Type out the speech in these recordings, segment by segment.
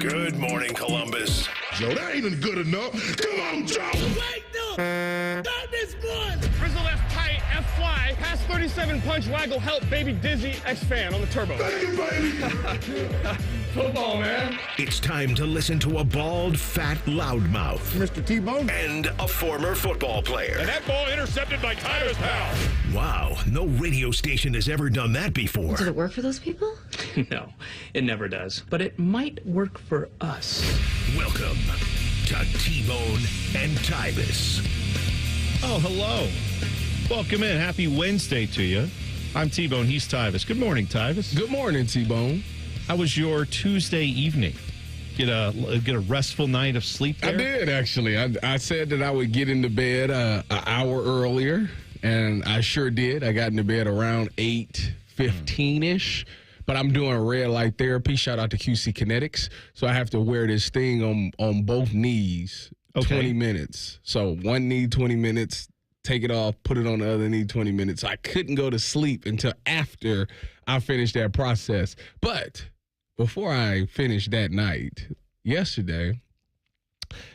Good morning, Columbus. Joe, that ain't even good enough. Come on, Joe. Wait, no. Not this one. Frizzle F tight, F fly, pass 37 punch, waggle, help, baby dizzy, X fan on the turbo. Thank you, baby. Football, man. It's time to listen to a bald, fat loudmouth Mr. T-Bone. and a former football player. And that ball intercepted by Tyvis, pal. Wow, no radio station has ever done that before. Does it work for those people? No, it never does. But it might work for us. Welcome to T-Bone and Tyvis. Oh, hello. Welcome in. Happy Wednesday to you. I'm T-Bone. He's Tyvis. Good morning, Tyvis. Good morning, T-Bone. How was your Tuesday evening? Get a restful night of sleep there? I did, actually. I said that I would get into bed an hour earlier, and I sure did. I got into bed around 8:15-ish. But I'm doing red light therapy. Shout out to QC Kinetics. So I have to wear this thing on both knees, 20 minutes. So one knee, 20 minutes, take it off, put it on the other knee, 20 minutes. I couldn't go to sleep until after I finished that process. But before I finished that night, yesterday,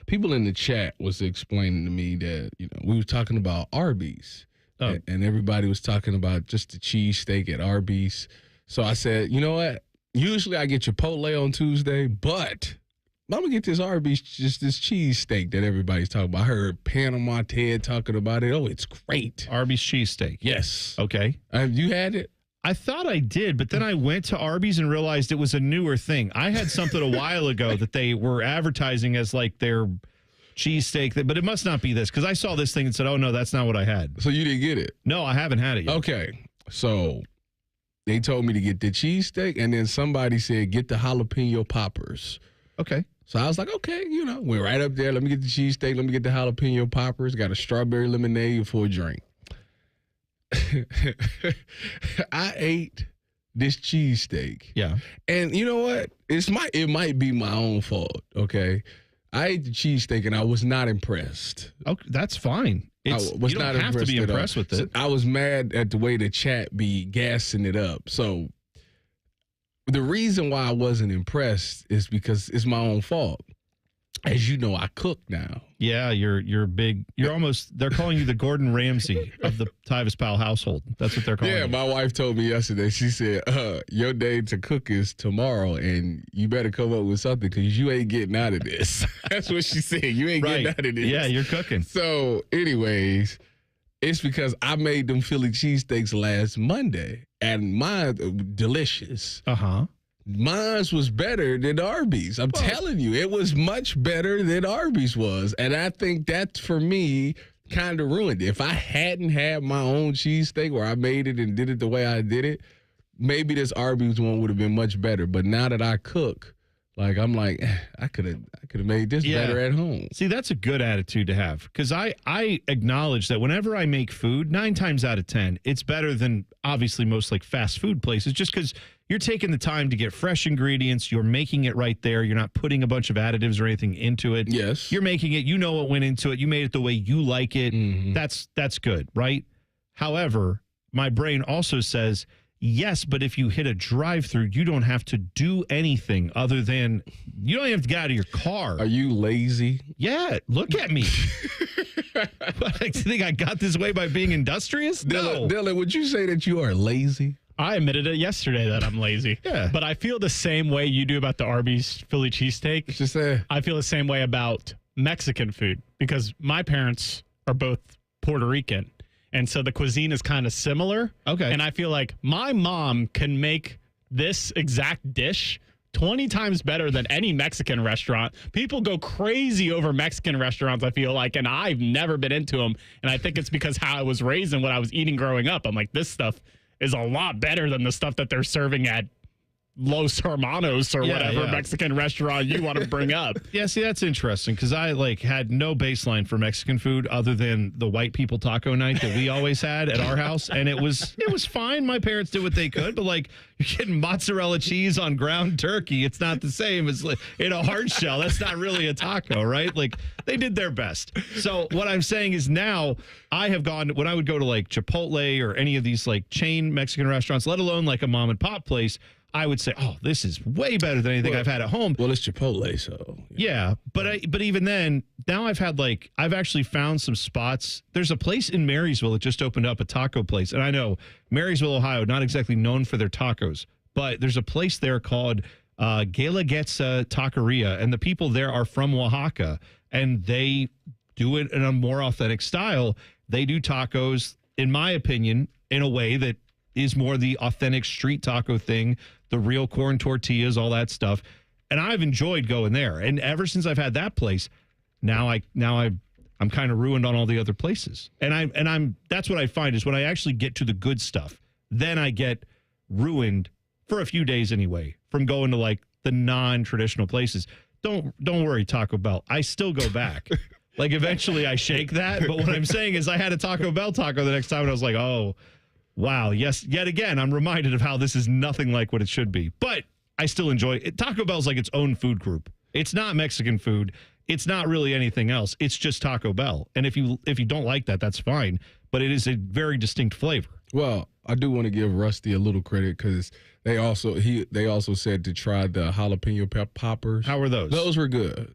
people in the chat was explaining to me that, we were talking about Arby's. Oh. And everybody was talking about just the cheesesteak at Arby's. So I said, you know what? Usually I get Chipotle on Tuesday, but I'm going to get this Arby's, just this cheesesteak that everybody's talking about. I heard Panama Ted talking about it. Oh, it's great. Arby's cheesesteak. Yes. Okay. Have you had it? I thought I did, but then I went to Arby's and realized it was a newer thing. I had something a while ago that they were advertising as like their cheesesteak, but it must not be this because I saw this thing and said, oh, no, that's not what I had. So you didn't get it? No, I haven't had it yet. Okay. So they told me to get the cheesesteak, and then somebody said, get the jalapeno poppers. Okay. So I was like, okay, we're right up there. Let me get the cheesesteak. Let me get the jalapeno poppers. Got a strawberry lemonade for a drink. I ate this cheesesteak. Yeah. And you know what? It might be my own fault, okay? I ate the cheesesteak, and I was not impressed. Okay, that's fine. You don't have to be impressed with it. I was mad at the way the chat be gassing it up. So the reason why I wasn't impressed is because it's my own fault. As you know, I cook now. Yeah, you're big. They're calling you the Gordon Ramsay of the Tyvis Powell household. That's what they're calling you. Yeah, my wife told me yesterday, she said, your day to cook is tomorrow, and you better come up with something because you ain't getting out of this. That's what she said. You ain't getting out of this. Yeah, you're cooking. So, anyways, it's because I made them Philly cheesesteaks last Monday, and mine delicious. Uh-huh. Mine was better than Arby's. I'm telling you, it was much better than Arby's was. And I think that, for me, kind of ruined it. If I hadn't had my own cheesesteak where I made it and did it the way I did it, maybe this Arby's one would have been much better. But now that I cook, I'm like, I could have made this better at home. See, that's a good attitude to have because I acknowledge that whenever I make food, 9 times out of 10, it's better than obviously most fast food places just because you're taking the time to get fresh ingredients. You're making it right there. You're not putting a bunch of additives or anything into it. Yes. You're making it. You know what went into it. You made it the way you like it. Mm-hmm. That's good, right? However, my brain also says, yes, but if you hit a drive-through, you don't have to do anything other than you don't even have to get out of your car. Are you lazy? Yeah, look at me. What, I think I got this way by being industrious? No. Dylan, would you say that you are lazy? I admitted it yesterday that I'm lazy. Yeah. But I feel the same way you do about the Arby's Philly cheesesteak. Just say. I feel the same way about Mexican food because my parents are both Puerto Rican. And so the cuisine is kind of similar. Okay. And I feel like my mom can make this exact dish 20 times better than any Mexican restaurant. People go crazy over Mexican restaurants, I feel like, and I've never been into them. And I think it's because how I was raised and what I was eating growing up. I'm like, this stuff is a lot better than the stuff that they're serving at Los Hermanos or whatever Mexican restaurant you want to bring up. Yeah, see, that's interesting because I had no baseline for Mexican food other than the white people taco night that we always had at our house, and it was fine. My parents did what they could, but you're getting mozzarella cheese on ground turkey. It's not the same as in a hard shell. That's not really a taco, right? They did their best. So what I'm saying is now I have gone when I would go to Chipotle or any of these chain Mexican restaurants, let alone a mom and pop place. I would say, oh, this is way better than anything I've had at home. Well, it's Chipotle, so. Yeah, but even then, now I've actually found some spots. There's a place in Marysville that just opened up, a taco place. And I know Marysville, Ohio, not exactly known for their tacos, but there's a place there called Guelaguetza Taqueria, and the people there are from Oaxaca, and they do it in a more authentic style. They do tacos, in my opinion, in a way that is more the authentic street taco thing, the real corn tortillas, all that stuff. And I've enjoyed going there. And ever since I've had that place, I'm kind of ruined on all the other places. And that's what I find is when I actually get to the good stuff, then I get ruined for a few days anyway from going to like the non-traditional places. Don't worry, Taco Bell. I still go back. Like eventually I shake that. But what I'm saying is I had a Taco Bell taco the next time and I was like, oh, wow. Yes. Yet again, I'm reminded of how this is nothing like what it should be. But I still enjoy it. Taco Bell's like its own food group. It's not Mexican food. It's not really anything else. It's just Taco Bell. And if you don't like that, that's fine. But it is a very distinct flavor. Well, I do want to give Rusty a little credit because they also said to try the jalapeno poppers. How were those? Those were good.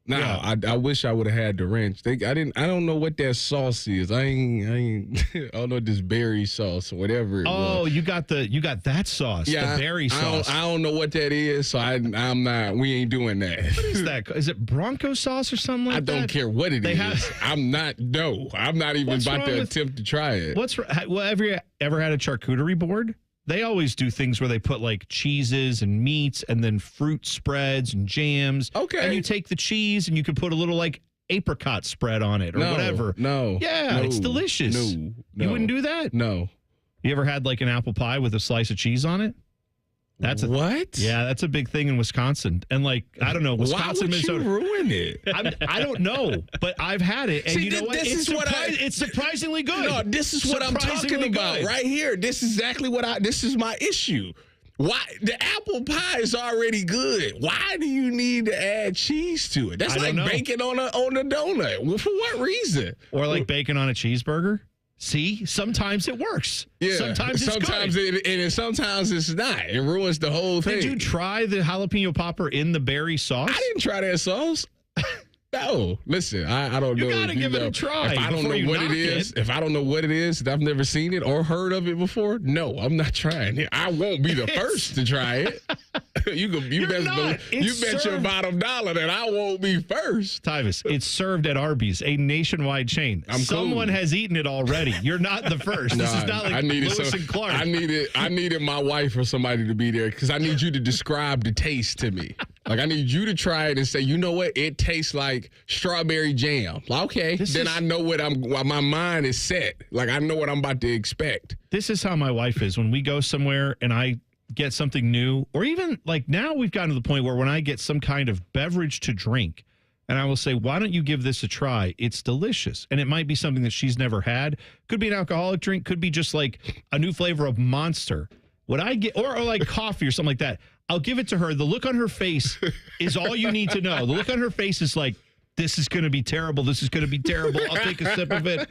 Now, yeah. I wish I would have had the ranch. I don't know what that sauce is. I don't know this berry sauce or whatever it was. You got that sauce. Yeah, the berry sauce. I don't know what that is, so I'm not. We ain't doing that. What is that? Is it Bronco sauce or something like that? I don't care what it is. I'm not even about to attempt to try it. Have you ever had a charcuterie board? They always do things where they put like cheeses and meats and then fruit spreads and jams. Okay. And you take the cheese and you could put a little like apricot spread on it or whatever. No. Yeah, it's delicious. No. You wouldn't do that? No. You ever had like an apple pie with a slice of cheese on it? What? Yeah, that's a big thing in Wisconsin. And like, I don't know, Wisconsin, Minnesota. Why would you ruin it? I don't know, but I've had it. And you know what? It's surprisingly good. No, this is what I'm talking about right here. This is this is my issue. Why the apple pie is already good? Why do you need to add cheese to it? That's like bacon on a donut. Well, for what reason? Or like bacon on a cheeseburger? See, sometimes it works. Yeah, sometimes it's good. And sometimes it's not. It ruins the whole thing. Did you try the jalapeno popper in the berry sauce? I didn't try that sauce. No, listen, I don't know. You gotta give it a try. If I don't know what it is, if I don't know what it is, if I've never seen it or heard of it before, no, I'm not trying it. I won't be the first to try it. You bet your bottom dollar that I won't be first. Tyvis, it's served at Arby's, a nationwide chain. Someone has eaten it already. You're not the first. This is not like Lewis and Clark. I needed my wife or somebody to be there because I need you to describe the taste to me. Like, I need you to try it and say, you know what? It tastes like strawberry jam. Okay, I know what my mind is set. Like, I know what I'm about to expect. This is how my wife is. When we go somewhere and I get something new, or even like now we've gotten to the point where when I get some kind of beverage to drink, and I will say, why don't you give this a try? It's delicious. And it might be something that she's never had. Could be an alcoholic drink. Could be just like a new flavor of Monster. What I get, or like coffee or something like that, I'll give it to her. The look on her face is all you need to know. The look on her face is like, this is going to be terrible. This is going to be terrible. I'll take a sip of it.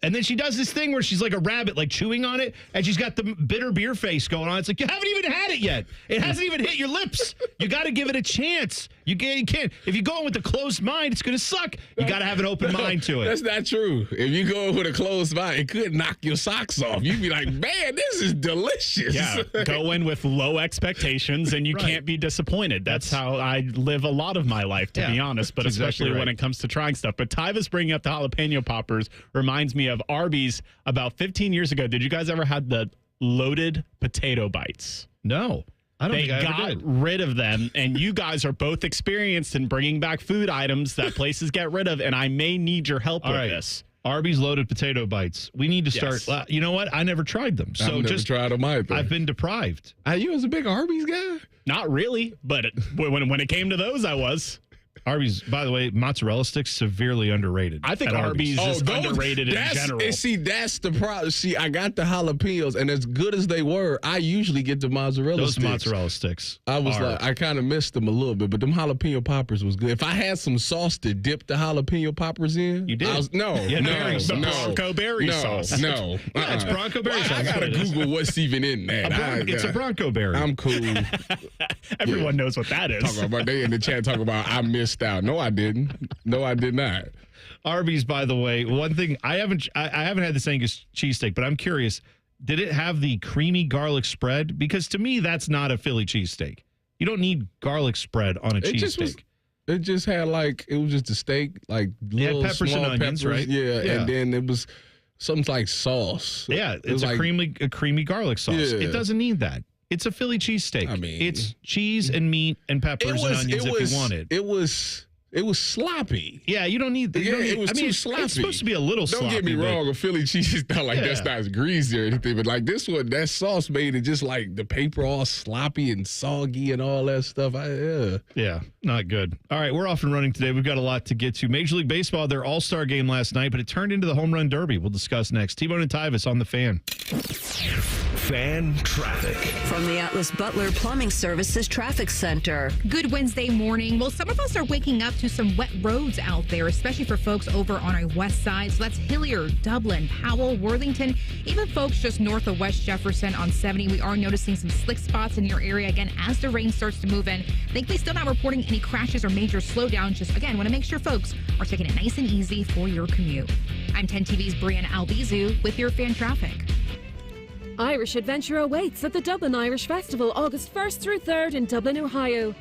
And then she does this thing where she's like a rabbit, like chewing on it, and she's got the bitter beer face going on. It's like, you haven't even had it yet. It hasn't even hit your lips. You got to give it a chance. You can't. If you go in with a closed mind, it's going to suck. You got to have an open mind to it. That's not true. If you go in with a closed mind, it could knock your socks off. You'd be like, man, this is delicious. Yeah, go in with low expectations, and you can't be disappointed. That's how I live a lot of my life, to be honest, but especially when it comes to trying stuff. But Tyvis bringing up the jalapeno poppers reminds me of Arby's about 15 years ago. Did you guys ever had the loaded potato bites? No. I don't think I ever did. Rid of them, and you guys are both experienced in bringing back food items that places get rid of, and I may need your help with this. Arby's loaded potato bites. We need to start. You know what? I never tried them. So I've never tried them either. I've been deprived. You was a big Arby's guy? Not really, but when it came to those, I was. Arby's, by the way, mozzarella sticks severely underrated. I think at Arby's is underrated in general. And see, that's the problem. See, I got the jalapenos, and as good as they were, I usually get the mozzarella Those sticks. mozzarella sticks. I kind of missed them a little bit, but them jalapeno poppers was good. If I had some sauce to dip the jalapeno poppers in, You did? No. Bronco berry sauce. No, Yeah, it's Bronco berry sauce. I gotta Google what's even in that. It's a Bronco berry. I'm cool. Everyone knows what that is. Talking about they in the chat talking about I missed out. No, I didn't. No, I did not. Arby's, by the way, one thing I haven't had this Angus cheesesteak, but I'm curious, did it have the creamy garlic spread? Because to me, that's not a Philly cheesesteak. You don't need garlic spread on a cheesesteak. It just had it was just a steak, like little peppers small and onions, peppers, right? Yeah, Yeah. and then it was something like sauce. Yeah, It it's was a creamy garlic sauce. Yeah. It doesn't need that. It's a Philly cheesesteak. I mean, it's cheese and meat and peppers and onions if you want it. It was sloppy. Yeah, you don't need. It was too sloppy. It's supposed to be a little sloppy. Don't get me wrong, a Philly cheese is not like that's not greasy or anything, but like this one, that sauce made it just like the paper all sloppy and soggy and all that stuff. Yeah, not good. All right, we're off and running today. We've got a lot to get to. Major League Baseball, their All Star Game last night, but it turned into the Home Run Derby. We'll discuss next. T-Bone and Tyvis on the Fan. Fan traffic. From the Atlas Butler Plumbing Services Traffic Center. Good Wednesday morning. Well, some of us are waking up to some wet roads out there, especially for folks over on our west side. So that's Hilliard, Dublin, Powell, Worthington, even folks just north of West Jefferson on 70. We are noticing some slick spots in your area again as the rain starts to move in. Thankfully, still not reporting any crashes or major slowdowns. Just again, want to make sure folks are taking it nice and easy for your commute. I'm 10 TV's Brianna Albizu with your fan traffic. Irish Adventure awaits at the Dublin Irish Festival August 1st through 3rd in Dublin, Ohio.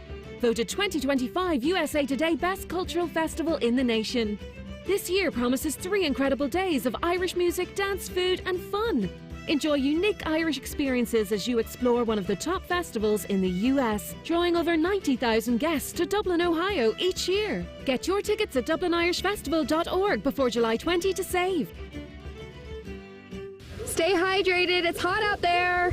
Voted 2025 USA Today Best Cultural Festival in the nation. This year promises 3 incredible days of Irish music, dance, food and fun. Enjoy unique Irish experiences as you explore one of the top festivals in the US, drawing over 90,000 guests to Dublin, Ohio each year. Get your tickets at dublinirishfestival.org before July 20 to save. Stay hydrated. It's hot out there.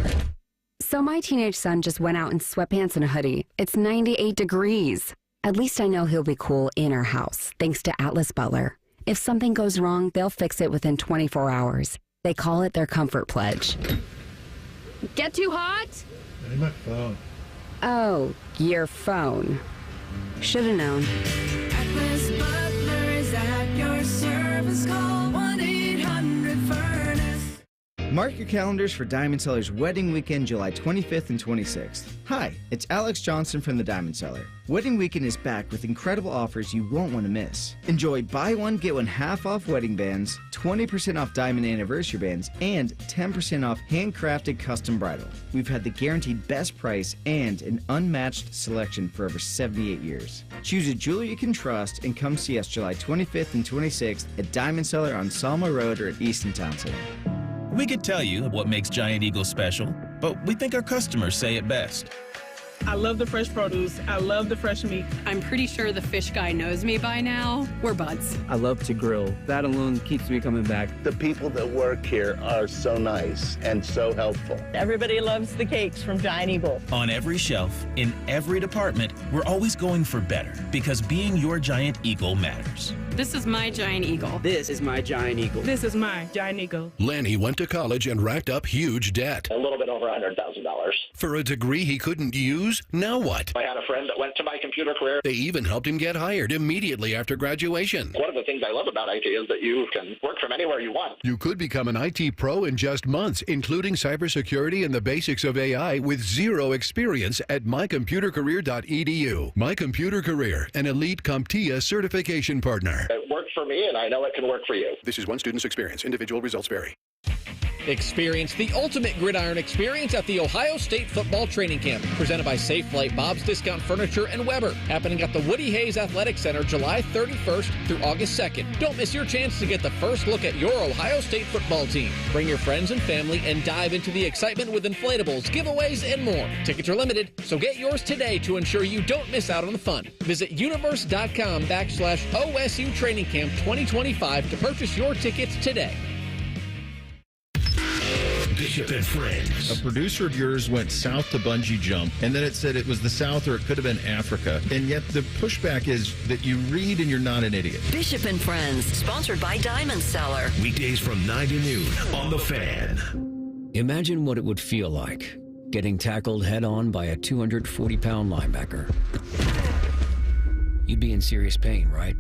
So my teenage son just went out in sweatpants and a hoodie. It's 98 degrees. At least I know he'll be cool in our house, thanks to Atlas Butler. If something goes wrong, they'll fix it within 24 hours. They call it their comfort pledge. Get too hot? My phone. Oh, your phone. Should have known. Atlas Butler is at your service. Call 1-800-FURNACE. Mark your calendars for Diamond Seller's Wedding Weekend, July 25th and 26th. Hi, it's Alex Johnson from the Diamond Seller. Wedding Weekend is back with incredible offers you won't want to miss. Enjoy buy one, get one half off wedding bands, 20% off diamond anniversary bands, and 10% off handcrafted custom bridal. We've had the guaranteed best price and an unmatched selection for over 78 years. Choose a jeweler you can trust and come see us July 25th and 26th at Diamond Seller on Salma Road or at Easton Town Center. We could tell you what makes Giant Eagle special, but we think our customers say it best. I love the fresh produce. I love the fresh meat. I'm pretty sure the fish guy knows me by now. We're buds. I love to grill. That alone keeps me coming back. The people that work here are so nice and so helpful. Everybody loves the cakes from Giant Eagle. On every shelf, in every department, we're always going for better because being your Giant Eagle matters. This is my Giant Eagle. This is my Giant Eagle. This is my Giant Eagle. Lanny went to college and racked up huge debt. A little bit over $100,000. For a degree he couldn't use? Now what? I had a friend that went to my computer career. They even helped him get hired immediately after graduation. One of the things I love about IT is that you can work from anywhere you want. You could become an IT pro in just months, including cybersecurity and the basics of AI with zero experience at mycomputercareer.edu. My Computer Career, an elite CompTIA certification partner. It worked for me, and I know it can work for you. This is one student's experience. Individual results vary. Experience the ultimate gridiron experience at the Ohio State Football Training Camp, presented by Safe Flight, Bob's Discount Furniture, and Weber, happening at the Woody Hayes Athletic Center July 31st through August 2nd. Don't miss your chance to get the first look at your Ohio State football team. Bring your friends and family and dive into the excitement with inflatables, giveaways, and more. Tickets are limited, so get yours today to ensure you don't miss out on the fun. Visit universe.com/OSU Training Camp 2025 to purchase your tickets today. Did Bishop and Friends. A producer of yours went south to bungee jump, and then it said it was the South or it could have been Africa. And yet the pushback is that you read and you're not an idiot. Bishop and Friends, sponsored by Diamond Seller. Weekdays from 9 to noon on The Fan. Imagine what it would feel like getting tackled head-on by a 240-pound linebacker. You'd be in serious pain, right?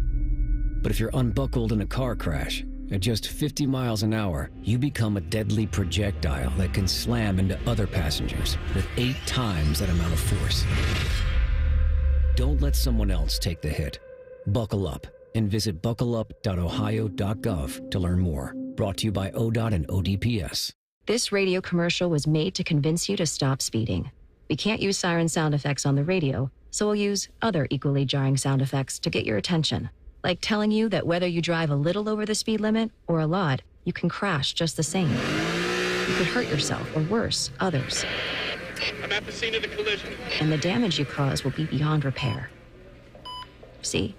But if you're unbuckled in a car crash, at just 50 miles an hour, you become a deadly projectile that can slam into other passengers with 8 times that amount of force. Don't let someone else take the hit. Buckle up and visit buckleup.ohio.gov to learn more. Brought to you by ODOT and ODPS. This radio commercial was made to convince you to stop speeding. We can't use siren sound effects on the radio, so we'll use other equally jarring sound effects to get your attention. Like telling you that whether you drive a little over the speed limit or a lot, you can crash just the same. You could hurt yourself or worse, others. I'm at the scene of the collision. And the damage you cause will be beyond repair. See,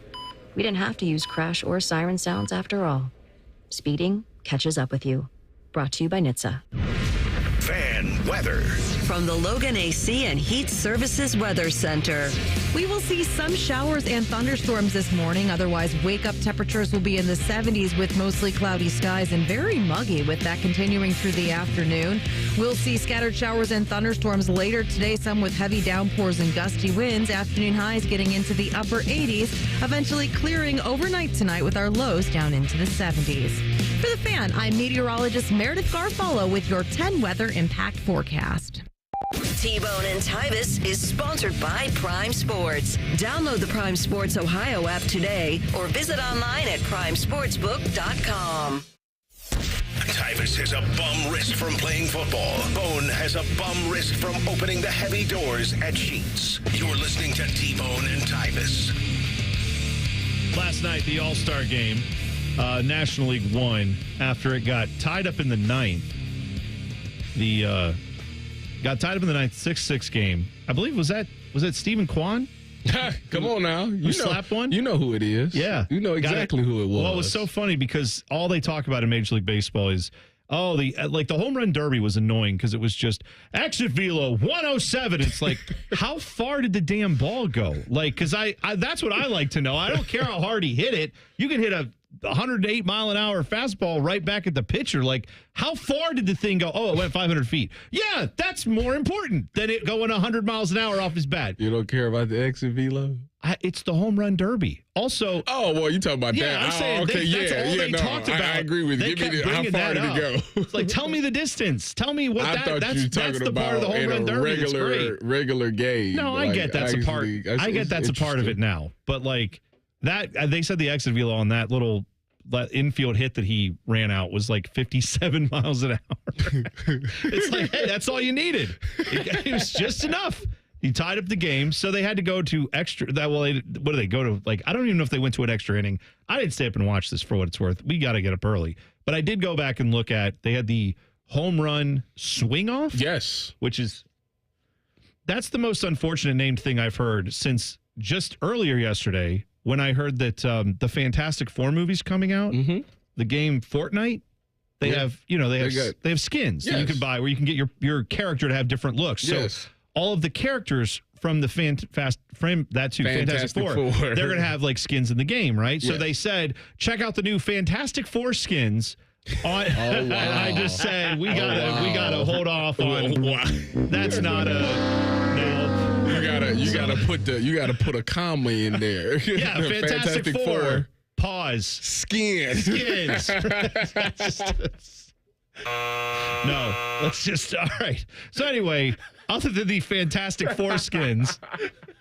we didn't have to use crash or siren sounds after all. Speeding catches up with you. Brought to you by NHTSA. Fan weather. From the Logan AC and Heat Services Weather Center. We will see some showers and thunderstorms this morning. Otherwise, wake-up temperatures will be in the 70s with mostly cloudy skies and very muggy with that continuing through the afternoon. We'll see scattered showers and thunderstorms later today, some with heavy downpours and gusty winds. Afternoon highs getting into the upper 80s, eventually clearing overnight tonight with our lows down into the 70s. For The Fan, I'm meteorologist Meredith Garfalo with your 10 weather impact forecast. T-Bone and Tyvis is sponsored by Prime Sports. Download the Prime Sports Ohio app today or visit online at primesportsbook.com. Tyvis has a bum wrist from playing football. Bone has a bum wrist from opening the heavy doors at Sheets. You're listening to T-Bone and Tyvis. Last night, the All Star Game, National League won after it got tied up in the ninth. Got tied up in the ninth, 6-6 game. I believe was that Stephen Kwan? Come on now. You slapped one? You know who it is. Yeah. You know exactly who it was. Well, it was so funny because all they talk about in Major League Baseball is, the home run derby was annoying because it was just exit velo 107. It's like, how far did the damn ball go? Like, because I that's what I like to know. I don't care how hard he hit it. You can hit a 108 mile an hour fastball right back at the pitcher. Like, how far did the thing go? Oh, it went 500 feet. Yeah, that's more important than it going 100 miles an hour off his bat. You don't care about the exit velo? It's the home run derby. Also, well, you talking about that? I'm saying okay, that's all they talked about. I agree with you. Give me how far did it go? It's like, tell me the distance. Tell me what that's the part of the home run derby. Regular game. No, I get that's a part. I get that's a part of it now. But like that, they said the exit velo on that little infield hit that he ran out was like 57 miles an hour. It's like, hey, that's all you needed. It was just enough. He tied up the game, so they had to go to extra. What do they go to? Like, I don't even know if they went to an extra inning. I didn't stay up and watch this for what it's worth. We got to get up early, but I did go back and look at. They had the home run swing off. Yes, that's the most unfortunate named thing I've heard since just earlier yesterday when I heard that the Fantastic Four movie's coming out. Mm-hmm. The game Fortnite. They have skins that you can buy where you can get your character to have different looks. Yes. So all of the characters from the Fantastic Four, they're going to have like skins in the game, right? Yes. So they said, check out the new Fantastic Four skins. Wow. And I just said we gotta hold off on. That's not no. You gotta put a comma in there. Yeah, Fantastic Four. Pause. Skins. No, let's just, all right. So anyway, other than the Fantastic Four skins,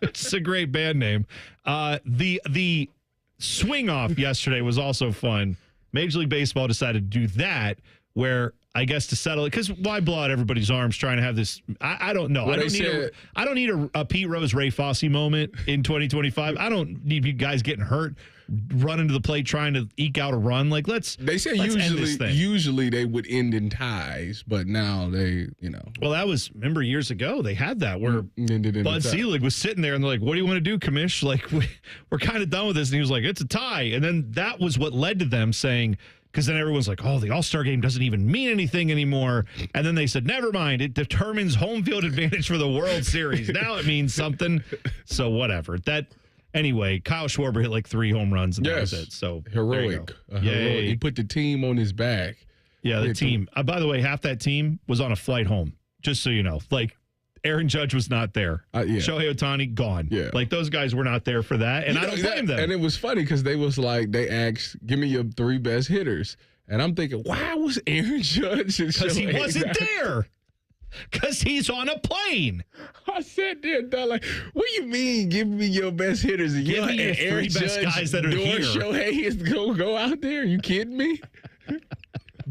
it's a great band name. The swing off yesterday was also fun. Major League Baseball decided to do that, where I guess to settle it, because why blow out everybody's arms trying to have this? I don't know. I don't need a Pete Rose, Ray Fosse moment in 2025. I don't need you guys getting hurt, running to the plate trying to eke out a run. Like let's end this thing. Usually they would end in ties, but now they, Well, that was, remember years ago they had that where Bud Selig was sitting there and they're like, "What do you want to do, Commish? Like we're kind of done with this," and he was like, "It's a tie," and then that was what led to them saying, Because then everyone's like, oh, the All-Star game doesn't even mean anything anymore. And then they said, never mind, it determines home field advantage for the World Series. Now it means something. So whatever. Anyway, Kyle Schwarber hit like 3 home runs, and that was it. So heroic. Heroic. He put the team on his back. Yeah, the team. By the way, half that team was on a flight home, just so you know. Like, Aaron Judge was not there. Shohei Ohtani, gone. Yeah. Like, those guys were not there for that, and I don't blame them. And it was funny because they asked, give me your 3 best hitters. And I'm thinking, why was Aaron Judge? Because he wasn't there. Because he's on a plane. I said that, like, what do you mean, give me your best hitters? And give me your 3 best guys that are here. Shohei is going to go out there? Are you kidding me?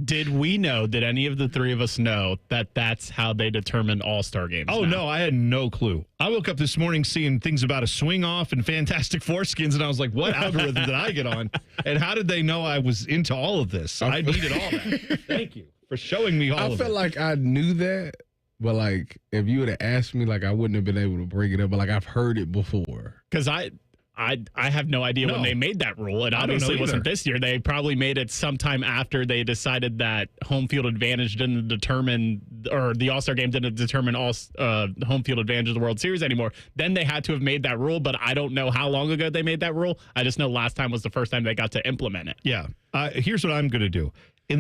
Did any of the 3 of us know that that's how they determine All-Star games? Oh, no, I had no clue. I woke up this morning seeing things about a swing off and Fantastic Foreskins, and I was like, what algorithm did I get on? And how did they know I was into all of this? I needed all that. Thank you for showing me all of it. I felt like I knew that, but, like, if you would have asked me, like, I wouldn't have been able to bring it up, but, like, I've heard it before. Because I have no idea when they made that rule. It obviously wasn't this year. They probably made it sometime after they decided that home field advantage didn't determine, or the All-Star game didn't determine home field advantage of the World Series anymore. Then they had to have made that rule, but I don't know how long ago they made that rule. I just know last time was the first time they got to implement it. Yeah. Here's what I'm going to do. In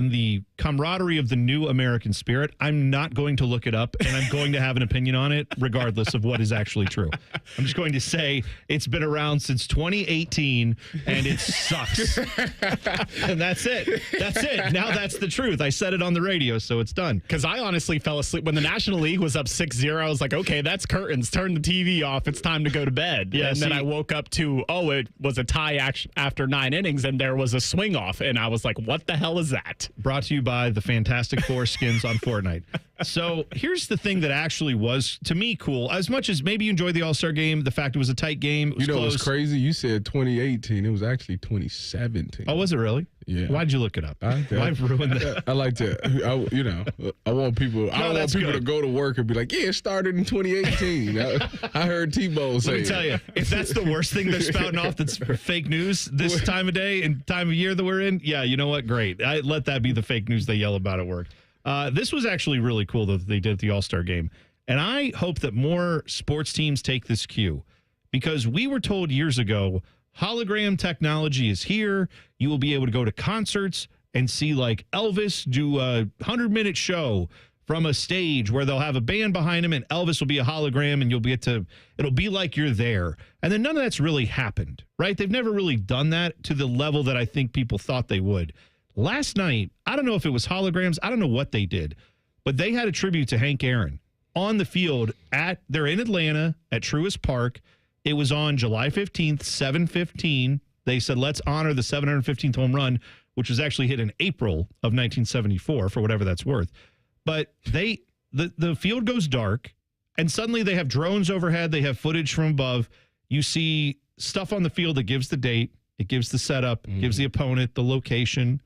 the camaraderie of the new American spirit, I'm not going to look it up, and I'm going to have an opinion on it, regardless of what is actually true. I'm just going to say it's been around since 2018, and it sucks. And that's it. That's it. Now that's the truth. I said it on the radio, so it's done. Because I honestly fell asleep. When the National League was up 6-0, I was like, okay, that's curtains. Turn the TV off. It's time to go to bed. Yeah, and then I woke up to, it was a tie after 9 innings, and there was a swing off. And I was like, what the hell is that? Brought to you by the Fantastic Foreskins on Fortnite. So here's the thing that actually was, to me, cool. As much as maybe you enjoyed the All-Star game, the fact it was a tight game. It was close. What's crazy? You said 2018. It was actually 2017. Oh, was it really? Yeah. Why'd you look it up? Why'd ruin that? I like to, I want people, I don't want people to go to work and be like, yeah, it started in 2018. I heard T-Bone say Let me tell you, if that's the worst thing they're spouting off that's fake news this time of day and time of year that we're in, yeah, you know what? Great. I let that be the fake news they yell about at work. This was actually really cool, though, that they did at the All-Star game. And I hope that more sports teams take this cue, because we were told years ago, hologram technology is here. You will be able to go to concerts and see, like, Elvis do a 100-minute show from a stage where they'll have a band behind him and Elvis will be a hologram and it'll be like you're there. And then none of that's really happened, right? They've never really done that to the level that I think people thought they would. Last night, I don't know if it was holograms. I don't know what they did, but they had a tribute to Hank Aaron on the field they're in Atlanta at Truist Park. It was on July 15th, 7:15. They said, let's honor the 715th home run, which was actually hit in April of 1974, for whatever that's worth. But the field goes dark, and suddenly they have drones overhead. They have footage from above. You see stuff on the field that gives the date. It gives the setup, gives the opponent, the location.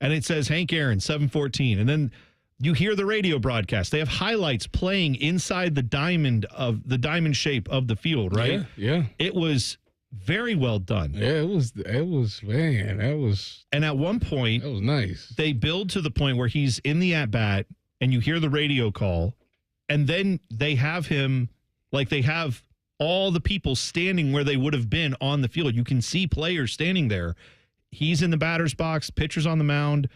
And it says Hank Aaron, 7:14. And then you hear the radio broadcast. They have highlights playing inside the diamond shape of the field, right? Yeah. It was very well done. Yeah, it was, man, that was. And at one point, that was nice. They build to the point where he's in the at-bat and you hear the radio call, and then they have him, like they have all the people standing where they would have been on the field. You can see players standing there. He's in the batter's box, pitcher's on the mound.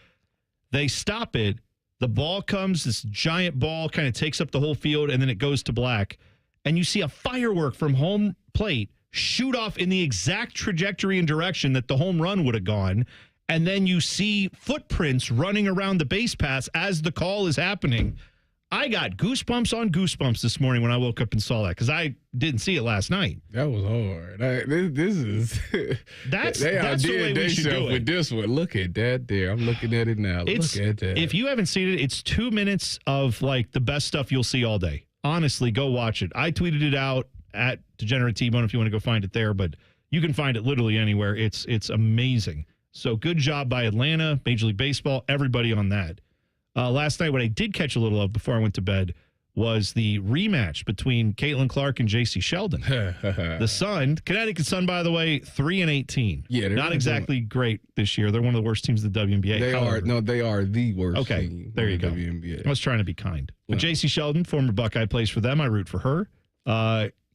They stop it. The ball comes, this giant ball kind of takes up the whole field, and then it goes to black. And you see a firework from home plate shoot off in the exact trajectory and direction that the home run would have gone. And then you see footprints running around the base paths as the call is happening. I got goosebumps on goosebumps this morning when I woke up and saw that, because I didn't see it last night. That was hard. This is that's the way we should do it. With this one. Look at that there. I'm looking at it now. Look at that. If you haven't seen it, it's 2 minutes of like the best stuff you'll see all day. Honestly, go watch it. I tweeted it out at Degenerate T-Bone if you want to go find it there, but you can find it literally anywhere. It's amazing. So good job by Atlanta, Major League Baseball, everybody on that. Last night, what I did catch a little of before I went to bed was the rematch between Caitlin Clark and J.C. Sheldon. The Sun, Connecticut Sun, by the way, 3-18. Yeah, they're not exactly great this year. They're one of the worst teams in the WNBA. They are the worst team. There you go. WNBA. I was trying to be kind. But J.C. Sheldon, former Buckeye, plays for them. I root for her.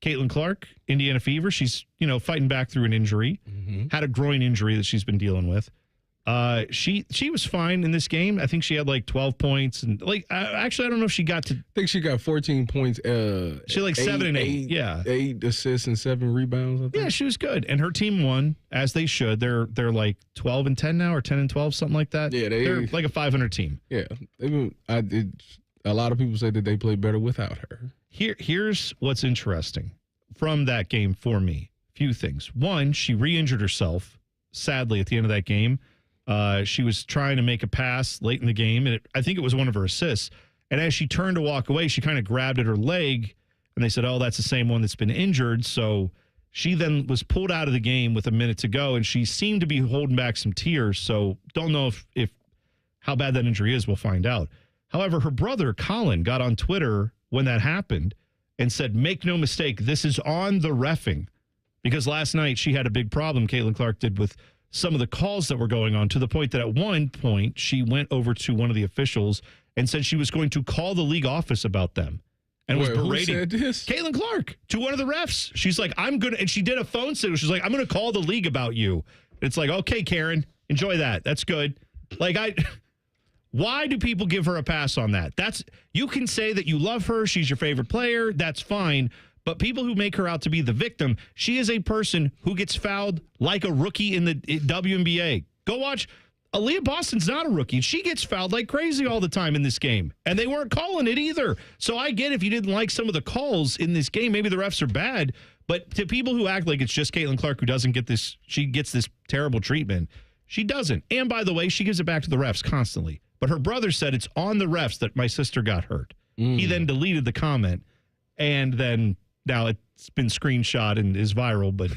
Caitlin Clark, Indiana Fever. She's fighting back through an injury. Had a groin injury that she's been dealing with. She was fine in this game. I think she had like 12 points and actually I don't know if she got to. I think she got 14 points. She had 7 and 8. Yeah, 8 assists and 7 rebounds. I think. Yeah, she was good, and her team won as they should. They're like 12-10 now, or 10-12, something like that. Yeah, they're like a 500 team. Yeah, a lot of people say that they play better without her. Here's what's interesting from that game for me. Few things. One, she re-injured herself sadly at the end of that game. She was trying to make a pass late in the game, and I think it was one of her assists. And as she turned to walk away, she kind of grabbed at her leg, and they said, oh, that's the same one that's been injured. So she then was pulled out of the game with a minute to go, and she seemed to be holding back some tears. So don't know if how bad that injury is. We'll find out. However, her brother, Colin, got on Twitter when that happened and said, make no mistake, this is on the reffing. Because last night she had a big problem, Caitlin Clark did, with some of the calls that were going on, to the point that at one point she went over to one of the officials and said she was going to call the league office about them and was berating. Who said this? Caitlin Clark to one of the refs. She's like, I'm going to, and she did a phone signal. She's like, I'm going to call the league about you. It's like, okay, Karen, enjoy that. That's good. Why do people give her a pass on that? You can say that you love her. She's your favorite player. That's fine. But people who make her out to be the victim, she is a person who gets fouled like a rookie in the WNBA. Go watch. Aaliyah Boston's not a rookie. She gets fouled like crazy all the time in this game. And they weren't calling it either. So I get if you didn't like some of the calls in this game, maybe the refs are bad. But to people who act like it's just Caitlin Clark who doesn't get this, she gets this terrible treatment. She doesn't. And by the way, she gives it back to the refs constantly. But her brother said it's on the refs that my sister got hurt. He then deleted the comment. And then now it's been screenshot and is viral, but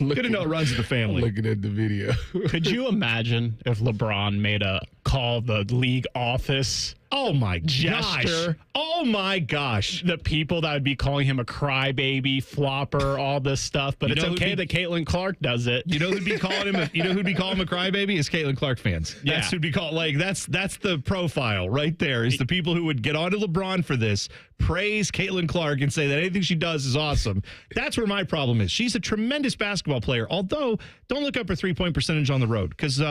good to know it runs in the family. I'm looking at the video. Could you imagine if LeBron made a call the league office? Oh my gesture. Gosh. Oh my gosh. The people that would be calling him a crybaby, flopper, all this stuff. But it's okay that Caitlin Clark does it. You know who'd be calling him a crybaby? Is Caitlin Clark fans. Yeah. That's who'd be called that's the profile right there. Is the people who would get onto LeBron for this, praise Caitlin Clark and say that anything she does is awesome. That's where my problem is. She's a tremendous basketball player. Although, don't look up her 3-point percentage on the road. Because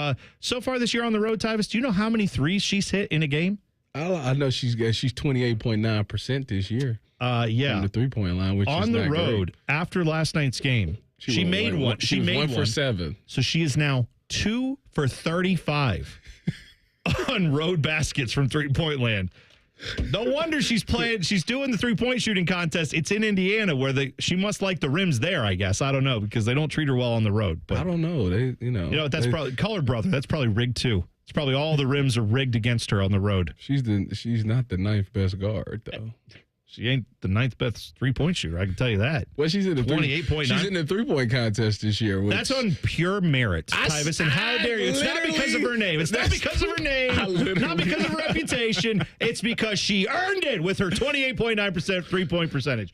so far this year on the road, Tyvis, do you know how many threes she's hit in a game? I know she's 28.9% this year. Yeah, from the 3-point line, which on is the not road great. After last night's game, she made one. She made 1 for 7. So she is now 2 for 35 on road baskets from 3-point land. No wonder she's playing. She's doing the 3-point shooting contest. It's in Indiana, where she must like the rims there. I guess I don't know because they don't treat her well on the road. But I don't know. That's probably colored brother. That's probably rigged too. It's probably all the rims are rigged against her on the road. She's not the 9th best guard though. She ain't the 9th best 3-point shooter. I can tell you that. Well, she's in the 28.9. She's in the 3-point contest this year. That's on pure merit, Tyvis. And how dare you? It's not because of her name. It's not because of her name. Not because of her reputation. It's because she earned it with her 28.9% 3-point percentage.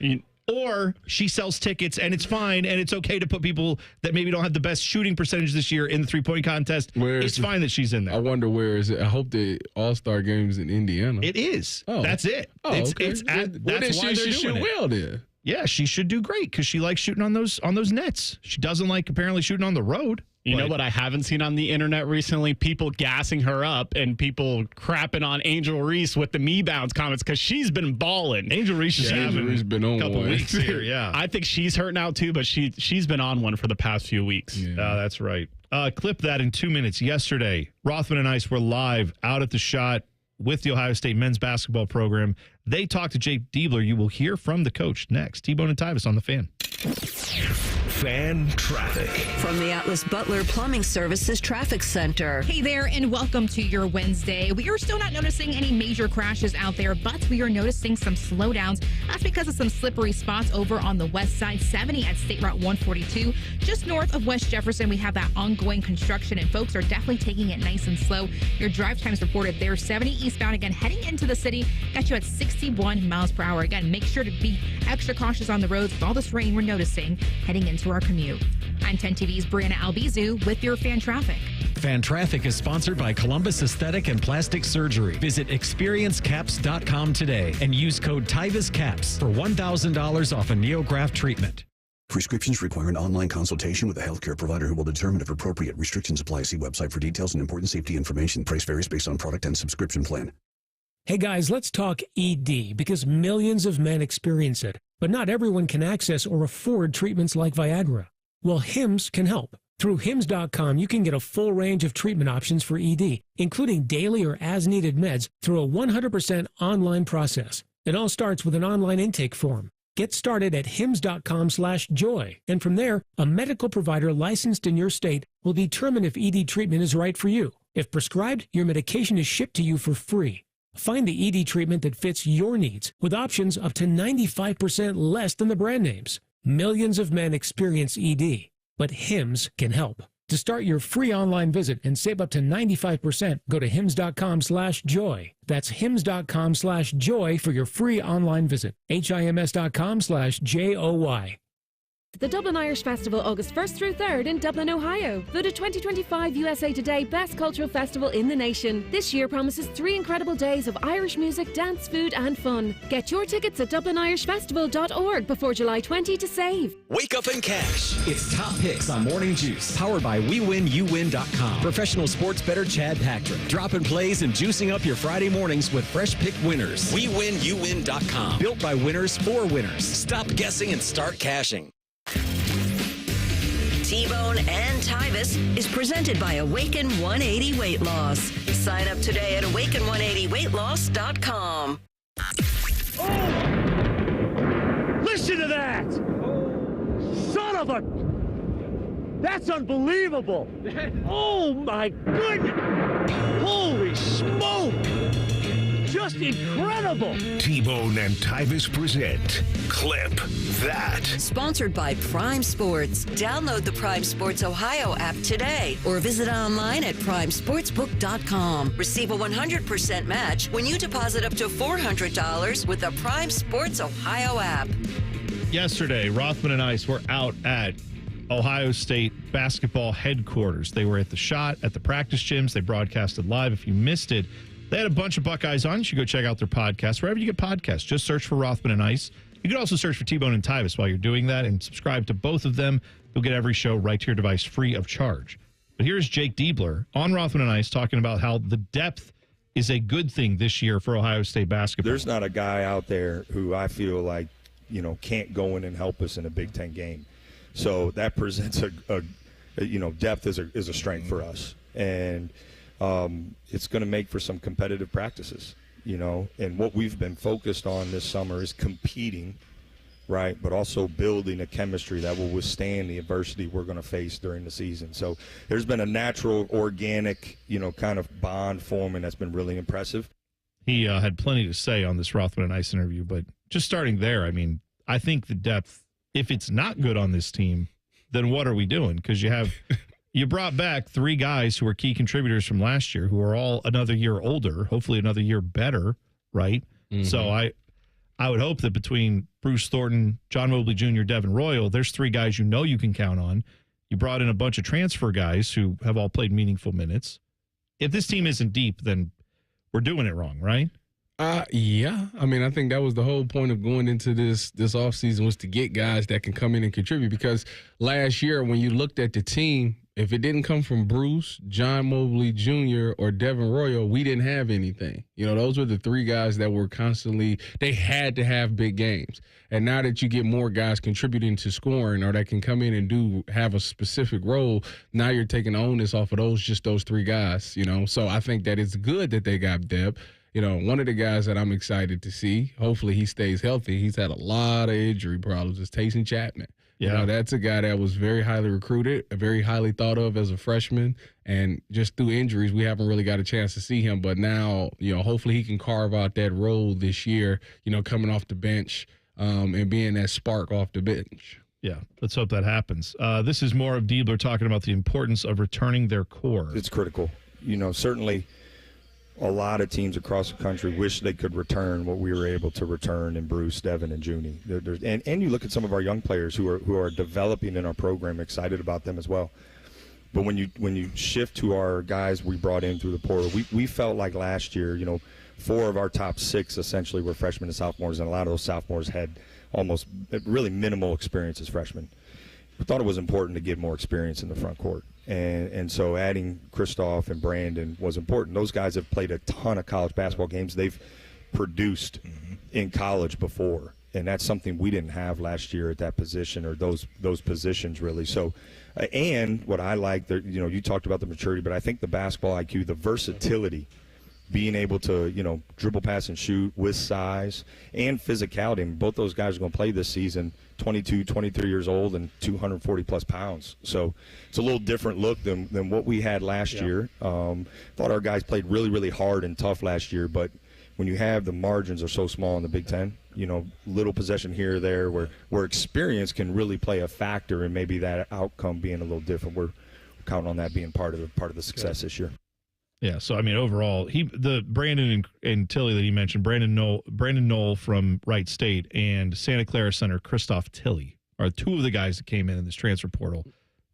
Or she sells tickets, and it's fine, and it's okay to put people that maybe don't have the best shooting percentage this year in the 3-point contest. It's fine that she's in there. I wonder where is it. I hope the All Star Game's in Indiana. It is. Oh. That's it. Oh, okay. That's why they're doing it. Well, then. Yeah, she should do great because she likes shooting on those nets. She doesn't like apparently shooting on the road. You know what I haven't seen on the internet recently? People gassing her up and people crapping on Angel Reese with the me bounce comments because she's been balling. Angel Reese has been on a couple weeks here. Yeah, I think she's hurt now too, but she's been on one for the past few weeks. Yeah, that's right. Clip that in 2 minutes. Yesterday, Rothman and Ice were live out at the Shot with the Ohio State men's basketball program. They talked to Jake Diebler. You will hear from the coach next. T-Bone and Tyvis on the Fan. Fan traffic. From the Atlas Butler Plumbing Services Traffic Center. Hey there, and welcome to your Wednesday. We are still not noticing any major crashes out there, but we are noticing some slowdowns. That's because of some slippery spots over on the west side, 70 at State Route 142. Just north of West Jefferson, we have that ongoing construction, and folks are definitely taking it nice and slow. Your drive times reported there, 70 eastbound, again, heading into the city, got you at 61 miles per hour. Again, make sure to be extra cautious on the roads with all this rain we're noticing heading into our commute. I'm 10 TV's Brianna Albizu with your fan traffic. Fan Traffic is sponsored by Columbus Aesthetic and Plastic Surgery. Visit experiencecaps.com today and use code TYVISCAPS for $1,000 off a NeoGraft treatment. Prescriptions require an online consultation with a healthcare provider who will determine if appropriate. Restrictions apply. See website for details and important safety information. Price varies based on product and subscription plan. Hey guys, let's talk ED because millions of men experience it, but not everyone can access or afford treatments like Viagra. Well, Hims can help. Through Hims.com, you can get a full range of treatment options for ED, including daily or as-needed meds through a 100% online process. It all starts with an online intake form. Get started at hims.com/joy, and from there, a medical provider licensed in your state will determine if ED treatment is right for you. If prescribed, your medication is shipped to you for free. Find the ED treatment that fits your needs with options up to 95% less than the brand names. Millions of men experience ED, but Hims can help. To start your free online visit and save up to 95%, go to hims.com/joy. That's hims.com/joy for your free online visit. HIMS.com/JOY. The Dublin Irish Festival, August 1st through 3rd in Dublin, Ohio. Voted 2025 USA Today Best Cultural Festival in the nation. This year promises 3 incredible days of Irish music, dance, food, and fun. Get your tickets at DublinIrishFestival.org before July 20 to save. Wake up and cash. It's Top Picks on Morning Juice. Powered by WeWinUwin.com. Professional sports bettor Chad Patrick. Dropping plays and juicing up your Friday mornings with fresh pick winners. WeWinUwin.com. Built by winners for winners. Stop guessing and start cashing. T-Bone and Tyvis is presented by Awaken 180 Weight Loss. Sign up today at awaken180weightloss.com. Listen to that! Son of a... That's unbelievable! Oh my goodness! Holy smoke! Just incredible! T-Bone and Tyvis present Clip That. Sponsored by Prime Sports. Download the Prime Sports Ohio app today or visit online at primesportsbook.com. Receive a 100% match when you deposit up to $400 with the Prime Sports Ohio app. Yesterday, Rothman and Ice were out at Ohio State basketball headquarters. They were at the Shot, at the practice gyms. They broadcasted live. If you missed it, they had a bunch of Buckeyes on. You should go check out their podcast. Wherever you get podcasts, just search for Rothman and Ice. You can also search for T-Bone and Tyvis while you're doing that and subscribe to both of them. You'll get every show right to your device free of charge. But here's Jake Diebler on Rothman and Ice talking about how the depth is a good thing this year for Ohio State basketball. There's not a guy out there who I feel like, can't go in and help us in a Big Ten game. So that presents a depth is a strength for us. And it's going to make for some competitive practices, and what we've been focused on this summer is competing, right, but also building a chemistry that will withstand the adversity we're going to face during the season. So there's been a natural, organic, kind of bond forming that's been really impressive. He had plenty to say on this Rothman and Ice interview, but just starting there, I think the depth, if it's not good on this team, then what are we doing? Because you brought back 3 guys who were key contributors from last year who are all another year older, hopefully another year better, right? Mm-hmm. So I would hope that between Bruce Thornton, John Mobley Jr., Devin Royal, there's 3 guys you can count on. You brought in a bunch of transfer guys who have all played meaningful minutes. If this team isn't deep, then we're doing it wrong, right? Yeah. I think that was the whole point of going into this offseason was to get guys that can come in and contribute, because last year when you looked at the team, if it didn't come from Bruce, John Mobley Jr., or Devin Royal, we didn't have anything. Those were the 3 guys that were constantly – they had to have big games. And now that you get more guys contributing to scoring or that can come in and have a specific role, now you're taking the onus off of those 3 guys, So I think that it's good that they got depth. One of the guys that I'm excited to see, hopefully he stays healthy. He's had a lot of injury problems. Is Taysom Chapman. Yeah. You know, that's a guy that was very highly recruited, very highly thought of as a freshman. And just through injuries, we haven't really got a chance to see him. But now, hopefully he can carve out that role this year, coming off the bench and being that spark off the bench. Yeah, let's hope that happens. This is more of Diebler talking about the importance of returning their core. It's critical. Certainly a lot of teams across the country wish they could return what we were able to return in Bruce, Devin, and Junie. And you look at some of our young players who are developing in our program, excited about them as well. But when you shift to our guys we brought in through the portal, we felt like last year, 4 of our top 6 essentially were freshmen and sophomores, and a lot of those sophomores had almost really minimal experience as freshmen. We thought it was important to get more experience in the front court. And so adding Kristoff and Brandon was important. Those guys have played a ton of college basketball games. They've produced in college before, and that's something we didn't have last year at that position or those positions really. So, and what I like, you talked about the maturity, but I think the basketball IQ, the versatility, being able to, dribble, pass, and shoot with size and physicality. And both those guys are going to play this season, 22, 23 years old and 240-plus pounds. So it's a little different look than what we had last year. Thought our guys played really, really hard and tough last year. But when you have the margins are so small in the Big Ten, little possession here or there where experience can really play a factor in maybe that outcome being a little different. We're counting on that being part of the success this year. Yeah, so I mean, overall, the Brandon and Tilly that he mentioned, Brandon Knoll from Wright State and Santa Clara center Kristoff Tilly are 2 of the guys that came in this transfer portal.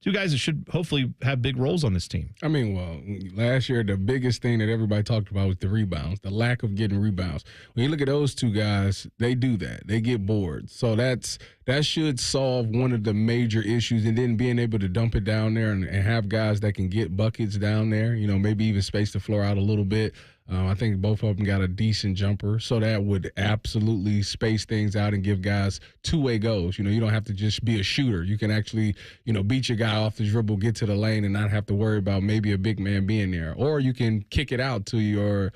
2 guys that should hopefully have big roles on this team. I mean, well, last year the biggest thing that everybody talked about was the rebounds, the lack of getting rebounds. When you look at those 2 guys, they do that. They get bored. So that should solve one of the major issues, and then being able to dump it down there and have guys that can get buckets down there, maybe even space the floor out a little bit. I think both of them got a decent jumper, so that would absolutely space things out and give guys 2-way goals. You don't have to just be a shooter. You can actually, beat your guy off the dribble, get to the lane, and not have to worry about maybe a big man being there. Or you can kick it out to your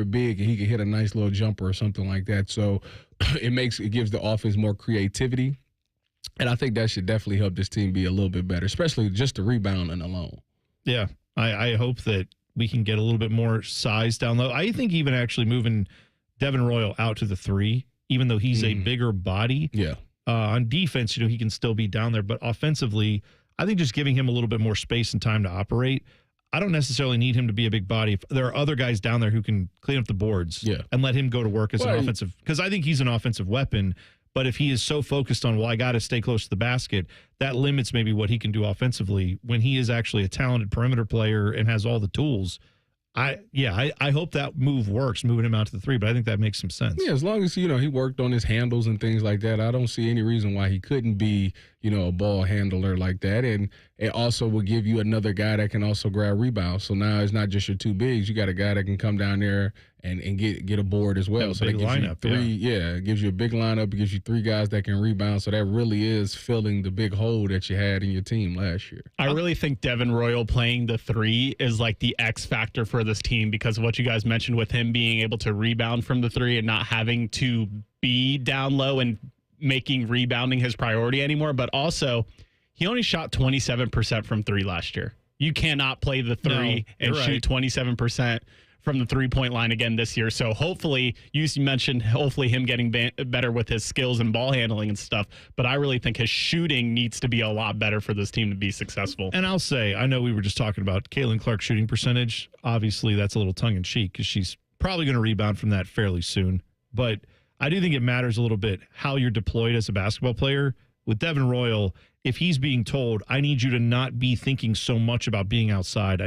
big, and he can hit a nice little jumper or something like that. So it gives the offense more creativity, and I think that should definitely help this team be a little bit better, especially just the rebounding alone. Yeah, I hope that we can get a little bit more size down low. I think even actually moving Devin Royal out to the 3, even though he's a bigger body. Yeah. On defense, he can still be down there. But offensively, I think just giving him a little bit more space and time to operate. I don't necessarily need him to be a big body. If there are other guys down there who can clean up the boards and let him go to work as an offensive. Because I think he's an offensive weapon. But if he is so focused on, I got to stay close to the basket, that limits maybe what he can do offensively when he is actually a talented perimeter player and has all the tools. I hope that move works, moving him out to the 3, but I think that makes some sense. Yeah, as long as, he worked on his handles and things like that, I don't see any reason why he couldn't be, a ball handler like that. And it also will give you another guy that can also grab rebounds. So now it's not just your 2 bigs. You got a guy that can come down there and get a board as well. So that gives lineup, you 3, it gives you a big lineup. It gives you 3 guys that can rebound. So that really is filling the big hole that you had in your team last year. I really think Devin Royal playing the 3 is like the X factor for this team because of what you guys mentioned with him being able to rebound from the 3 and not having to be down low and making rebounding his priority anymore. But also, he only shot 27% from 3 last year. You cannot play the 3 and shoot 27% from the 3-point line again this year. So hopefully, you mentioned hopefully him getting better with his skills and ball handling and stuff. But I really think his shooting needs to be a lot better for this team to be successful. And I'll say, I know we were just talking about Caitlin Clark's shooting percentage. Obviously, that's a little tongue-in-cheek because she's probably going to rebound from that fairly soon. But I do think it matters a little bit how you're deployed as a basketball player. With Devin Royal, if he's being told, I need you to not be thinking so much about being outside.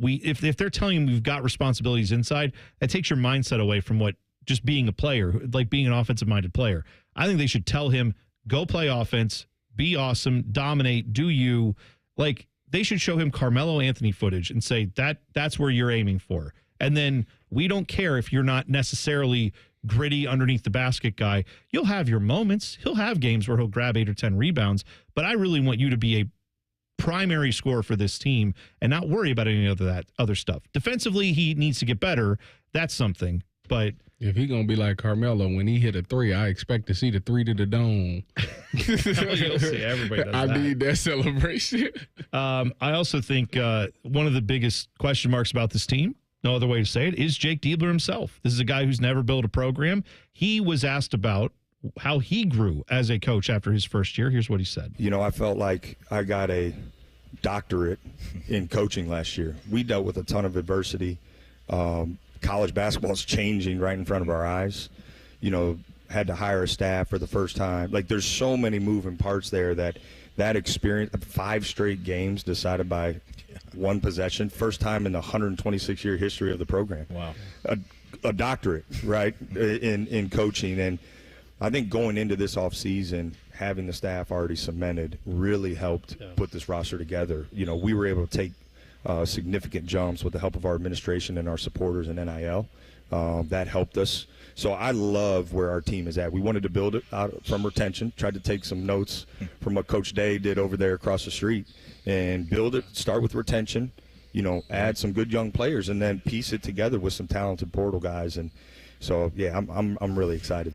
If they're telling him we've got responsibilities inside, that takes your mindset away from what just being a player, like being an offensive-minded player. I think they should tell him, go play offense, be awesome, dominate, do you. Like, they should show him Carmelo Anthony footage and say, that's where you're aiming for. And then we don't care if you're not necessarily gritty underneath the basket guy. You'll have your moments. He'll have games where he'll grab 8 or 10 rebounds, but I really want you to be a primary scorer for this team and not worry about any of that other stuff. Defensively, he needs to get better. That's something, but If he going to be like Carmelo, when he hit a three, I expect to see the three to the dome. You'll see. Everybody does I that. need that celebration. I also think one of the biggest question marks about this team, no other way to say it, is Jake Diebler himself. This is a guy who's never built a program. He was asked about how he grew as a coach after his first year. Here's what he said. You know, I felt like I got a doctorate in coaching last year. We dealt with a ton of adversity. College basketball is changing right in front of our eyes. You know, had to hire a staff for the first time. Like, there's so many moving parts there that experience, 5 straight games decided by one possession, first time in the 126-year history of the program. Wow. A doctorate, right, in coaching. And I think going into this offseason, having the staff already cemented really helped put this roster together. You know, we were able to take significant jumps with the help of our administration and our supporters in NIL. That helped us. So I love where our team is at. We wanted to build it out from retention, tried to take some notes from what Coach Day did over there across the street and build it, start with retention, you know, add some good young players and then piece it together with some talented portal guys. And so, yeah, I'm really excited.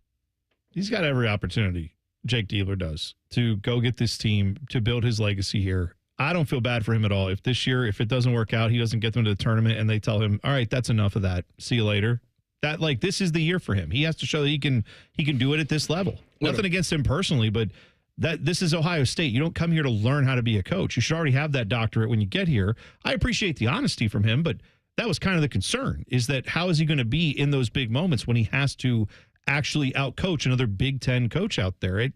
He's got every opportunity, Jake Diebler does, to go get this team, to build his legacy here. I don't feel bad for him at all. If this year, if it doesn't work out, he doesn't get them to the tournament and they tell him, all right, that's enough of that. See you later. That, like, this is the year for him. He has to show that he can do it at this level. Nothing against him personally, but this is Ohio State. You don't come here to learn how to be a coach. You should already have that doctorate when you get here. I appreciate the honesty from him, but that was kind of the concern, is that how is he going to be in those big moments when he has to actually outcoach another Big Ten coach out there? It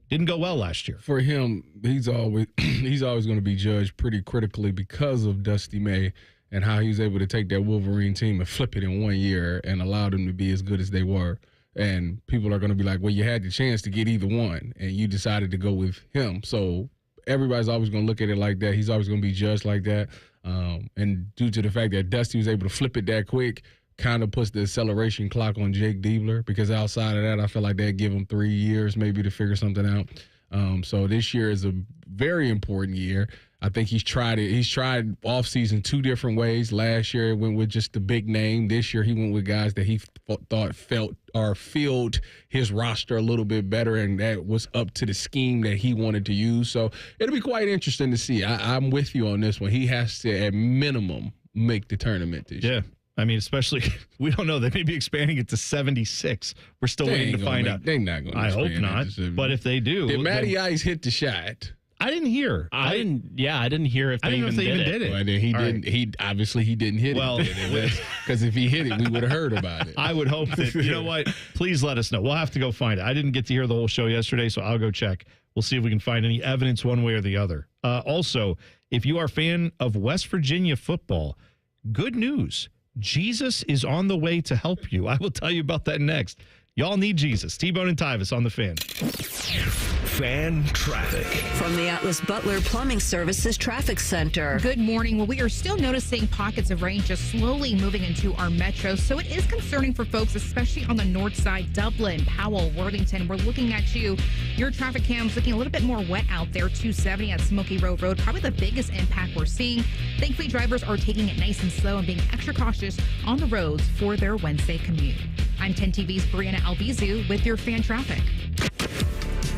didn't go well last year. For him, he's always going to be judged pretty critically because of Dusty May and how he was able to take that Wolverine team and flip it in 1 year and allow them to be as good as they were. And people are going to be like, well, you had the chance to get either one, and you decided to go with him. So everybody's always going to look at it like that. He's always going to be judged like that. And due to the fact that Dusty was able to flip it that quick, kind of puts the acceleration clock on Jake Diebler, because outside of that, I feel like they'd give him 3 years maybe to figure something out. So this year is a very important year. I think he's tried it. He's tried offseason 2 different ways. Last year, it went with just the big name. This year, he went with guys that he thought filled his roster a little bit better, and that was up to the scheme that he wanted to use. So it'll be quite interesting to see. I'm with you on this one. He has to, at minimum, make the tournament this year. I mean, especially, we don't know. They may be expanding it to 76. We're still waiting to find out. They're not going to expand it. I hope not. But if they do. Did Matty Ice hit the shot? I didn't hear. I didn't hear if they even did it. Well, then he didn't. He obviously he didn't hit it. Because if he hit it, we would have heard about it. I would hope that, you know what? Please let us know. We'll have to go find it. I didn't get to hear the whole show yesterday, so I'll go check. We'll see if we can find any evidence one way or the other. Also, if you are a fan of West Virginia football, good news. Jesus is on the way to help you. I will tell you about that next. Y'all need Jesus. T-Bone and Tyvis on the Fan. Fan traffic. From the Atlas Butler Plumbing Services Traffic Center. Good morning. Well, we are still noticing pockets of rain just slowly moving into our metro, so it is concerning for folks, especially on the north side, Dublin, Powell, Worthington. We're looking at you. Your traffic cam's looking a little bit more wet out there. 270 at Smoky Road Road, probably the biggest impact we're seeing. Thankfully, drivers are taking it nice and slow and being extra cautious on the roads for their Wednesday commute. I'm 10 TV's Brianna Albizu with your fan traffic.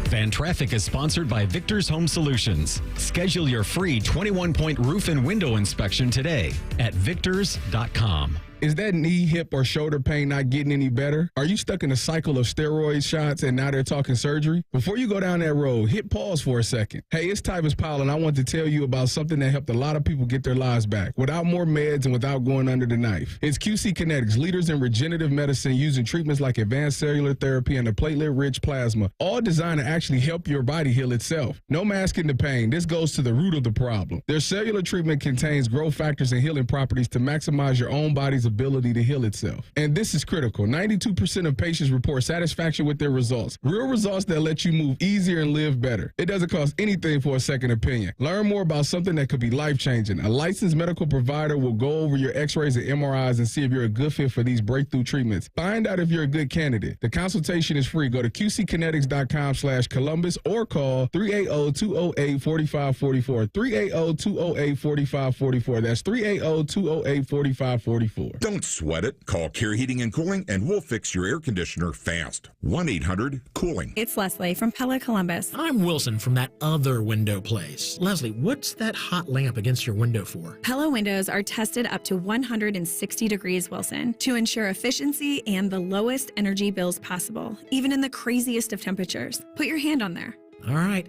Fan Traffic is sponsored by Victor's Home Solutions. Schedule your free 21-point roof and window inspection today at victors.com. Is that knee, hip, or shoulder pain not getting any better? Are you stuck in a cycle of steroid shots and now they're talking surgery? Before you go down that road, hit pause for a second. Hey, it's Tyvis Powell, and I want to tell you about something that helped a lot of people get their lives back without more meds and without going under the knife. It's QC Kinetics, leaders in regenerative medicine using treatments like advanced cellular therapy and a platelet-rich plasma, all designed to actually help your body heal itself. No masking the pain. This goes to the root of the problem. Their cellular treatment contains growth factors and healing properties to maximize your own body's ability to heal itself. And this is critical. 92% of patients report satisfaction with their results. Real results that let you move easier and live better. It doesn't cost anything for a second opinion. Learn more about something that could be life-changing. A licensed medical provider will go over your x-rays and MRIs and see if you're a good fit for these breakthrough treatments. Find out if you're a good candidate. The consultation is free. Go to qckinetics.com/Columbus or call 380-208-4544. 380-208-4544. That's 380-208-4544. Don't sweat it. Call Care Heating and Cooling and we'll fix your air conditioner fast. 1-800-COOLING. It's Leslie from Pella Columbus. I'm Wilson from that other window place. Leslie, what's that hot lamp against your window for? Pella windows are tested up to 160 degrees Wilson to ensure efficiency and the lowest energy bills possible, even in the craziest of temperatures. Put your hand on there. All right.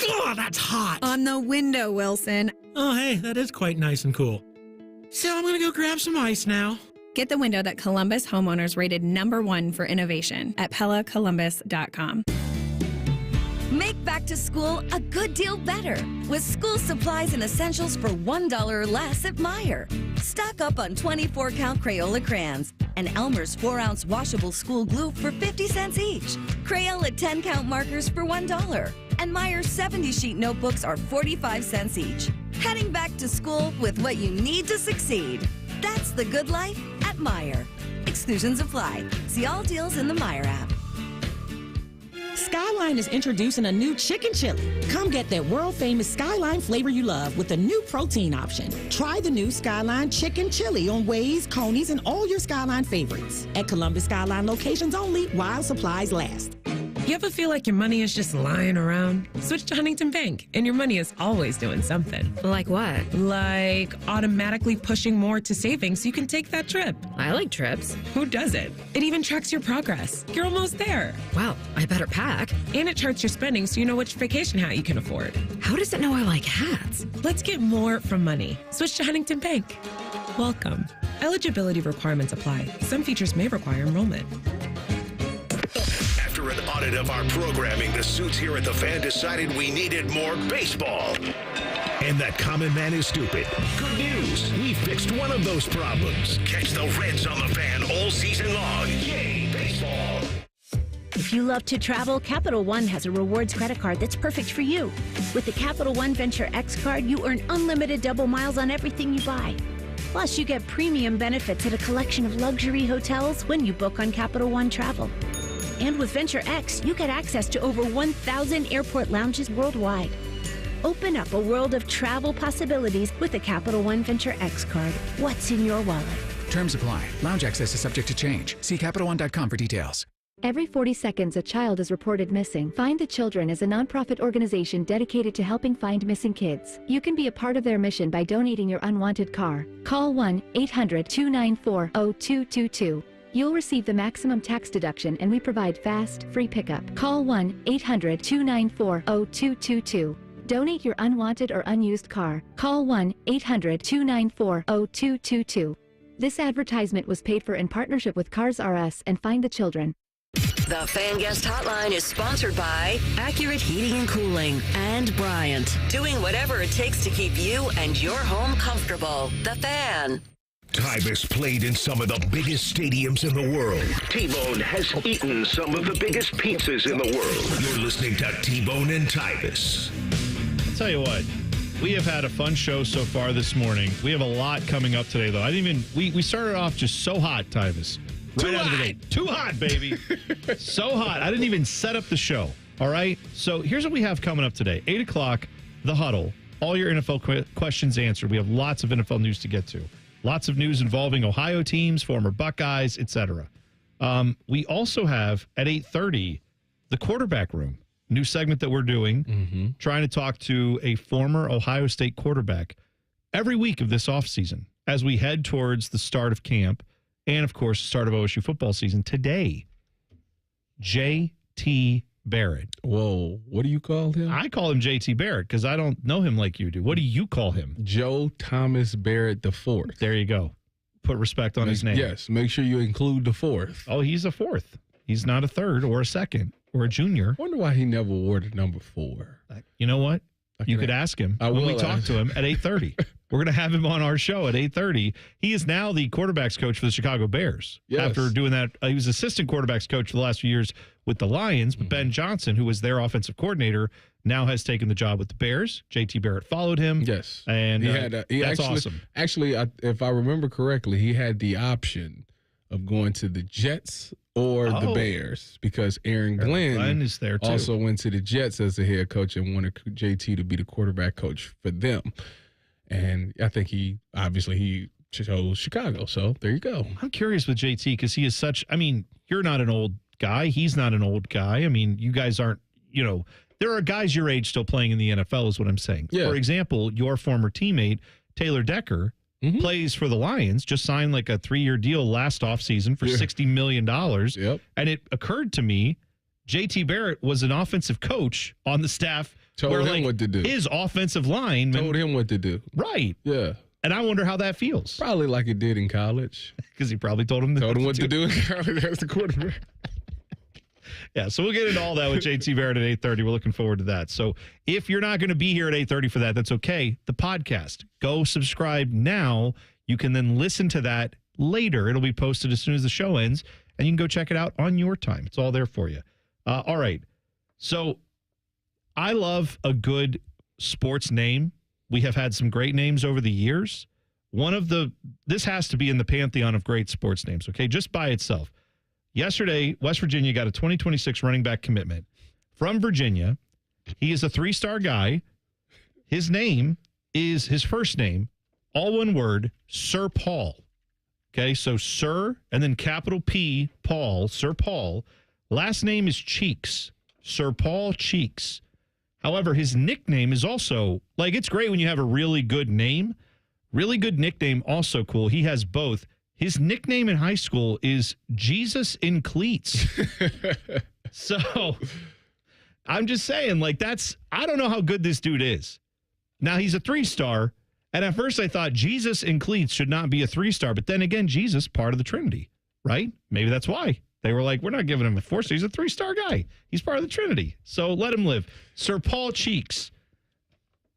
God, that's hot. On the window, Wilson. Oh, hey, that is quite nice and cool. So I'm going to go grab some ice now. Get the window that Columbus homeowners rated #1 for innovation at PellaColumbus.com. Make back to school a good deal better with school supplies and essentials for $1 or less at Meijer. Stock up on 24-count Crayola crayons and Elmer's 4-ounce washable school glue for 50 cents each. Crayola 10-count markers for $1. And Meijer's 70-sheet notebooks are 45 cents each. Heading back to school with what you need to succeed. That's the good life at Meijer. Exclusions apply. See all deals in the Meijer app. Skyline is introducing a new chicken chili. Come get that world-famous Skyline flavor you love with a new protein option. Try the new Skyline chicken chili on Waze, Coney's, and all your Skyline favorites. At Columbus Skyline locations only while supplies last. You ever feel like your money is just lying around? Switch to Huntington Bank, and your money is always doing something. Like what? Like automatically pushing more to savings so you can take that trip. I like trips. Who doesn't? It even tracks your progress. You're almost there. Well, I better pack. And it charts your spending so you know which vacation hat you can afford. How does it know I like hats? Let's get more from money. Switch to Huntington Bank. Welcome. Eligibility requirements apply. Some features may require enrollment. After an audit of our programming, the suits here at The Fan decided we needed more baseball. And that common man is stupid. Good news. We fixed one of those problems. Catch the Reds on The Fan all season long. Yay, baseball. If you love to travel, Capital One has a rewards credit card that's perfect for you. With the Capital One Venture X card, you earn unlimited double miles on everything you buy. Plus, you get premium benefits at a collection of luxury hotels when you book on Capital One Travel. And with Venture X, you get access to over 1,000 airport lounges worldwide. Open up a world of travel possibilities with the Capital One Venture X card. What's in your wallet? Terms apply. Lounge access is subject to change. See CapitalOne.com for details. Every 40 seconds, a child is reported missing. Find the Children is a nonprofit organization dedicated to helping find missing kids. You can be a part of their mission by donating your unwanted car. Call 1-800-294-0222. You'll receive the maximum tax deduction, and we provide fast, free pickup. Call 1-800-294-0222. Donate your unwanted or unused car. Call 1-800-294-0222. This advertisement was paid for in partnership with Cars R Us and Find the Children. The Fan Guest Hotline is sponsored by Accurate Heating and Cooling and Bryant, doing whatever it takes to keep you and your home comfortable. The Fan. Tyvis played in some of the biggest stadiums in the world. T-Bone has eaten some of the biggest pizzas in the world. You're listening to T-Bone and Tyvis. I'll tell you what, we have had a fun show so far this morning. We have a lot coming up today, though. We started off just so hot, Tyvis. Right out of the gate. Too hot, baby. So hot. I didn't even set up the show. All right? So here's what we have coming up today. 8 o'clock, The Huddle. All your NFL questions answered. We have lots of NFL news to get to. Lots of news involving Ohio teams, former Buckeyes, etc. We also have, at 8:30, The Quarterback Room. New segment that we're doing, trying to talk to a former Ohio State quarterback every week of this offseason as we head towards the start of camp. And, of course, the start of OSU football season. Today, J.T. Barrett. Whoa, what do you call him? I call him J.T. Barrett because I don't know him like you do. What do you call him? Joe Thomas Barrett IV. There you go. Put respect on his name. Yes, make sure you include the fourth. Oh, he's a fourth. He's not a third or a second or a junior. I wonder why he never wore the number 4. You know what? You could ask him when we talk to him at 8:30. We're going to have him on our show at 8:30. He is now the quarterbacks coach for the Chicago Bears. Yes. After doing that, he was assistant quarterbacks coach for the last few years with the Lions. But Ben Johnson, who was their offensive coordinator, now has taken the job with the Bears. J.T. Barrett followed him. Yes. And that's awesome. Actually, if I remember correctly, he had the option of going to the Jets or the Bears because Aaron Glenn is there too. Also went to the Jets as the head coach and wanted JT to be the quarterback coach for them. And I think he chose Chicago. So there you go. I'm curious with JT because he is such. I mean, you're not an old guy. He's not an old guy. I mean, you guys aren't. There are guys your age still playing in the NFL. Is what I'm saying. Yeah. For example, your former teammate Taylor Decker plays for the Lions. Just signed like a 3-year deal last offseason for $60 million. Yep. And it occurred to me, JT Barrett was an offensive coach on the staff. Told him what to do. His offensive line told him what to do. Right. Yeah. And I wonder how that feels. Probably like it did in college. Because he probably told him what to do in college as the quarterback. Yeah, so we'll get into all that with JT Barrett at 8:30. We're looking forward to that. So if you're not going to be here at 8:30 for that, that's okay. The podcast, go subscribe now. You can then listen to that later. It'll be posted as soon as the show ends, and you can go check it out on your time. It's all there for you. All right. So I love a good sports name. We have had some great names over the years. This has to be in the pantheon of great sports names, okay, just by itself. Yesterday, West Virginia got a 2026 running back commitment from Virginia. He is a 3-star guy. His name is his first name, all one word, Sir Paul. Okay, so Sir and then capital P, Paul, Sir Paul. Last name is Cheeks, Sir Paul Cheeks. However, his nickname is also, it's great when you have a really good name. Really good nickname, also cool. He has both. His nickname in high school is Jesus in Cleats. So I'm just saying, I don't know how good this dude is. Now, he's a 3-star. And at first I thought Jesus in Cleats should not be a 3-star. But then again, Jesus, part of the Trinity, right? Maybe that's why. They were like, we're not giving him a 4-star. He's a 3-star guy. He's part of the Trinity. So let him live. Sir Paul Cheeks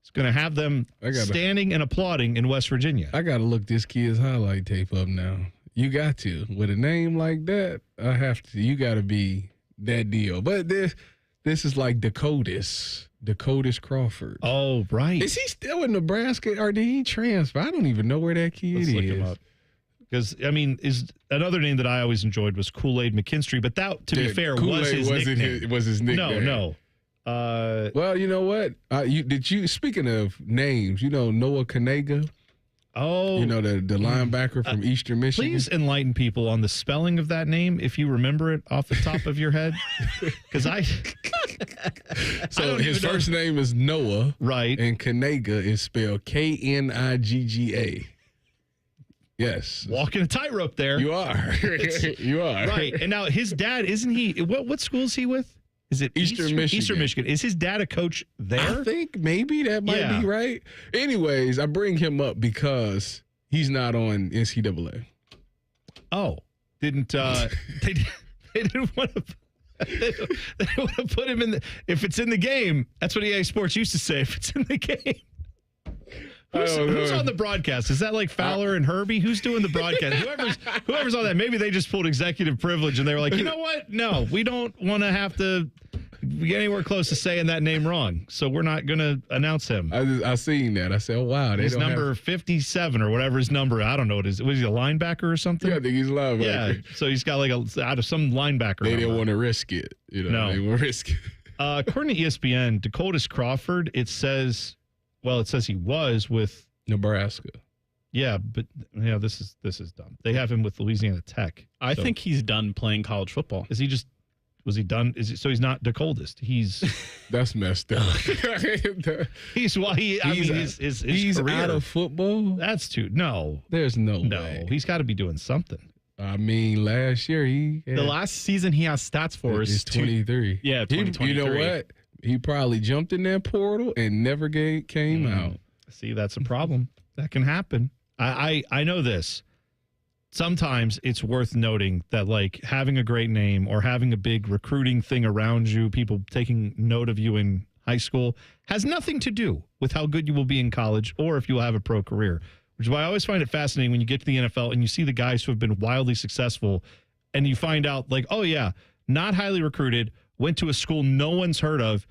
is going to have them standing and applauding in West Virginia. I got to look this kid's highlight tape up now. You got to. With a name like that, I have to. You got to be that deal. But this is like Dakotas Crawford. Oh, right. Is he still in Nebraska or did he transfer? I don't even know where that kid is. Look him up. Because, is another name that I always enjoyed was Kool-Aid McKinstry, but that, to be fair, was his nickname. Was his nickname. No. Well, you know what? Speaking of names, Noah Kanega? Oh. The linebacker from Eastern Michigan? Please enlighten people on the spelling of that name, if you remember it off the top of your head. Because So his first name is Noah. Right. And Kanega is spelled Knigga. Yes. Walking a tightrope there. You are. You are. Right. And now his dad, isn't he, what school is he with? Is it Eastern Michigan? Eastern Michigan. Is his dad a coach there? I think maybe that might be right. Anyways, I bring him up because he's not on NCAA. Oh. They didn't want to they want to put him in if it's in the game. That's what EA Sports used to say. If it's in the game. Who's on the broadcast? Is that like Fowler and Herbie? Who's doing the broadcast? Whoever's on that. Maybe they just pulled executive privilege and they were like, you know what? No, we don't want to have to get anywhere close to saying that name wrong. So we're not going to announce him. I seen that. I said, oh, wow. He's number 57 or whatever his number. I don't know what it is. Was he a linebacker or something? Yeah, I think he's a linebacker. Yeah. So he's got out of some linebacker. They didn't want to risk it. No. They won't risk it. According to ESPN, Dakotas Crawford, it says he was with Nebraska. Yeah, but this is dumb. They have him with Louisiana Tech. I think he's done playing college football. Was he done? So he's not Dakotas. That's messed up. He's career. Out of football. That's no. There's no way. He's got to be doing something. I mean, last year the last season he has stats for is 23. Yeah, 2023. You know what? He probably jumped in that portal and never came out. See, that's a problem. That can happen. I know this. Sometimes it's worth noting that having a great name or having a big recruiting thing around you, people taking note of you in high school, has nothing to do with how good you will be in college or if you will have a pro career. Which is why I always find it fascinating when you get to the NFL and you see the guys who have been wildly successful and you find out oh yeah, not highly recruited, went to a school no one's heard of,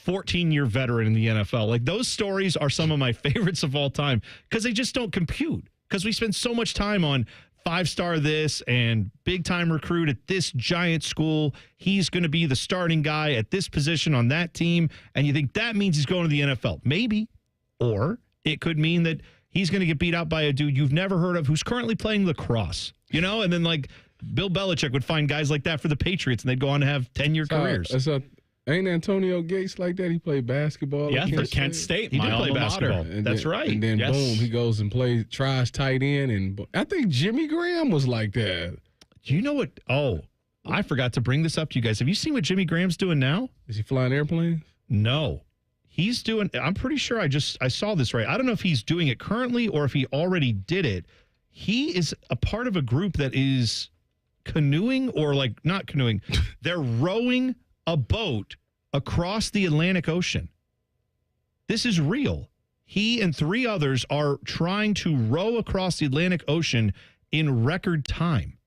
14-year veteran in the NFL. Those stories are some of my favorites of all time because they just don't compute. Because we spend so much time on 5-star this and big-time recruit at this giant school. He's going to be the starting guy at this position on that team. And you think that means he's going to the NFL. Maybe. Or it could mean that he's going to get beat out by a dude you've never heard of who's currently playing lacrosse, and then like Bill Belichick would find guys like that for the Patriots and they'd go on to have 10-year careers. Ain't Antonio Gates like that? He played basketball. Yeah, for Kent State. He did play basketball. That's right. And then boom, he goes and tries tight end. And I think Jimmy Graham was like that. Do you know what? Oh, I forgot to bring this up to you guys. Have you seen what Jimmy Graham's doing now? Is he flying airplanes? No. He's doing, I'm pretty sure I saw this right. I don't know if he's doing it currently or if he already did it. He is a part of a group that is canoeing or like not canoeing. They're rowing a boat across the Atlantic Ocean. This is real. He and 3 others are trying to row across the Atlantic Ocean in record time.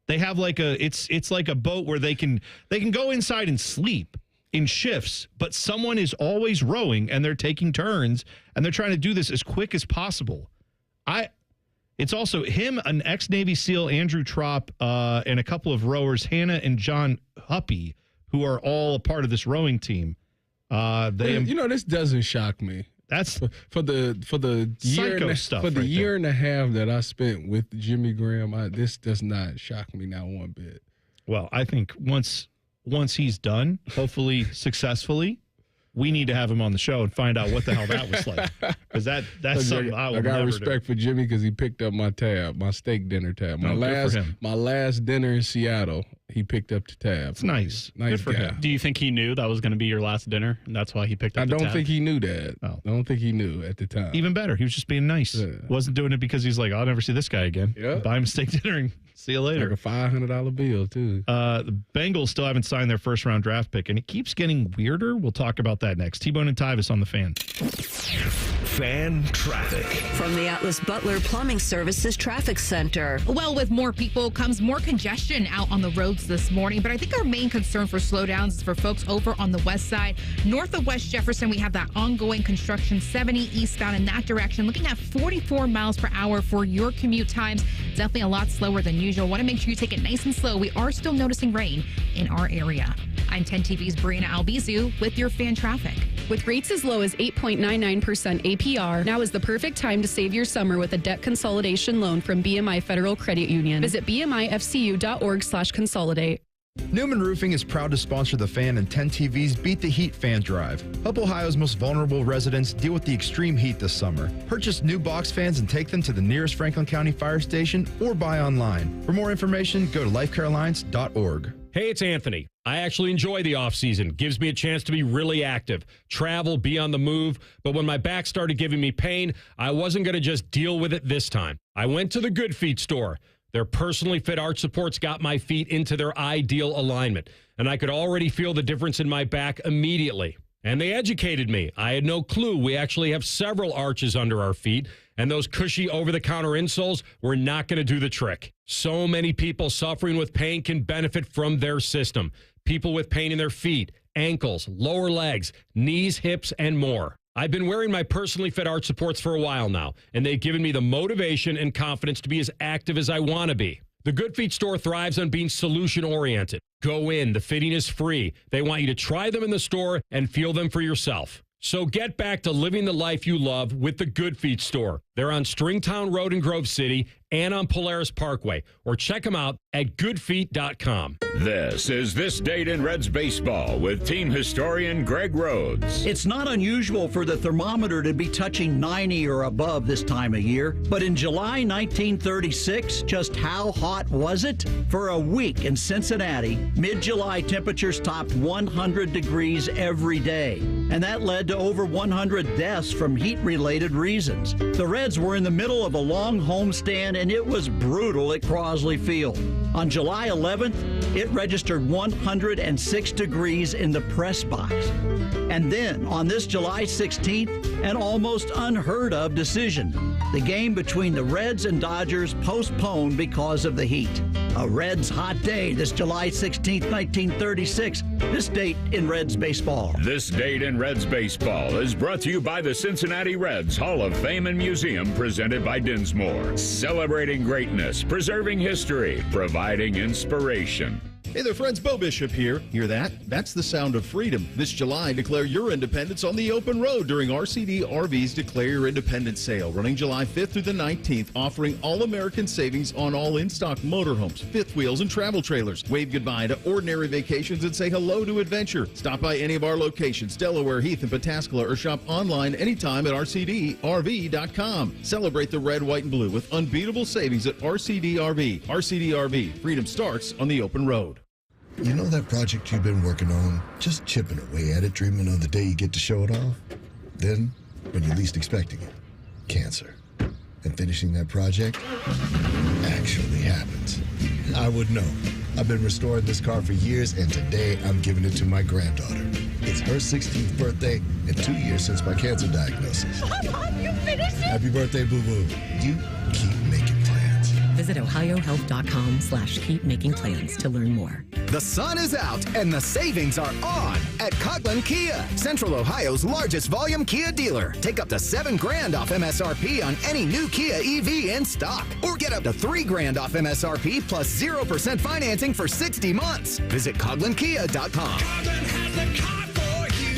They have like it's like a boat where they can go inside and sleep in shifts, but someone is always rowing and they're taking turns and they're trying to do this as quick as possible. It's also him, an ex-Navy SEAL, Andrew Tropp, and a couple of rowers, Hannah and John Huppy, who are all a part of this rowing team. This doesn't shock me. That's for the year and a half that I spent with Jimmy Graham. This does not shock me not one bit. Well, I think once he's done, hopefully successfully, we need to have him on the show and find out what the hell that was like. Because that's something I will never do. I got respect for Jimmy because he picked up my tab, my steak dinner tab. My last dinner in Seattle, he picked up the tab. It's nice. Nice for him. Do you think he knew that was going to be your last dinner, and that's why he picked up the tab? I don't think he knew that. I don't think he knew at the time. Even better. He was just being nice. Yeah. Wasn't doing it because he's like, I'll never see this guy again. Yeah. Buy him a steak dinner and see you later. Like a $500 bill, too. The Bengals still haven't signed their first-round draft pick, and it keeps getting weirder. We'll talk about that next. T-Bone and Tyvis on the Fan. Fan traffic. From the Atlas Butler Plumbing Services Traffic Center. Well, with more people comes more congestion out on the roads this morning, but I think our main concern for slowdowns is for folks over on the west side. North of West Jefferson, we have that ongoing construction 70 eastbound in that direction, looking at 44 miles per hour for your commute times. Definitely a lot slower than usual. Want to make sure you take it nice and slow. We are still noticing rain in our area. I'm 10 TV's Brianna Albizu with your fan traffic. With rates as low as 8.99% APR, now is the perfect time to save your summer with a debt consolidation loan from BMI Federal Credit Union. Visit bmifcu.org/consolidate. Newman Roofing is proud to sponsor the Fan and 10 TV's Beat the Heat Fan Drive. Help Ohio's most vulnerable residents deal with the extreme heat this summer. Purchase new box fans and take them to the nearest Franklin County Fire Station or buy online. For more information, go to lifecarealliance.org. Hey, it's Anthony. I actually enjoy the off-season. Gives me a chance to be really active, travel, be on the move. But when my back started giving me pain, I wasn't going to just deal with it this time. I went to the Good Feet store. Their personally fit arch supports got my feet into their ideal alignment, and I could already feel the difference in my back immediately. And they educated me. I had no clue we actually have several arches under our feet, and those cushy over-the-counter insoles were not going to do the trick. So many people suffering with pain can benefit from their system. People with pain in their feet, ankles, lower legs, knees, hips, and more. I've been wearing my personally fit arch supports for a while now, and they've given me the motivation and confidence to be as active as I want to be. The Good Feet store thrives on being solution-oriented. Go in. The fitting is free. They want you to try them in the store and feel them for yourself. So get back to living the life you love with the Good Feet store. They're on Stringtown Road in Grove City and on Polaris Parkway. Or check them out at goodfeet.com. This is This Date in Reds Baseball with team historian Greg Rhodes. It's not unusual for the thermometer to be touching 90 or above this time of year. But in July 1936, just how hot was it? For a week in Cincinnati, mid-July temperatures topped 100 degrees every day. And that led to over 100 deaths from heat-related reasons. The Reds were in the middle of a long homestand, and it was brutal at Crosley Field. On July 11th, it registered 106 degrees in the press box. And then, on this July 16th, an almost unheard of decision. The game between the Reds and Dodgers postponed because of the heat. A Reds hot day this July 16th, 1936. This date in Reds baseball. This Date in Reds Baseball is brought to you by the Cincinnati Reds Hall of Fame and Museum, presented by Dinsmore. Celebrating greatness, preserving history, providing inspiration. Hey there, friends. Bo Bishop here. Hear that? That's the sound of freedom. This July, declare your independence on the open road during RCD RV's Declare Your Independence sale, running July 5th through the 19th, offering all-American savings on all in-stock motorhomes, fifth wheels, and travel trailers. Wave goodbye to ordinary vacations and say hello to adventure. Stop by any of our locations, Delaware, Heath, and Pataskala, or shop online anytime at rcdrv.com. Celebrate the red, white, and blue with unbeatable savings at RCD RV. RCD RV. Freedom starts on the open road. You know that project you've been working on? Just chipping away at it, dreaming of the day you get to show it off? Then, when you're least expecting it, cancer. And finishing that project actually happens. I would know. I've been restoring this car for years, and today I'm giving it to my granddaughter. It's her 16th birthday and 2 years since my cancer diagnosis. Mom, you finished it? Happy birthday, boo-boo. You keep making plans. Visit ohiohealth.com/keepmakingplans to learn more. The sun is out and the savings are on at Coughlin Kia, Central Ohio's largest volume Kia dealer. Take up to $7,000 off MSRP on any new Kia EV in stock, or get up to $3,000 off MSRP plus 0% financing for 60 months. Visit CoughlinKia.com.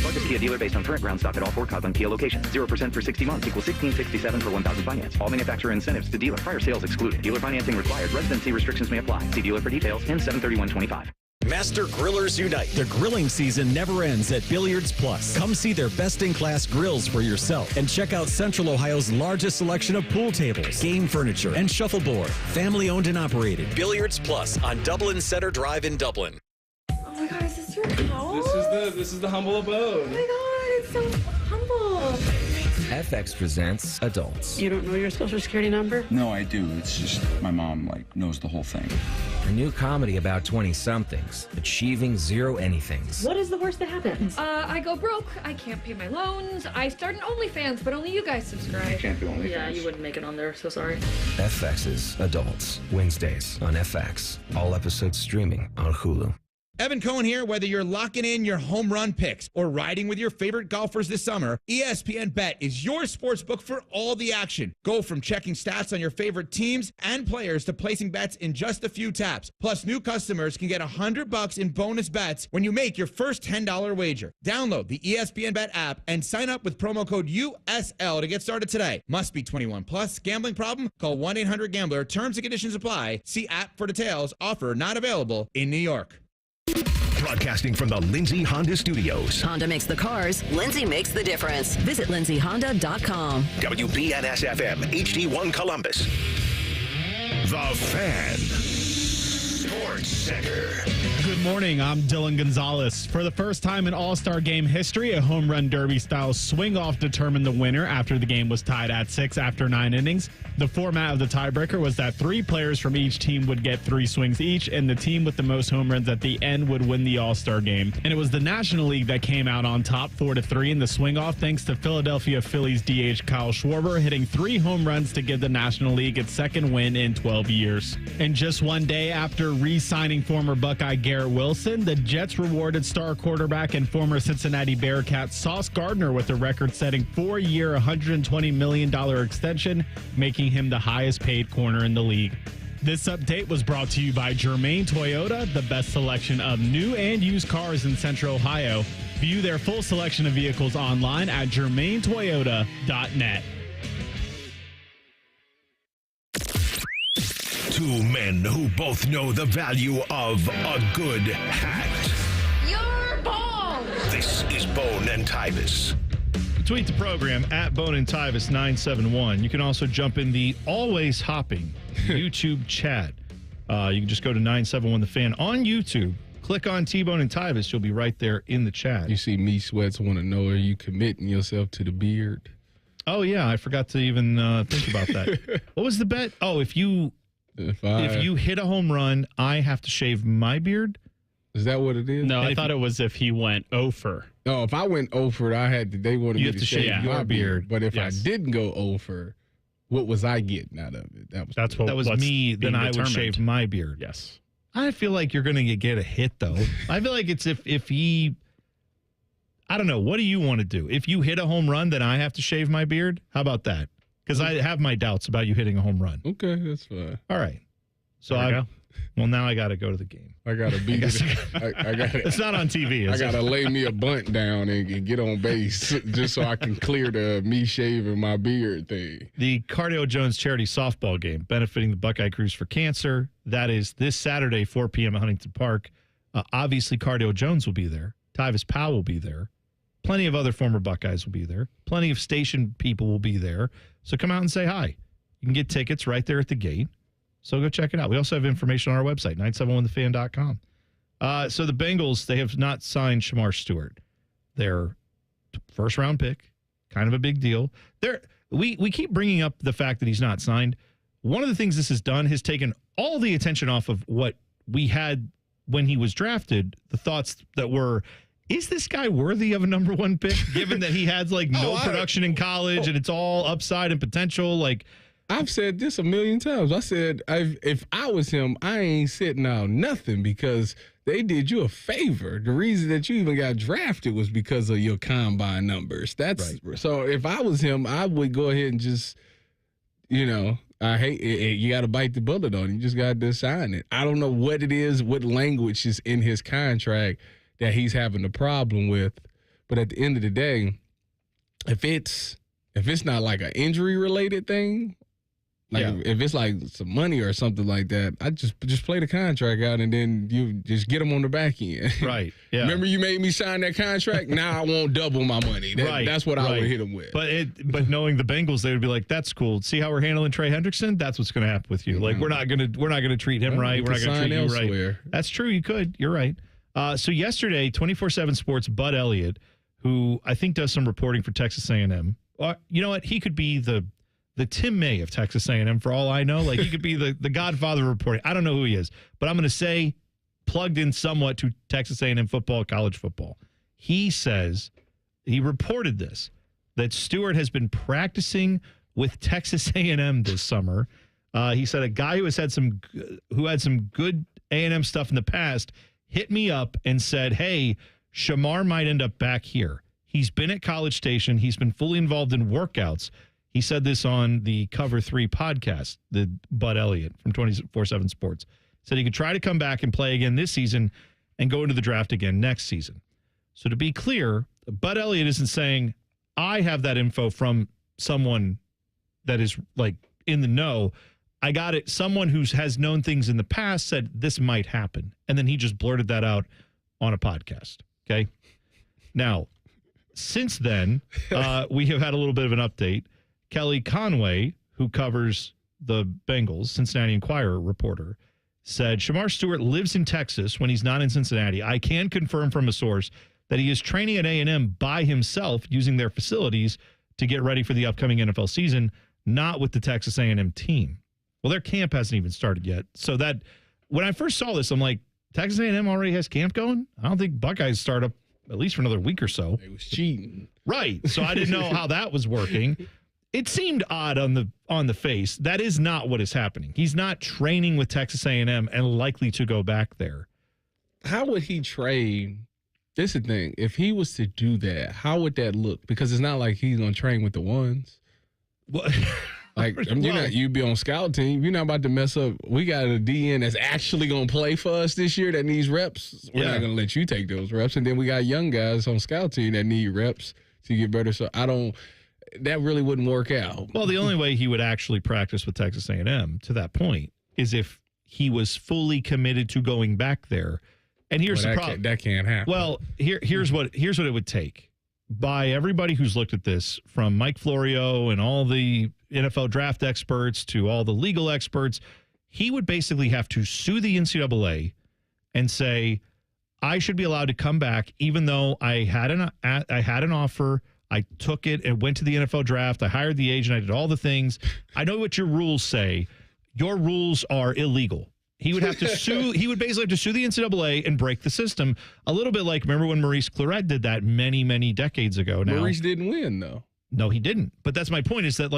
Largest Kia dealer based on current ground stock at all 4 Coughlin Kia locations. 0% for 60 months equals $1,667 per 1,000 finance. All manufacturer incentives to dealer. Prior sales excluded. Dealer financing required. Residency restrictions may apply. See dealer for details. Ends 7/31/25. Master Grillers Unite. The grilling season never ends at Billiards Plus. Come see their best-in-class grills for yourself and check out Central Ohio's largest selection of pool tables, game furniture, and shuffleboard. Family owned and operated. Billiards Plus on Dublin Center Drive in Dublin. Oh my God, is this your house? This is the humble abode. Oh my God, it's so humble. FX presents Adults. You don't know your social security number? No, I do. It's just my mom knows the whole thing. A new comedy about 20-somethings achieving zero anythings. What is the worst that happens? I go broke. I can't pay my loans. I start an OnlyFans, but only you guys subscribe. Can't do OnlyFans. Yeah, you wouldn't make it on there, so sorry. FX's Adults. Wednesdays on FX. All episodes streaming on Hulu. Evan Cohen here. Whether you're locking in your home run picks or riding with your favorite golfers this summer, ESPN Bet is your sports book for all the action. Go from checking stats on your favorite teams and players to placing bets in just a few taps. Plus, new customers can get $100 in bonus bets when you make your first $10 wager. Download the ESPN Bet app and sign up with promo code USL to get started today. Must be 21 plus. Gambling problem? Call 1-800-GAMBLER. Terms and conditions apply. See app for details. Offer not available in New York. Broadcasting from the Lindsay Honda Studios. Honda makes the cars. Lindsay makes the difference. Visit lindsayhonda.com. WBNS-FM, HD1 Columbus. The Fan. Sports Center. Good morning. I'm Dylan Gonzalez. For the first time in All Star Game history, a home run derby style swing off determined the winner after the game was tied at 6 after 9 innings. The format of the tiebreaker was that 3 players from each team would get 3 swings each, and the team with the most home runs at the end would win the All Star Game. And it was the National League that came out on top 4-3 in the swing off, thanks to Philadelphia Phillies DH Kyle Schwarber hitting 3 home runs to give the National League its second win in 12 years. And just one day after re-signing former Buckeye Garrett Wilson, the Jets rewarded star quarterback and former Cincinnati Bearcat Sauce Gardner with a record-setting 4-year, $120 million extension, making him the highest paid corner in the league. This update was brought to you by Germain Toyota, the best selection of new and used cars in Central Ohio. View their full selection of vehicles online at germaintoyota.net. 2 men who both know the value of a good hat. You're bald! This is Bone and Tyvis. Tweet the program at Bone and Tyvis 971. You can also jump in the always hopping YouTube chat. You can just go to 971 The Fan on YouTube. Click on T-Bone and Tyvis. You'll be right there in the chat. You see me sweats want to know, are you committing yourself to the beard? Oh, yeah. I forgot to even think about that. What was the bet? Oh, if you hit a home run, I have to shave my beard? Is that what it is? No, I thought it was if he went over. No, if I went over, they wanted me to shave your beard. But if I didn't go over, what was I getting out of it? That was me. Then I would shave my beard. Yes. I feel like you're going to get a hit, though. I feel like it's if he... I don't know. What do you want to do? If you hit a home run, then I have to shave my beard? How about that? Because I have my doubts about you hitting a home run. Okay, that's fine. All right. So Well, now I got to go to the game. I got to beat it. I got It's not on TV. I got to lay me a bunt down and get on base just so I can clear the me shaving my beard thing. The Cardio Jones charity softball game benefiting the Buckeye Crews for cancer. That is this Saturday, 4 p.m. at Huntington Park. Obviously, Cardio Jones will be there. Tyvis Powell will be there. Plenty of other former Buckeyes will be there. Plenty of station people will be there. So come out and say hi. You can get tickets right there at the gate. So go check it out. We also have information on our website, 971thefan.com. So the Bengals, they have not signed Shamar Stewart. Their first-round pick, kind of a big deal. We keep bringing up the fact that he's not signed. One of the things this has done has taken all the attention off of what we had when he was drafted, the thoughts that were, is this guy worthy of a number one pick, given that he had no production in college and it's all upside and potential? I've said this a million times. I said, if I was him, I ain't sitting out nothing because they did you a favor. The reason that you even got drafted was because of your combine numbers. That's right. So if I was him, I would go ahead and just, I hate it. You got to bite the bullet on it. You just got to sign it. I don't know what it is, what language is in his contract that he's having a problem with. But at the end of the day, if it's not like an injury related thing, if it's like some money or something like that, I just play the contract out and then you just get them on the back end. Right. Yeah. Remember you made me sign that contract? Now I won't double my money. That's what I would hit them with. But knowing the Bengals, they would be like, "That's cool. See how we're handling Trey Hendrickson? That's what's going to happen with you. Like we're not gonna treat him right. We're not going to treat you right." That's true. You could. You're right. So yesterday, 24/7 Sports, Bud Elliott, who I think does some reporting for Texas A&M. You know what? He could be the Tim May of Texas A&M for all I know. He could be the godfather of reporting. I don't know who he is, but I'm going to say plugged in somewhat to Texas A&M football, college football. He says, he reported this, that Stewart has been practicing with Texas A&M this summer. He said a guy who had some good A&M stuff in the past hit me up and said, hey, Shamar might end up back here. He's been at College Station. He's been fully involved in workouts. He said this on the Cover 3 podcast, the Bud Elliott from 24/7 Sports. Said he could try to come back and play again this season and go into the draft again next season. So to be clear, Bud Elliott isn't saying, I have that info from someone that is in the know. I got it. Someone who has known things in the past said this might happen. And then he just blurted that out on a podcast. Okay. Now, since then, we have had a little bit of an update. Kelly Conway, who covers the Bengals, Cincinnati Enquirer reporter, said Shamar Stewart lives in Texas when he's not in Cincinnati. I can confirm from a source that he is training at A&M by himself using their facilities to get ready for the upcoming NFL season, not with the Texas A&M team. Well, their camp hasn't even started yet. So that when I first saw this, I'm like, Texas A&M already has camp going? I don't think Buckeyes start up at least for another week or so. It was cheating. Right. So I didn't know how that was working. It seemed odd on the face. That is not what is happening. He's not training with Texas A&M and likely to go back there. How would he train? This is the thing. If he was to do that, how would that look? Because it's not like he's going to train with the ones. What? You'd be on scout team. You're not about to mess up. We got a DN that's actually going to play for us this year that needs reps. We're not going to let you take those reps. And then we got young guys on scout team that need reps to get better. So that really wouldn't work out. Well, the only way he would actually practice with Texas A&M to that point is if he was fully committed to going back there. And here's the problem. That can't happen. Well, here's what it would take. By everybody who's looked at this, from Mike Florio and all the NFL draft experts to all the legal experts, he would basically have to sue the NCAA and say, I should be allowed to come back even though I had an offer. I took it and went to the NFL draft. I hired the agent. I did all the things. I know what your rules say. Your rules are illegal. He would have to sue. He would basically have to sue the NCAA and break the system. A little bit like, remember when Maurice Clarett did that many, many decades ago now? Maurice didn't win, though. No, he didn't. But that's my point, is that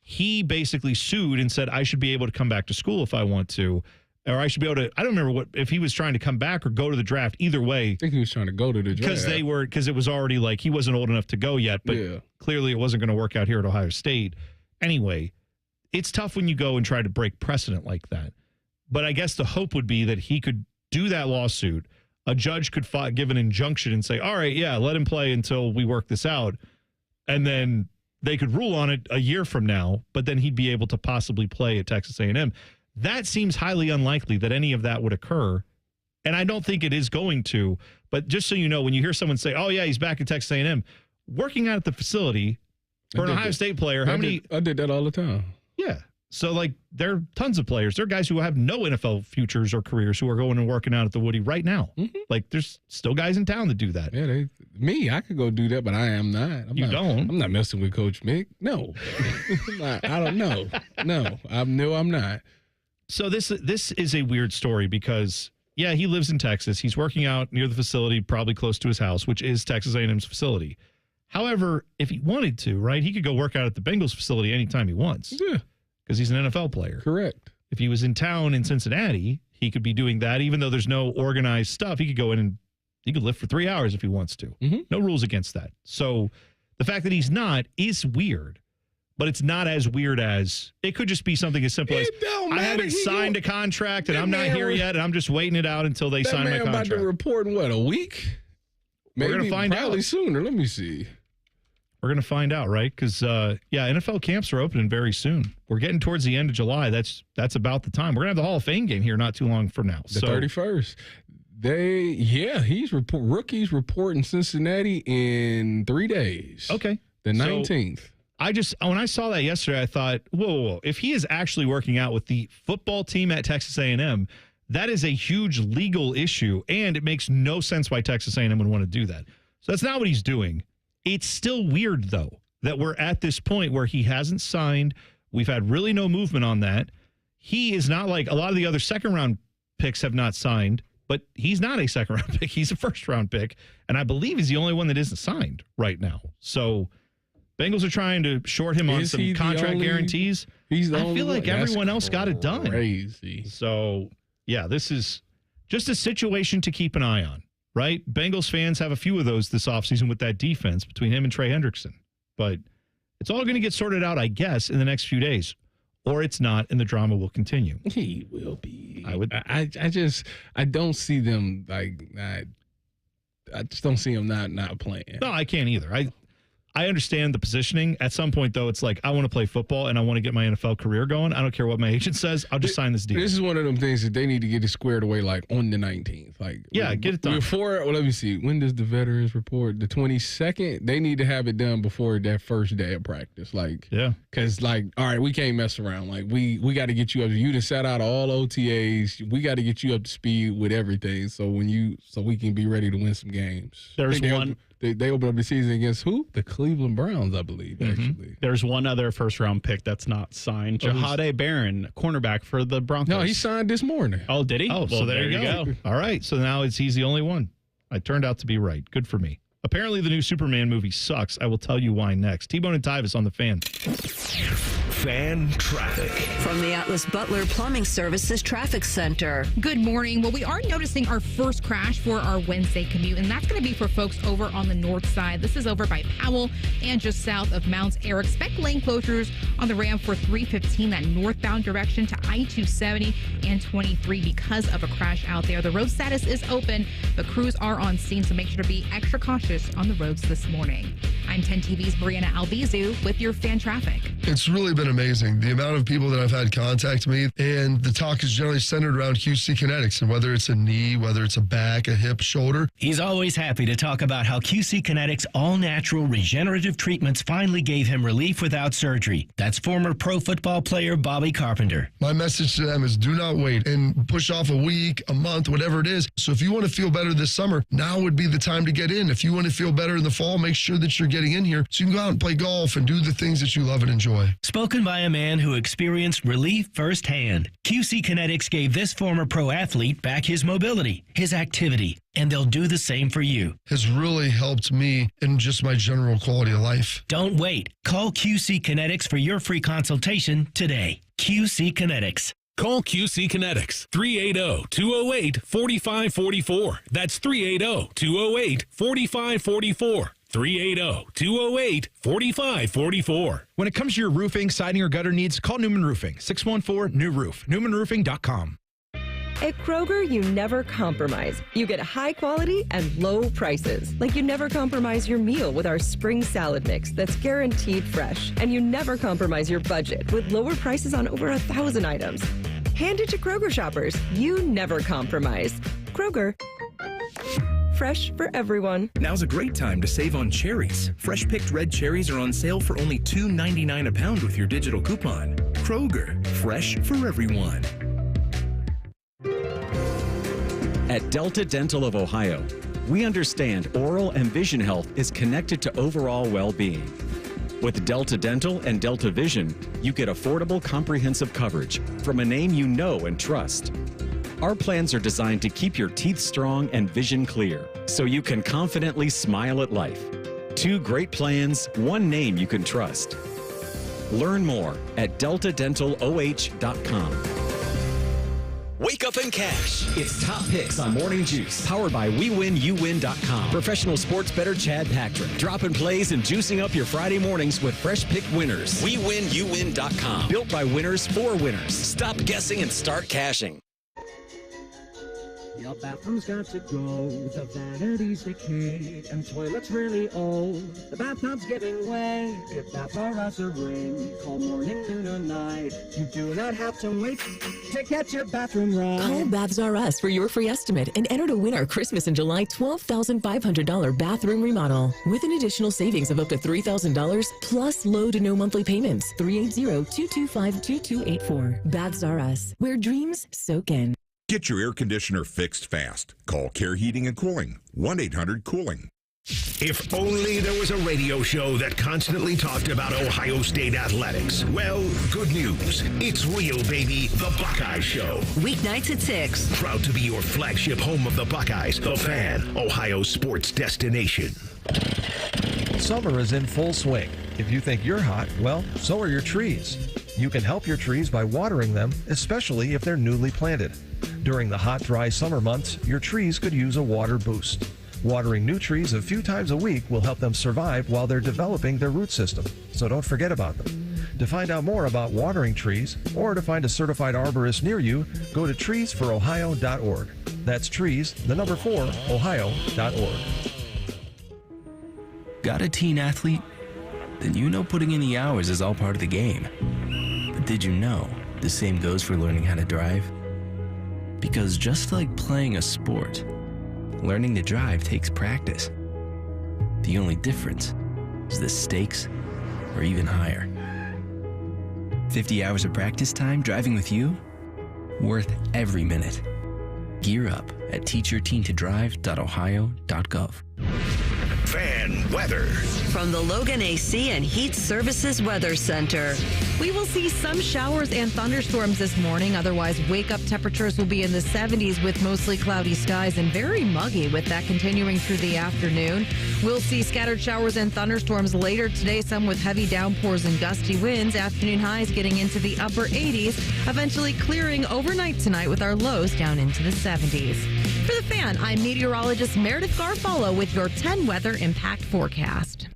he basically sued and said, I should be able to come back to school if I want to. Or I should be able to, I don't remember if he was trying to come back or go to the draft. Either way. I think he was trying to go to the draft. Because it was already he wasn't old enough to go yet. But clearly it wasn't going to work out here at Ohio State. Anyway, it's tough when you go and try to break precedent like that. But I guess the hope would be that he could do that lawsuit. A judge could give an injunction and say, all right, yeah, let him play until we work this out. And then they could rule on it a year from now, but then he'd be able to possibly play at Texas A&M. That seems highly unlikely that any of that would occur. And I don't think it is going to. But just so you know, when you hear someone say, oh, yeah, he's back at Texas A&M, working out at the facility for an Ohio State player, I did that all the time. Yeah. So, like, there are tons of players. There are guys who have no NFL futures or careers who are going and working out at the Woody right now. Mm-hmm. Like, there's still guys in town that do that. Yeah, I could go do that, but I am not. I'm not messing with Coach Mick. No. I don't know. No, I'm not. So this is a weird story because, yeah, he lives in Texas. He's working out near the facility, probably close to his house, which is Texas A&M's facility. However, if he wanted to, right, he could go work out at the Bengals facility anytime he wants. Yeah. Because he's an NFL player. Correct. If he was in town in Cincinnati, he could be doing that. Even though there's no organized stuff, he could go in and he could lift for 3 hours if he wants to. Mm-hmm. No rules against that. So the fact that he's not is weird. But it's not as weird as it could just be something as simple as I haven't signed a contract and I'm not here yet and I'm just waiting it out until they sign my contract. About to report in a week? Maybe we're going to find probably out sooner. Let me see. We're going to find out, right? Because, NFL camps are opening very soon. We're getting towards the end of July. That's about the time. We're going to have the Hall of Fame game here not too long from now. The 31st. Rookies report in Cincinnati in 3 days. Okay. The 19th. When I saw that yesterday, I thought, whoa. If he is actually working out with the football team at Texas A&M, that is a huge legal issue, and it makes no sense why Texas A&M would want to do that. So that's not what he's doing. It's still weird, though, that we're at this point where he hasn't signed. We've had really no movement on that. He is not like a lot of the other second-round picks have not signed, but he's not a second-round pick. He's a first-round pick, and I believe he's the only one that isn't signed right now. So Bengals are trying to short him on some contract guarantees. I feel like everyone else got it done. Crazy. So, yeah, this is just a situation to keep an eye on. Right? Bengals fans have a few of those this offseason with that defense between him and Trey Hendrickson. But it's all going to get sorted out, I guess, in the next few days. Or it's not, and the drama will continue. He will be. I don't see them I just don't see him not playing. No, I can't either. I understand the positioning. At some point, though, it's like, I want to play football and I want to get my NFL career going. I don't care what my agent says. I'll just sign this deal. This is one of them things that they need to get it squared away, like, on the 19th. Get it done. Let me see. When does the veterans report? The 22nd? They need to have it done before that first day of practice. Because, all right, we can't mess around. We got to get you up. You done sat out all OTAs. We got to get you up to speed with everything so we can be ready to win some games. There's one. They open up the season against who? The Cleveland Browns, I believe, actually. There's one other first-round pick that's not signed. Jahade Barron, cornerback for the Broncos. No, he signed this morning. Oh, did he? Oh, so there you go. All right, so now he's the only one. I turned out to be right. Good for me. Apparently, the new Superman movie sucks. I will tell you why next. T-Bone and Tyvis on the Fan. Fan traffic. From the Atlas Butler Plumbing Services Traffic Center. Good morning. Well, we are noticing our first crash for our Wednesday commute, and that's going to be for folks over on the north side. This is over by Powell and just south of Mounts Air. Expect lane closures on the ramp for 315, that northbound direction to I-270 and 23 because of a crash out there. The road status is open, but crews are on scene, so make sure to be extra cautious on the roads this morning. I'm 10 TV's Brianna Albizu with your fan traffic. It's really been amazing, the amount of people that I've had contact me, and the talk is generally centered around QC Kinetics, and whether it's a knee, whether it's a back, a hip, shoulder. He's always happy to talk about how QC Kinetics all-natural regenerative treatments finally gave him relief without surgery. That's former pro football player Bobby Carpenter. My message to them is do not wait and push off a week, a month, whatever it is. So if you want to feel better this summer, now would be the time to get in. If you want to feel better in the fall, make sure that you're getting in here so you can go out and play golf and do the things that you love and enjoy. Spoken by a man who experienced relief firsthand. QC Kinetics gave this former pro athlete back his mobility, his activity, and they'll do the same for you. Has really helped me in just my general quality of life. Don't wait. Call QC Kinetics for your free consultation today. QC Kinetics. Call QC Kinetics, 380-208-4544. That's 380-208-4544. 380-208-4544. When it comes to your roofing, siding, or gutter needs, call Newman Roofing. 614-NEW-ROOF. NewmanRoofing.com. At Kroger, you never compromise. You get high quality and low prices. Like you never compromise your meal with our spring salad mix that's guaranteed fresh. And you never compromise your budget with lower prices on over 1,000 items. Hand it to Kroger shoppers. You never compromise. Kroger. Fresh for everyone. Now's a great time to save on cherries. Fresh picked red cherries are on sale for only $2.99 a pound with your digital coupon. Kroger, fresh for everyone. At Delta Dental of Ohio, we understand oral and vision health is connected to overall well-being. With Delta Dental and Delta Vision, you get affordable, comprehensive coverage from a name you know and trust. Our plans are designed to keep your teeth strong and vision clear, so you can confidently smile at life. 2 great plans, 1 name you can trust. Learn more at deltadentaloh.com. Wake up and cash. It's Top Picks on Morning Juice. Powered by WeWinYouWin.com. Professional sports bettor Chad Patrick. Dropping plays and juicing up your Friday mornings with fresh pick winners. WeWinYouWin.com. Built by winners for winners. Stop guessing and start cashing. Your bathroom's got to go, the vanity's decayed, and toilet's really old. The bathtub's giving way. If Baths R Us a ring, call morning, noon, or night. You do not have to wait to get your bathroom right. Call Baths R Us for your free estimate and enter to win our Christmas in July $12,500 bathroom remodel with an additional savings of up to $3,000 plus low to no monthly payments. 380-225-2284. Baths R Us, where dreams soak in. Get your air conditioner fixed fast. Call Care Heating and Cooling, 1-800-COOLING. If only there was a radio show that constantly talked about Ohio State athletics. Well, good news. It's real, baby. The Buckeye Show. Weeknights at 6. Proud to be your flagship home of the Buckeyes. The Fan, Ohio sports destination. Summer is in full swing. If you think you're hot, well, so are your trees. You can help your trees by watering them, especially if they're newly planted. During the hot, dry summer months, your trees could use a water boost. Watering new trees a few times a week will help them survive while they're developing their root system, so don't forget about them. To find out more about watering trees or to find a certified arborist near you, go to treesforohio.org. That's trees, the number 4, ohio.org. Got a teen athlete? Then you know putting in the hours is all part of the game. But did you know the same goes for learning how to drive? Because just like playing a sport, learning to drive takes practice. The only difference is the stakes are even higher. 50 hours of practice time driving with you? Worth every minute. Gear up at teachyourteentodrive.ohio.gov. Fan weather. From the Logan AC and Heat Services Weather Center. We will see some showers and thunderstorms this morning. Otherwise, wake-up temperatures will be in the 70s with mostly cloudy skies and very muggy with that continuing through the afternoon. We'll see scattered showers and thunderstorms later today, some with heavy downpours and gusty winds. Afternoon highs getting into the upper 80s, eventually clearing overnight tonight with our lows down into the 70s. For the Fan, I'm meteorologist Meredith Garfalo with your 10 weather impact forecast.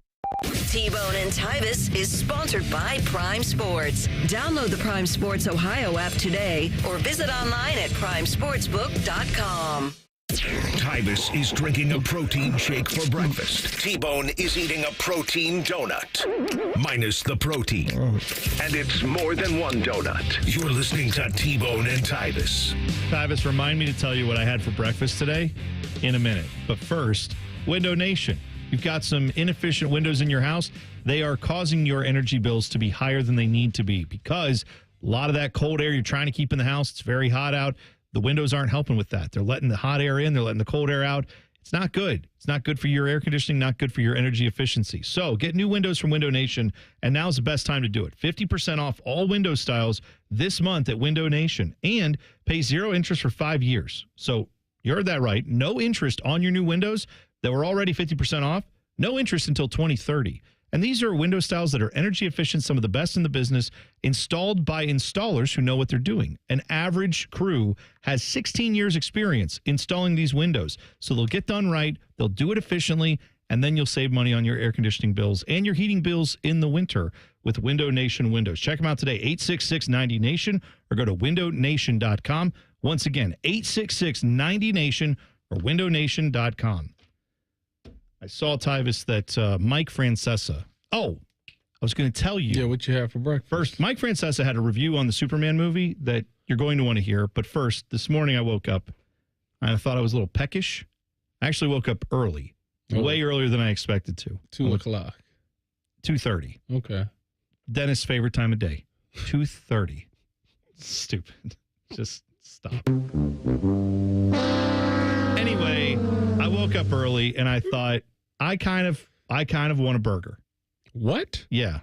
T-Bone and Tyvis is sponsored by Prime Sports. Download the Prime Sports Ohio app today or visit online at primesportsbook.com. Tyvis is drinking a protein shake for breakfast. T-Bone is eating a protein donut. Minus the protein. And it's more than one donut. You're listening to T-Bone and Tyvis. Tyvis, remind me to tell you what I had for breakfast today in a minute. But first, Window Nation. You've got some inefficient windows in your house. They are causing your energy bills to be higher than they need to be because a lot of that cold air you're trying to keep in the house, it's very hot out. The windows aren't helping with that. They're letting the hot air in. They're letting the cold air out. It's not good. It's not good for your air conditioning, not good for your energy efficiency. So get new windows from Window Nation, and now's the best time to do it. 50% off all window styles this month at Window Nation, and pay 0 interest for 5 years. So you heard that right. No interest on your new windows that were already 50% off. No interest until 2030. And these are window styles that are energy efficient, some of the best in the business, installed by installers who know what they're doing. An average crew has 16 years experience installing these windows. So they'll get done right, they'll do it efficiently, and then you'll save money on your air conditioning bills and your heating bills in the winter with Window Nation windows. Check them out today, 866-90-NATION, or go to windownation.com. Once again, 866-90-NATION or windownation.com. I saw, Tyvis, that Mike Francesa. Oh, I was going to tell you. Yeah, what you have for breakfast. First, Mike Francesa had a review on the Superman movie that you're going to want to hear. But first, this morning I woke up and I thought I was a little peckish. I actually woke up early, way earlier than I expected to. 2 o'clock. 2:30. Okay. Dennis' favorite time of day. 2:30. Stupid. Just stop. Anyway, I woke up early and I thought I kind of want a burger. What? Yeah.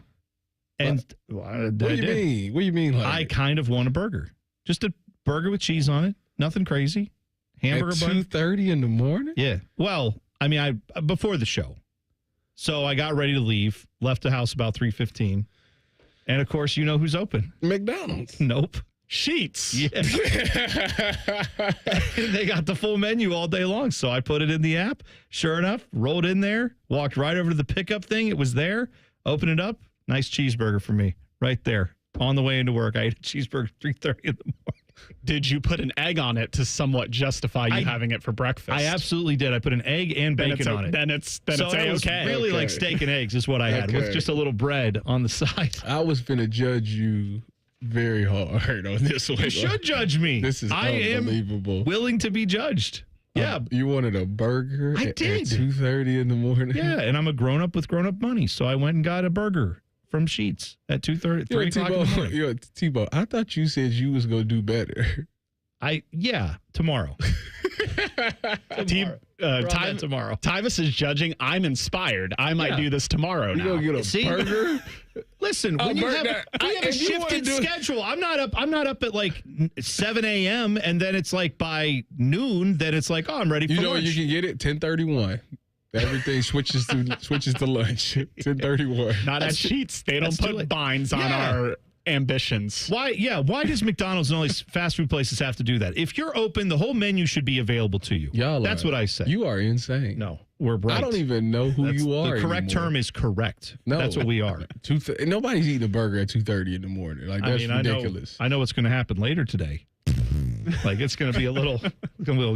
And what do you mean? What do you mean? Like I kind of want a burger. Just a burger with cheese on it. Nothing crazy. Hamburger at bun. 2:30 in the morning? Yeah. Well, I mean, I before the show. So I got ready to leave, left the house about 3:15. And of course, you know who's open? McDonald's. Nope. Sheets. Yeah. They got the full menu all day long. So I put it in the app. Sure enough, rolled in there, walked right over to the pickup thing. It was there. Open it up. Nice cheeseburger for me right there. On the way into work, I ate a cheeseburger at 3:30 in the morning. Did you put an egg on it to somewhat justify you having it for breakfast? I absolutely did. I put an egg and bacon on it. Then it's so it was okay. Really like steak and eggs is what I had with just a little bread on the side. I was finna judge you very hard on this one. You should judge me. This is unbelievable. I am willing to be judged. Yeah. You wanted a burger I at did. 2:30 in the morning? Yeah, and I'm a grown-up with grown-up money, so I went and got a burger from Sheets at 2:30, 3 o'clock in the morning. Tebow, I thought you said you was going to do better. Tomorrow. Tomorrow. Tyvis is judging. I'm inspired. I might do this tomorrow now. You going to get a burger? Listen, when you have a shifted schedule, I'm not up at like 7 a.m. and then it's like by noon, then it's like, I'm ready for lunch. You know you can get it? 10:31. Everything switches to lunch. 10:31. Not at Sheets. They don't put binds on our ambitions. Why does McDonald's and all these fast food places have to do that? If you're open, the whole menu should be available to you. That's what I say. You are insane. No, we're right. I don't even know who you are. The correct term is correct. No, that's what we are. Nobody's eating a burger at 2:30 in the morning. Like that's ridiculous. I know what's going to happen later today. Like it's going to be a little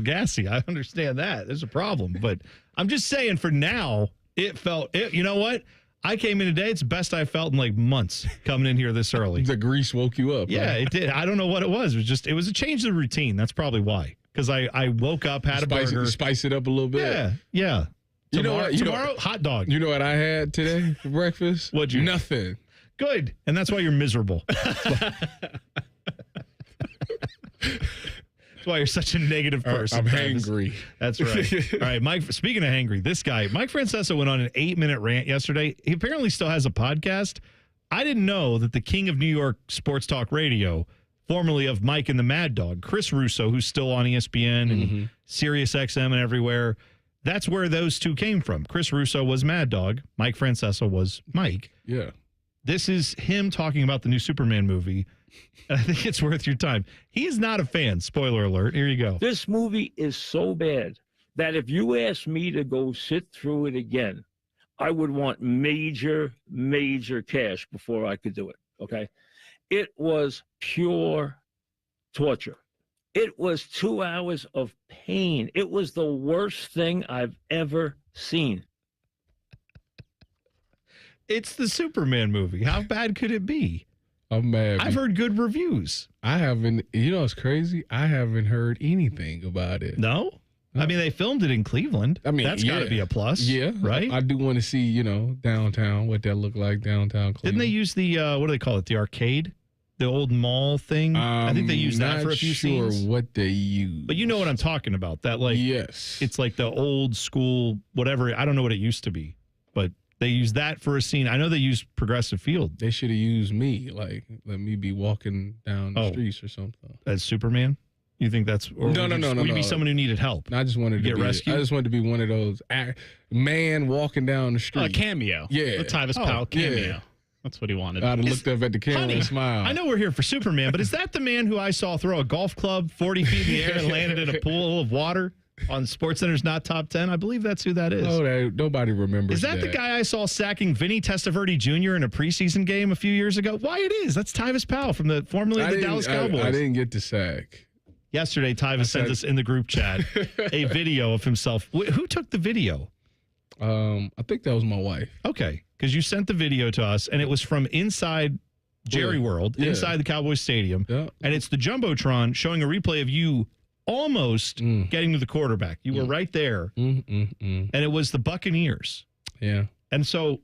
gassy. I understand that. There's a problem, but I'm just saying for now, you know what? I came in today. It's the best I felt in like months coming in here this early. The grease woke you up. Yeah, it did. I don't know what it was. It was a change of routine. That's probably why. Because I woke up, had a burger. Spice it up a little bit. Yeah. Tomorrow, hot dog. You know what I had today for breakfast? What'd you? Nothing. Good. And that's why you're miserable. That's why you're such a negative person. I'm hangry. That's right. All right, Mike. Speaking of hangry, this guy, Mike Francesa, went on an 8-minute rant yesterday. He apparently still has a podcast. I didn't know that the king of New York sports talk radio, formerly of Mike and the Mad Dog, Chris Russo, who's still on ESPN and Sirius XM and everywhere, that's where those two came from. Chris Russo was Mad Dog. Mike Francesa was Mike. Yeah. This is him talking about the new Superman movie. And I think it's worth your time. He is not a fan. Spoiler alert. Here you go. This movie is so bad that if you asked me to go sit through it again, I would want major cash before I could do it. Okay. It was pure torture. It was 2 hours of pain. It was the worst thing I've ever seen. It's the Superman movie. How bad could it be? I'm mad. I've heard good reviews. I haven't. You know what's crazy? I haven't heard anything about it. No? I mean, they filmed it in Cleveland. I mean, that's got to be a plus. Yeah. Right? I do want to see, downtown, what that look like downtown Cleveland. Didn't they use the, what do they call it? The arcade? The old mall thing? I think they used that for a few scenes. Not sure what they used. But you know what I'm talking about. That yes. It's like the old school, whatever. I don't know what it used to be. But they used that for a scene. I know they used Progressive Field. They should have used me. Like, let me be walking down the streets or something. As Superman? You think that's... Or no. Would you be someone who needed help? I just wanted to get rescued? I just wanted to be one of those man walking down the street. A cameo. Yeah. The Tyvis Powell cameo. Yeah. That's what he wanted. I'd have looked up at the camera and smiled. I know we're here for Superman, but is that the man who I saw throw a golf club 40 feet in the air and landed in a pool of water on SportsCenter's Not Top 10? I believe that's who that is. Oh, nobody remembers Is that the guy I saw sacking Vinny Testaverde Jr. in a preseason game a few years ago? Why it is. That's Tyvis Powell from formerly of the Dallas Cowboys. I didn't get the sack. Yesterday, Tyvis sent us in the group chat a video of himself. Who took the video? I think that was my wife. Okay, because you sent the video to us, and it was from inside Jerry World, inside the Cowboys Stadium, and it's the Jumbotron showing a replay of you almost getting to the quarterback. You were right there, and it was the Buccaneers. Yeah. And so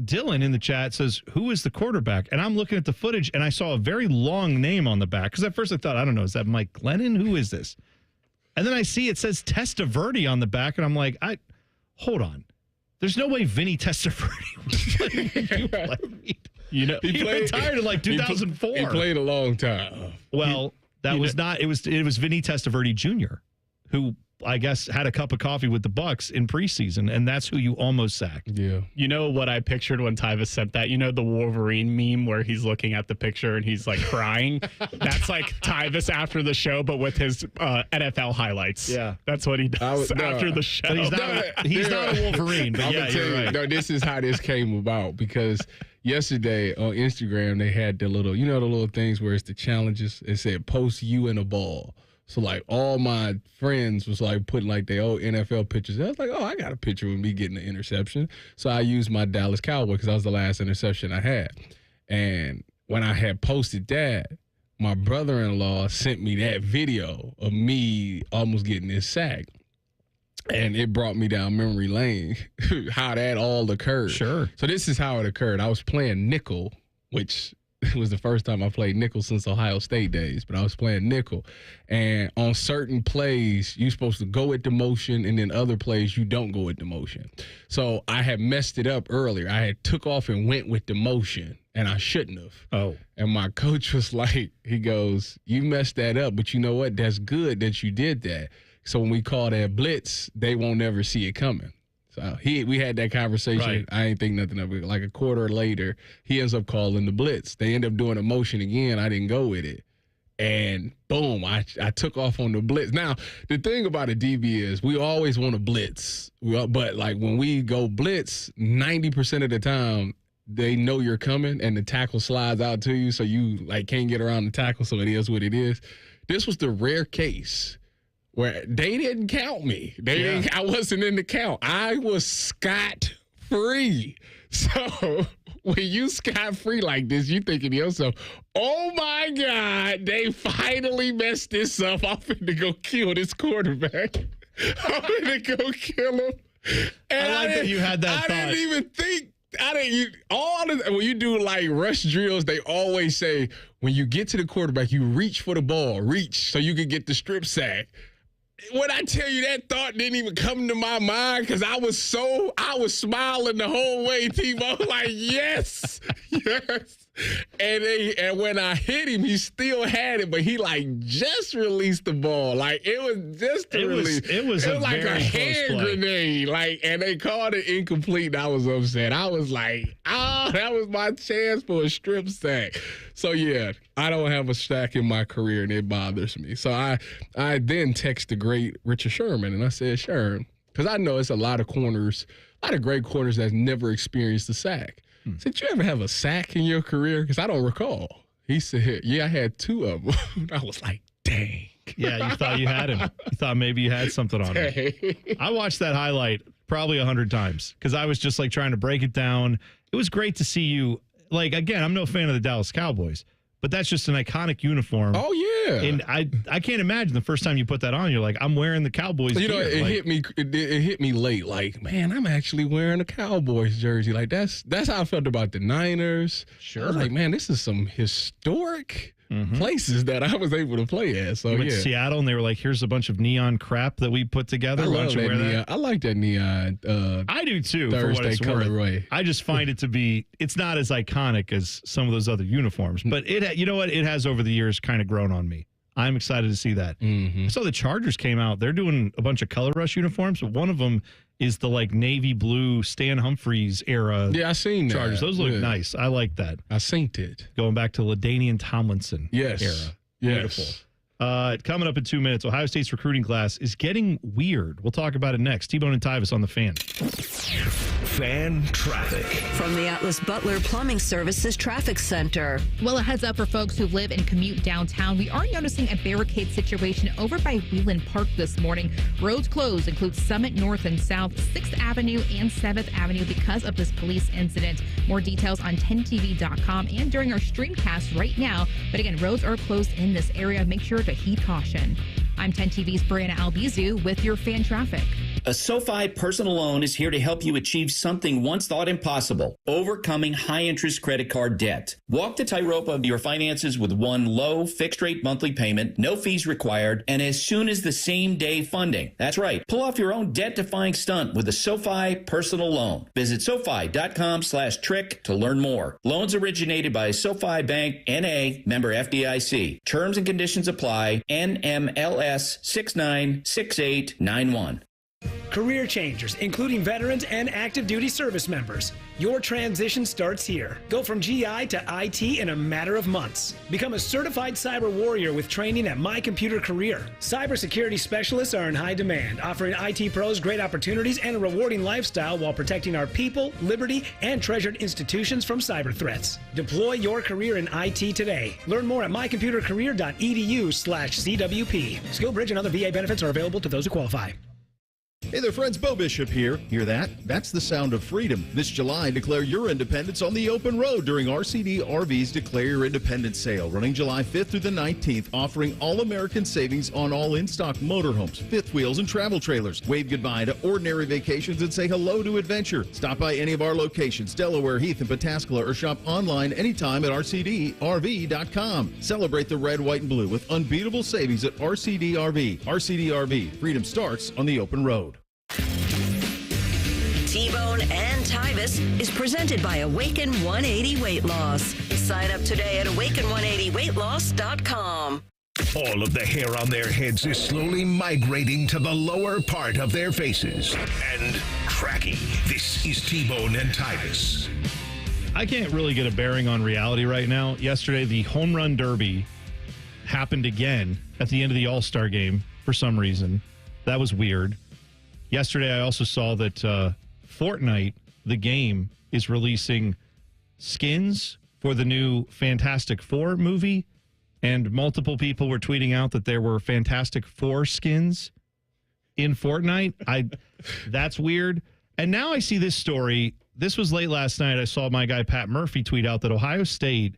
Dylan in the chat says, who is the quarterback? And I'm looking at the footage, and I saw a very long name on the back. Because at first I thought, I don't know, is that Mike Glennon? Who is this? And then I see it says Testaverde on the back, and I'm like, hold on. There's no way Vinny Testaverde was playing. You know, he retired in like 2004. He played a long time. Well, that was not. It was Vinny Testaverde Jr., who I guess had a cup of coffee with the Bucs in preseason, and that's who you almost sacked. Yeah. You know what I pictured when Tyvis sent that? You know the Wolverine meme where he's looking at the picture and he's like crying? That's like Tyvis after the show, but with his NFL highlights. Yeah. That's what he does after the show. But he's not a Wolverine, but yeah, you're right. No, this is how this came about, because yesterday on Instagram, they had the little, the little things where it's the challenges. It said, post you in a ball. So, like, all my friends was, like, putting, like, their old NFL pictures. I was like, oh, I got a picture of me getting the interception. So I used my Dallas Cowboy because that was the last interception I had. And when I had posted that, my brother-in-law sent me that video of me almost getting this sack. And it brought me down memory lane, how that all occurred. Sure. So this is how it occurred. I was playing nickel, which it was the first time I played nickel since Ohio State days, but I was playing nickel. And on certain plays, you're supposed to go at the motion, and then other plays, you don't go at the motion. So I had messed it up earlier. I had took off and went with the motion, and I shouldn't have. Oh. And my coach was like, he goes, you messed that up, but you know what? That's good that you did that. So when we call that blitz, they won't ever see it coming. So we had that conversation. Right. I ain't think nothing of it. Like a quarter later, he ends up calling the blitz. They end up doing a motion again. I didn't go with it. And boom, I took off on the blitz. Now, the thing about a DB is we always want to blitz. But, like, when we go blitz, 90% of the time, they know you're coming and the tackle slides out to you, so you, like, can't get around the tackle, so it is what it is. This was the rare case where they didn't count me. I wasn't in the count. I was scot-free. So when you scot-free like this, you thinking to yourself, oh, my God, they finally messed this up. I'm finna go kill this quarterback. I'm finna go kill him. And I like that you had that thought. I didn't even think. When you do like rush drills, they always say when you get to the quarterback, you reach for the ball, reach so you can get the strip sack. When I tell you that thought didn't even come to my mind because I was smiling the whole way, T-Bo, like, yes. And when I hit him, he still had it, but he like just released the ball. Like it was just a release. It was like a hand grenade. Like, and they called it incomplete. I was upset. I was like, that was my chance for a strip sack. So yeah, I don't have a sack in my career, and it bothers me. So I then text the great Richard Sherman, and I said, Sherman, because I know it's a lot of great corners that's never experienced a sack. Did you ever have a sack in your career? Because I don't recall. He said, yeah, I had 2 of them. I was like, dang. Yeah, you thought you had him. You thought maybe you had something on him. I watched that highlight probably 100 times because I was just like trying to break it down. It was great to see you. Like, again, I'm no fan of the Dallas Cowboys, but that's just an iconic uniform. Oh, yeah. And I can't imagine the first time you put that on, you're like, I'm wearing the Cowboys gear. It hit me late. Like, man, I'm actually wearing a Cowboys jersey. Like, that's how I felt about the Niners. Sure. I was like, man, this is some historic places that I was able to play at. So, you went to Seattle, and they were like, here's a bunch of neon crap that we put together. I love that neon. I like that neon. I do, too, Thursday for what it's colorway. worth. I just find it to be, it's not as iconic as some of those other uniforms. But you know what? It has over the years kind of grown on me. I'm excited to see that. So the Chargers came out. They're doing a bunch of color rush uniforms, but one of them is the like navy blue Stan Humphries era. Yeah, I seen that. Chargers. Those look nice. I like that. I synced it. Going back to LaDainian Tomlinson era. Yes. Beautiful. Coming up in 2 minutes, Ohio State's recruiting class is getting weird. We'll talk about it next. T-Bone and Tyvis on the Fan. Fan traffic. From the Atlas Butler Plumbing Services Traffic Center. Well, a heads up for folks who live and commute downtown. We are noticing a barricade situation over by Wheeland Park this morning. Roads closed include Summit North and South, 6th Avenue and 7th Avenue because of this police incident. More details on 10tv.com and during our streamcast right now. But again, roads are closed in this area. Make sure to heed caution. I'm 10TV's Brianna Albizu with your fan traffic. A SoFi personal loan is here to help you achieve something once thought impossible, overcoming high-interest credit card debt. Walk the tightrope of your finances with one low, fixed-rate monthly payment, no fees required, and as soon as the same-day funding. That's right. Pull off your own debt-defying stunt with a SoFi personal loan. Visit SoFi.com/trick to learn more. Loans originated by SoFi Bank, N.A., member FDIC. Terms and conditions apply. NMLS 696891. Career changers, including veterans and active duty service members. Your transition starts here. Go from GI to IT in a matter of months. Become a certified cyber warrior with training at My Computer Career. Cybersecurity specialists are in high demand, offering IT pros great opportunities and a rewarding lifestyle while protecting our people, liberty, and treasured institutions from cyber threats. Deploy your career in IT today. Learn more at mycomputercareer.edu/CWP. SkillBridge and other VA benefits are available to those who qualify. Hey there, friends. Bo Bishop here. Hear that? That's the sound of freedom. This July, declare your independence on the open road during RCD RV's Declare Your Independence sale, running July 5th through the 19th, offering all-American savings on all in-stock motorhomes, fifth wheels, and travel trailers. Wave goodbye to ordinary vacations and say hello to adventure. Stop by any of our locations, Delaware, Heath, and Pataskala, or shop online anytime at rcdrv.com. Celebrate the red, white, and blue with unbeatable savings at RCD RV. RCD RV. Freedom starts on the open road. T-Bone and Tyvis is presented by Awaken 180 Weight Loss. Sign up today at awaken180weightloss.com. All of the hair on their heads is slowly migrating to the lower part of their faces and cracking. This is T-Bone and Tyvis. I can't really get a bearing on reality right now. Yesterday, the home run derby happened again at the end of the All Star Game for some reason. That was weird. Yesterday, I also saw that Fortnite, the game, is releasing skins for the new Fantastic Four movie, and multiple people were tweeting out that there were Fantastic Four skins in Fortnite. That's weird. And now I see this story. This was late last night. I saw my guy Pat Murphy tweet out that Ohio State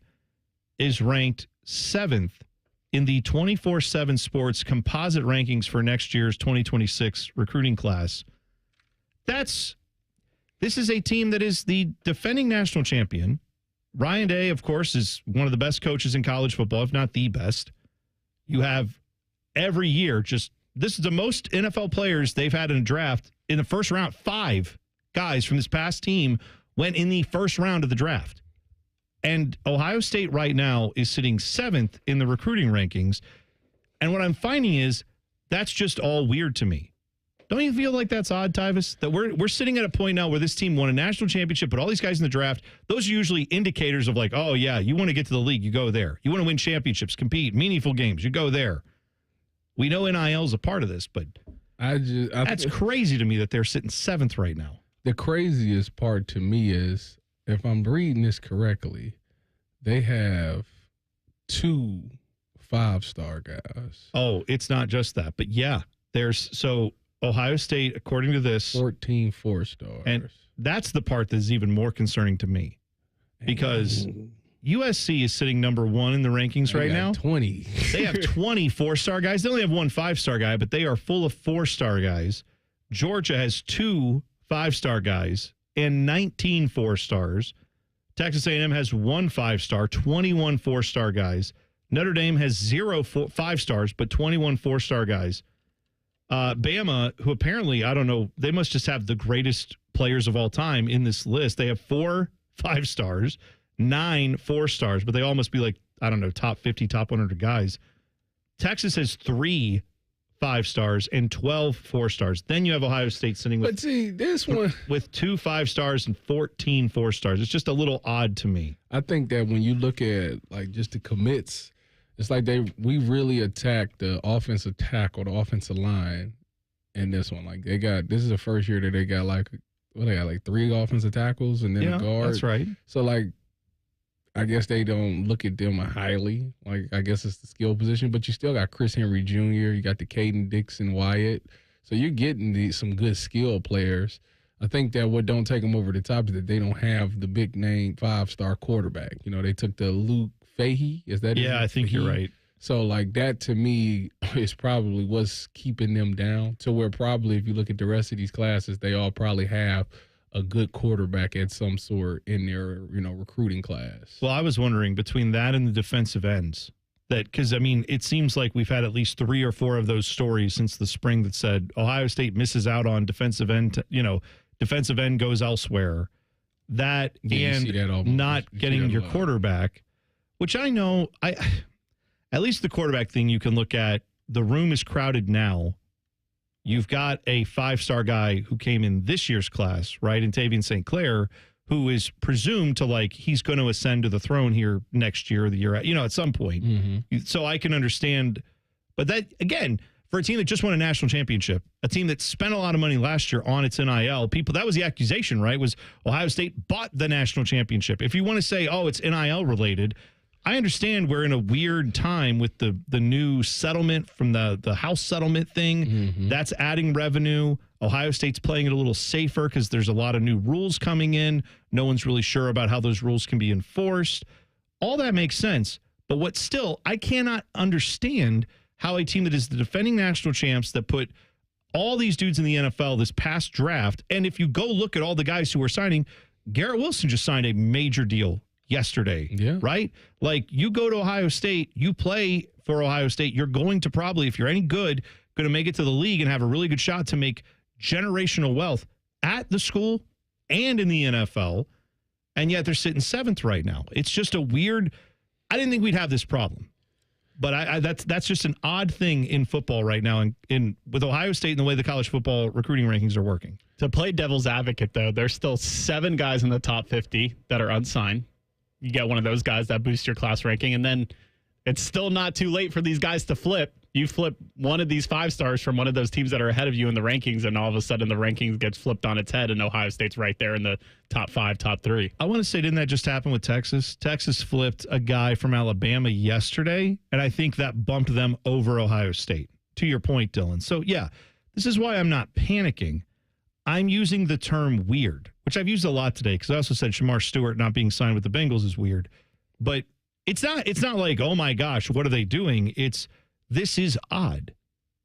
is ranked 7th in the 24/7 Sports composite rankings for next year's 2026 recruiting class. This is a team that is the defending national champion. Ryan Day, of course, is one of the best coaches in college football, if not the best. You have every year this is the most NFL players they've had in a draft in the first round. 5 guys from this past team went in the first round of the draft. And Ohio State right now is sitting 7th in the recruiting rankings. And what I'm finding is that's just all weird to me. Don't you feel like that's odd, Tyvis? That we're sitting at a point now where this team won a national championship, but all these guys in the draft, those are usually indicators of like, oh, yeah, you want to get to the league, you go there. You want to win championships, compete, meaningful games, you go there. We know NIL is a part of this, but that's crazy to me that they're sitting 7th right now. The craziest part to me is, if I'm reading this correctly, they have 2 5-star guys. Oh, it's not just that, but yeah, Ohio State, according to this, 14 4-stars. And that's the part that's even more concerning to me, because USC is sitting number 1 in the rankings right now. 20. They have 20 4-star guys. They only have 1 5-star guy, but they are full of 4-star guys. Georgia has 2 5-star guys and 19 4-stars. Texas A&M has 1 5-star, 21 4-star guys. Notre Dame has 0 5-stars, but 21 4-star guys. Bama, who apparently, I don't know, they must just have the greatest players of all time in this list. They have 4 5-stars, 9 4-stars, but they all must be like, I don't know, top 50, top 100 guys. Texas has 3 5-stars and 12 4-stars. Then you have Ohio State sitting with, but see, this one with 2 5-stars and 14 4-stars. It's just a little odd to me. I think that when you look at like just the commits, It's like we really attacked the offensive tackle, the offensive line in this one. Like this is the first year that they got like 3 offensive tackles and then a guard. That's right. So like, I guess they don't look at them highly. Like, I guess it's the skill position, but you still got Chris Henry Jr., you got the Caden Dixon Wyatt. So you're getting some good skill players. I think that what don't take them over the top is that they don't have the big name 5-star quarterback. You know, they took the Luke Fahey. Is that? Yeah, I think you're right. So like that to me is probably what's keeping them down to where probably if you look at the rest of these classes, they all probably have a good quarterback at some sort in their, recruiting class. Well, I was wondering between that and the defensive ends because it seems like we've had at least 3 or 4 of those stories since the spring that said Ohio State misses out on defensive end, defensive end goes elsewhere. That not getting your quarterback, which I know at least the quarterback thing you can look at. The room is crowded now. You've got a 5-star guy who came in this year's class, right, in Tavian St. Clair, who is presumed to, he's going to ascend to the throne here next year or the year, at some point. Mm-hmm. So I can understand. But that, again, for a team that just won a national championship, a team that spent a lot of money last year on its NIL, that was the accusation, right, was Ohio State bought the national championship. If you want to say, it's NIL related, I understand we're in a weird time with the new settlement from the House settlement thing. Mm-hmm. That's adding revenue. Ohio State's playing it a little safer because there's a lot of new rules coming in. No one's really sure about how those rules can be enforced. All that makes sense. But I cannot understand how a team that is the defending national champs that put all these dudes in the NFL this past draft, and if you go look at all the guys who are signing, Garrett Wilson just signed a major deal yesterday, right? Like, you go to Ohio State, you play for Ohio State, you're going to probably, if you're any good, going to make it to the league and have a really good shot to make generational wealth at the school and in the NFL, and yet they're sitting 7th right now. It's just a weird, I didn't think we'd have this problem, but that's just an odd thing in football right now in with Ohio State and the way the college football recruiting rankings are working. To play devil's advocate, though, there's still 7 guys in the top 50 that are unsigned. You get one of those guys that boosts your class ranking, and then it's still not too late for these guys to flip. You flip one of these 5-stars from one of those teams that are ahead of you in the rankings, and all of a sudden the rankings gets flipped on its head, and Ohio State's right there in the top 5, top 3. I want to say, didn't that just happen with Texas? Texas flipped a guy from Alabama yesterday, and I think that bumped them over Ohio State, to your point, Dylan. So, yeah, this is why I'm not panicking. I'm using the term weird, which I've used a lot today because I also said Shamar Stewart not being signed with the Bengals is weird. But it's not like, oh, my gosh, what are they doing? This is odd.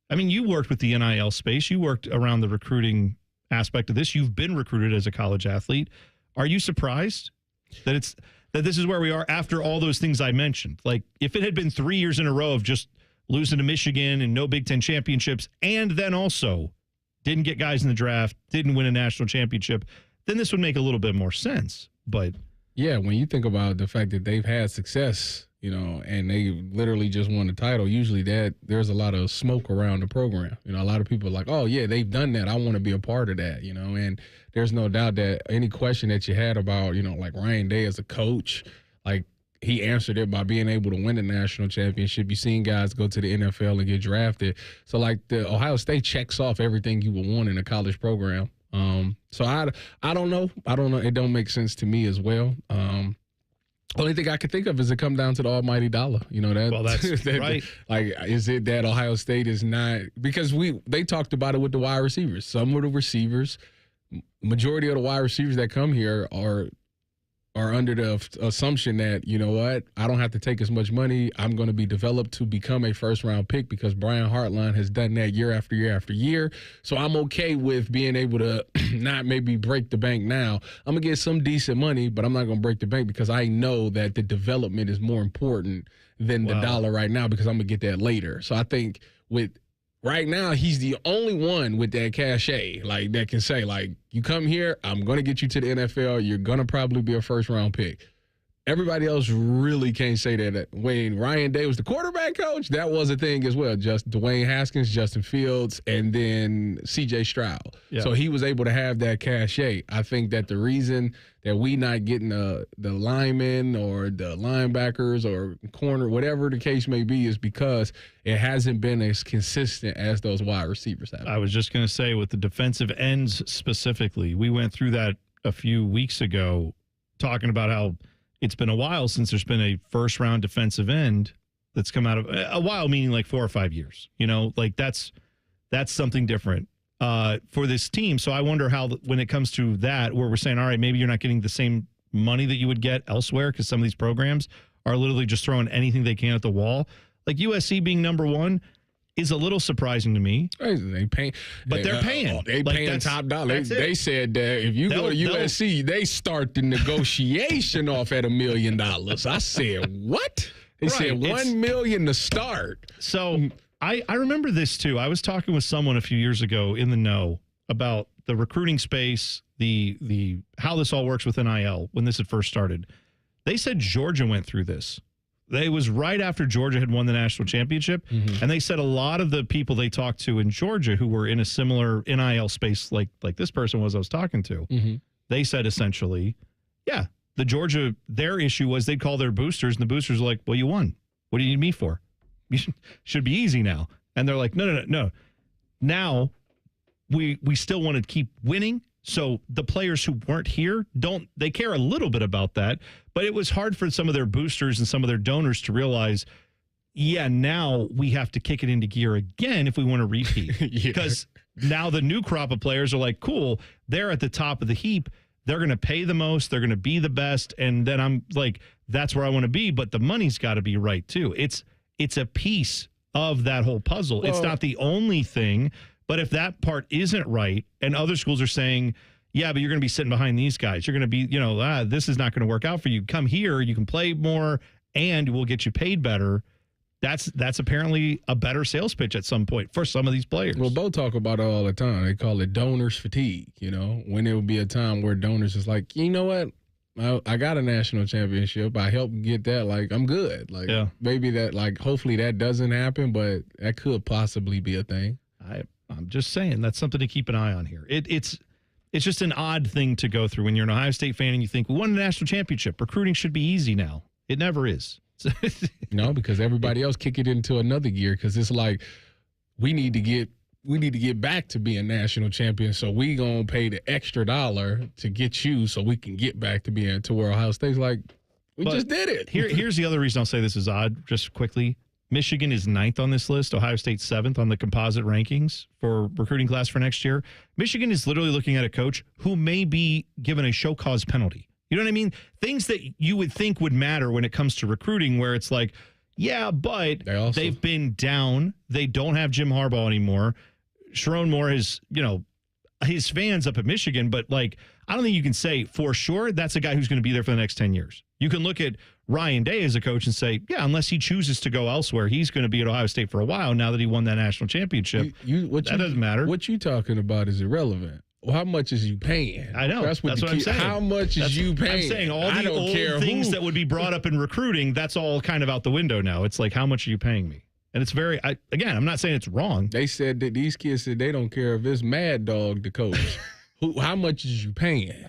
I mean, you worked with the NIL space. You worked around the recruiting aspect of this. You've been recruited as a college athlete. Are you surprised that this is where we are after all those things I mentioned? Like, if it had been 3 years in a row of just losing to Michigan and no Big Ten championships, and then also didn't get guys in the draft, didn't win a national championship, then this would make a little bit more sense. But yeah, when you think about the fact that they've had success, and they literally just won the title, usually there's a lot of smoke around the program. A lot of people are like, oh, yeah, they've done that. I want to be a part of that, and there's no doubt that any question that you had about, like Ryan Day as a coach, like, he answered it by being able to win the national championship. You've seen guys go to the NFL and get drafted. So, like, the Ohio State checks off everything you would want in a college program. So I don't know. It don't make sense to me as well. Only thing I could think of is it come down to the almighty dollar. That's right. Like, is it that Ohio State is not – because they talked about it with the wide receivers. Some of the receivers, majority of the wide receivers that come here are under the assumption that, I don't have to take as much money. I'm going to be developed to become a first-round pick because Brian Hartline has done that year after year after year. So I'm okay with being able to not maybe break the bank now. I'm going to get some decent money, but I'm not going to break the bank because I know that the development is more important than the dollar right now because I'm going to get that later. So I think right now, he's the only one with that cachet, like, that can say, like, you come here, I'm going to get you to the NFL. You're going to probably be a first-round pick. everybody else really can't say that. When Ryan Day was the quarterback coach, that was a thing as well. Just Dwayne Haskins, Justin Fields, and then C.J. Stroud. Yeah. So he was able to have that cachet. I think that the reason that we not getting the linemen or the linebackers or corner, whatever the case may be, is because it hasn't been as consistent as those wide receivers have. I was just going to say, with the defensive ends specifically, we went through that a few weeks ago, talking about how it's been a while since there's been a first-round defensive end that's come out of a while, meaning like 4 or 5 years. You know, like that's something different for this team. So I wonder how, when it comes to that, where we're saying, all right, maybe you're not getting the same money that you would get elsewhere because some of these programs are literally just throwing anything they can at the wall. Like USC being number one is a little surprising to me. They pay, but they're paying. They like, paying top dollar. They said that if you They'll- go to USC, they start the negotiation off at $1 million. I said, what? They said $1 million to start. So I remember this too. I was talking with someone a few years ago in the know about the recruiting space, the how this all works with NIL when this had first started. They said Georgia went through this. It was right after Georgia had won the national championship. And they said a lot of the people they talked to in Georgia who were in a similar NIL space like this person was I was talking to, they said essentially, yeah, the Georgia, their issue was they'd call their boosters, and the boosters were like, well, you won. What do you need me for? You should be easy now. And they're like, no. Now we still want to keep winning. So the players who weren't here they care a little bit about that, but it was hard for some of their boosters and some of their donors to realize, yeah, now we have to kick it into gear again if we want to repeat. Because now the new crop of players are like, cool, they're at the top of the heap. They're going to pay the most. They're going to be the best. And then I'm like, that's where I want to be. But the money's got to be right too. It's a piece of that whole puzzle. Well, it's not the only thing. But if that part isn't right, and other schools are saying, yeah, but you're going to be sitting behind these guys. You're going to be, this is not going to work out for you. Come here, you can play more, and we'll get you paid better. That's apparently a better sales pitch at some point for some of these players. Well, Bo talk about it all the time. They call it donors fatigue, when there will be a time where donors is like, you know what? I got a national championship. I helped get that. Like, I'm good. Like, maybe that, like, hopefully that doesn't happen, but that could possibly be a thing. I'm just saying that's something to keep an eye on here. It's just an odd thing to go through when you're an Ohio State fan and you think, we won a national championship. Recruiting should be easy now. It never is. No, because everybody else kick it into another gear because it's like we need to get back to being national champions. So we gonna pay the extra dollar to get you so we can get back to being to where Ohio State's like, we just did it. Here's the other reason I'll say this is odd, just quickly. Michigan is 9th on this list. Ohio State 7th on the composite rankings for recruiting class for next year. Michigan is literally looking at a coach who may be given a show cause penalty. You know what I mean? Things that you would think would matter when it comes to recruiting, where it's like, yeah, but they've been down. They don't have Jim Harbaugh anymore. Sharon Moore has, his fans up at Michigan, but like, I don't think you can say for sure that's a guy who's going to be there for the next 10 years. You can look at Ryan Day as a coach and say, yeah, unless he chooses to go elsewhere, he's going to be at Ohio State for a while now that he won that national championship. That doesn't matter. What you talking about is irrelevant. Well, how much is you paying? I know. That's what I'm saying. How much is you paying? I'm saying all the old things that would be brought up in recruiting, that's all kind of out the window now. It's like, how much are you paying me? And it's again, I'm not saying it's wrong. They said that these kids said they don't care if it's Mad Dog the coach. How much is you paying?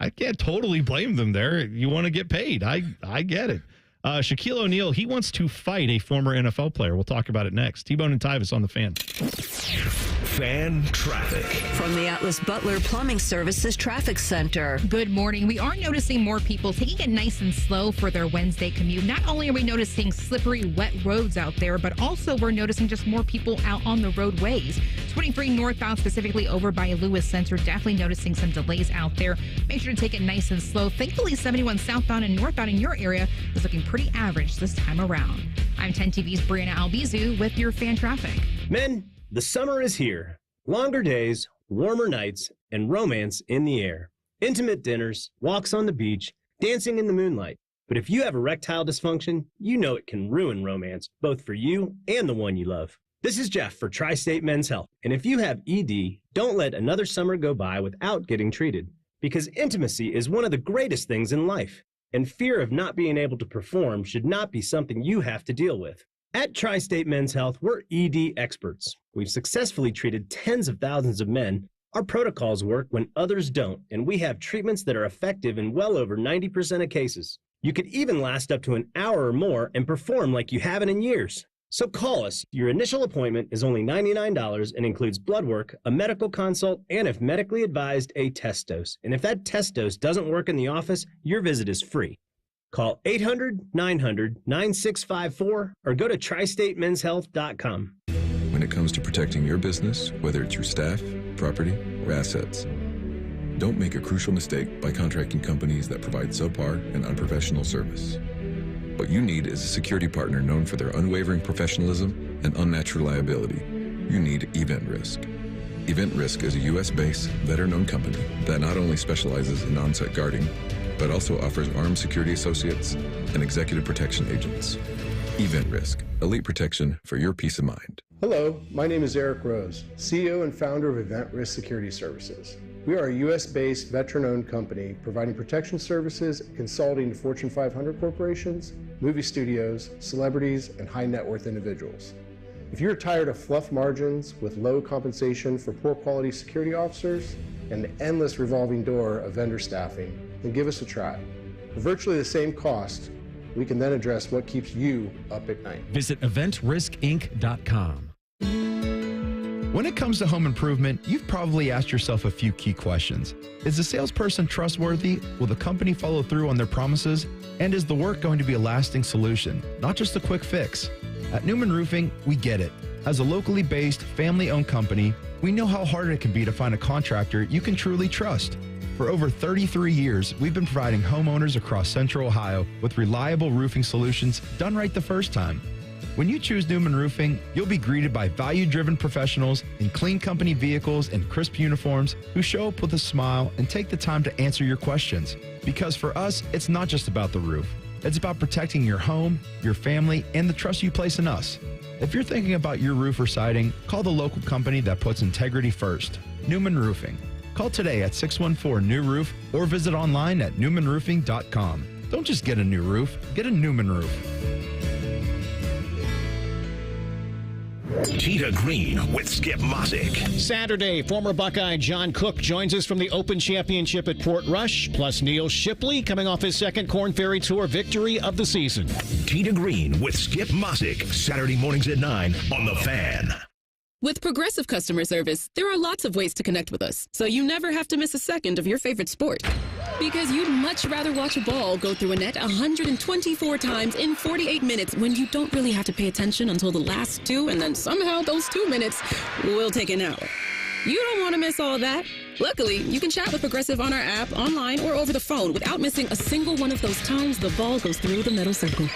I can't totally blame them there. You want to get paid. I get it. Shaquille O'Neal, he wants to fight a former NFL player. We'll talk about it next. T-Bone and Tyvis on the Fan. Fan traffic. From the Atlas Butler Plumbing Services Traffic Center. Good morning. We are noticing more people taking it nice and slow for their Wednesday commute. Not only are we noticing slippery, wet roads out there, but also we're noticing just more people out on the roadways. 23 northbound, specifically over by Lewis Center, definitely noticing some delays out there. Make sure to take it nice and slow. Thankfully, 71 southbound and northbound in your area is looking pretty average this time around. I'm 10 TV's Brianna Albizu with your fan traffic. Men, the summer is here. Longer days, warmer nights, and romance in the air. Intimate dinners, walks on the beach, dancing in the moonlight. But if you have erectile dysfunction, you know it can ruin romance, both for you and the one you love. This is Jeff for Tri-State Men's Health. And if you have ED, don't let another summer go by without getting treated. Because intimacy is one of the greatest things in life. and fear of not being able to perform should not be something you have to deal with. At Tri-State Men's Health, we're ED experts. We've successfully treated tens of thousands of men. Our protocols work when others don't, and we have treatments that are effective in well over 90% of cases. You could even last up to an hour or more and perform like you haven't in years. So call us. Your initial appointment is only $99 and includes blood work, a medical consult, and if medically advised, a test dose. And if that test dose doesn't work in the office, your visit is free. Call 800-900-9654 or go to tristatemenshealth.com. When it comes to protecting your business, whether it's your staff, property, or assets, don't make a crucial mistake by contracting companies that provide subpar and unprofessional service. What you need is a security partner known for their unwavering professionalism and unmatched reliability. You need Event Risk. Event Risk is a U.S.-based, veteran-owned company that not only specializes in on-site guarding, but also offers armed security associates and executive protection agents. Event Risk, elite protection for your peace of mind. Hello, my name is Eric Rose, CEO and founder of Event Risk Security Services. We are a U.S.-based, veteran-owned company providing protection services and consulting to Fortune 500 corporations, movie studios, celebrities, and high-net-worth individuals. If you're tired of fluff margins with low compensation for poor-quality security officers and the endless revolving door of vendor staffing, then give us a try. For virtually the same cost, we can then address what keeps you up at night. Visit eventriskinc.com. When it comes to home improvement, you've probably asked yourself a few key questions. Is the salesperson trustworthy? Will the company follow through on their promises? And is the work going to be a lasting solution, not just a quick fix? At Newman Roofing, we get it. As a locally based, family-owned company, we know how hard it can be to find a contractor you can truly trust. For over 33 years, we've been providing homeowners across Central Ohio with reliable roofing solutions done right the first time. When you choose Newman Roofing, you'll be greeted by value-driven professionals in clean company vehicles and crisp uniforms who show up with a smile and take the time to answer your questions. Because for us, it's not just about the roof. It's about protecting your home, your family, and the trust you place in us. If you're thinking about your roof or siding, call the local company that puts integrity first, Newman Roofing. Call today at 614-NEW-ROOF or visit online at newmanroofing.com. Don't just get a new roof, get a Newman roof. Tita Green with Skip Mosick. Saturday, former Buckeye John Cook joins us from the Open Championship at Port Rush, plus Neil Shipley coming off his second Korn Ferry Tour victory of the season. Tita Green with Skip Mosick, Saturday mornings at 9 on The Fan. With Progressive Customer Service, there are lots of ways to connect with us, so you never have to miss a second of your favorite sport. Because you'd much rather watch a ball go through a net 124 times in 48 minutes when you don't really have to pay attention until the last two, and then somehow those 2 minutes will take an hour. You don't want to miss all of that. Luckily, you can chat with Progressive on our app, online, or over the phone without missing a single one of those times the ball goes through the metal circle.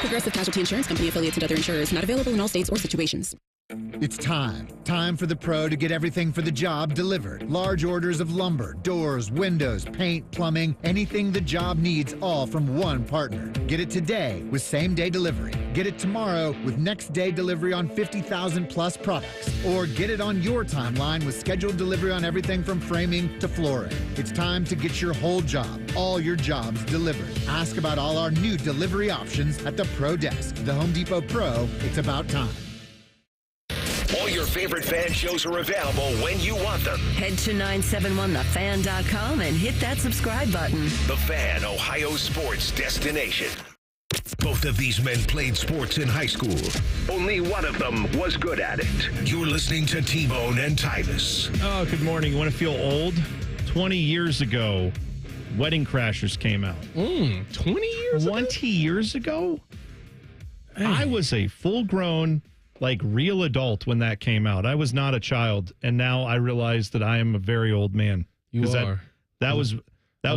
Progressive Casualty Insurance Company, affiliates, and other insurers. Not available in all states or situations. It's time for the pro to get everything for the job delivered. Large orders of lumber, doors, windows, paint, plumbing, anything the job needs, all from one partner. Get it today with same-day delivery. Get it tomorrow with next-day delivery on 50,000 plus products. Or get it on your timeline with scheduled delivery on everything from framing to flooring. It's time to get your whole job, all your jobs delivered. Ask about all our new delivery options at the Pro Desk. The Home Depot Pro, it's about time. All your favorite fan shows are available when you want them. Head to 971thefan.com and hit that subscribe button. The Fan, Ohio sports destination. Both of these men played sports in high school. Only one of them was good at it. You're listening to T-Bone and Tyvis. Oh, good morning. You want to feel old? 20 years ago, Wedding Crashers came out. 20 years ago? 20 years ago? I was a full-grown, real adult when that came out. I was not a child, and now I realize that I am a very old man. You are. That was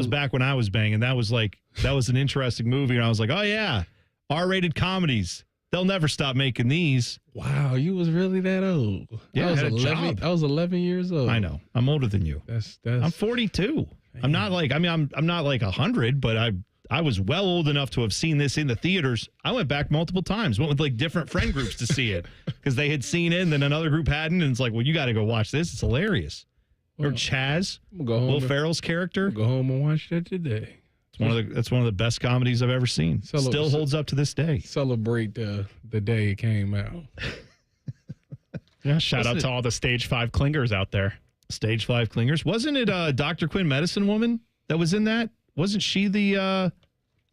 back when I was banging. That was an interesting movie, and I was like, oh yeah, R-rated comedies. They'll never stop making these. Wow, you was really that old? Yeah, I was 11 years old. I know. I'm older than you. I'm 42. Man. I'm not I'm not 100, but I was well old enough to have seen this in the theaters. I went back multiple times, went with different friend groups to see it because they had seen it and then another group hadn't. And it's like, well, you got to go watch this. It's hilarious. Or Chaz, Will Ferrell's character. Go home and watch that today. That's one of the best comedies I've ever seen. Still holds up to this day. Celebrate the day it came out. Yeah, shout out to all the Stage 5 clingers out there. Stage 5 clingers. Wasn't it Dr. Quinn Medicine Woman that was in that? Wasn't she the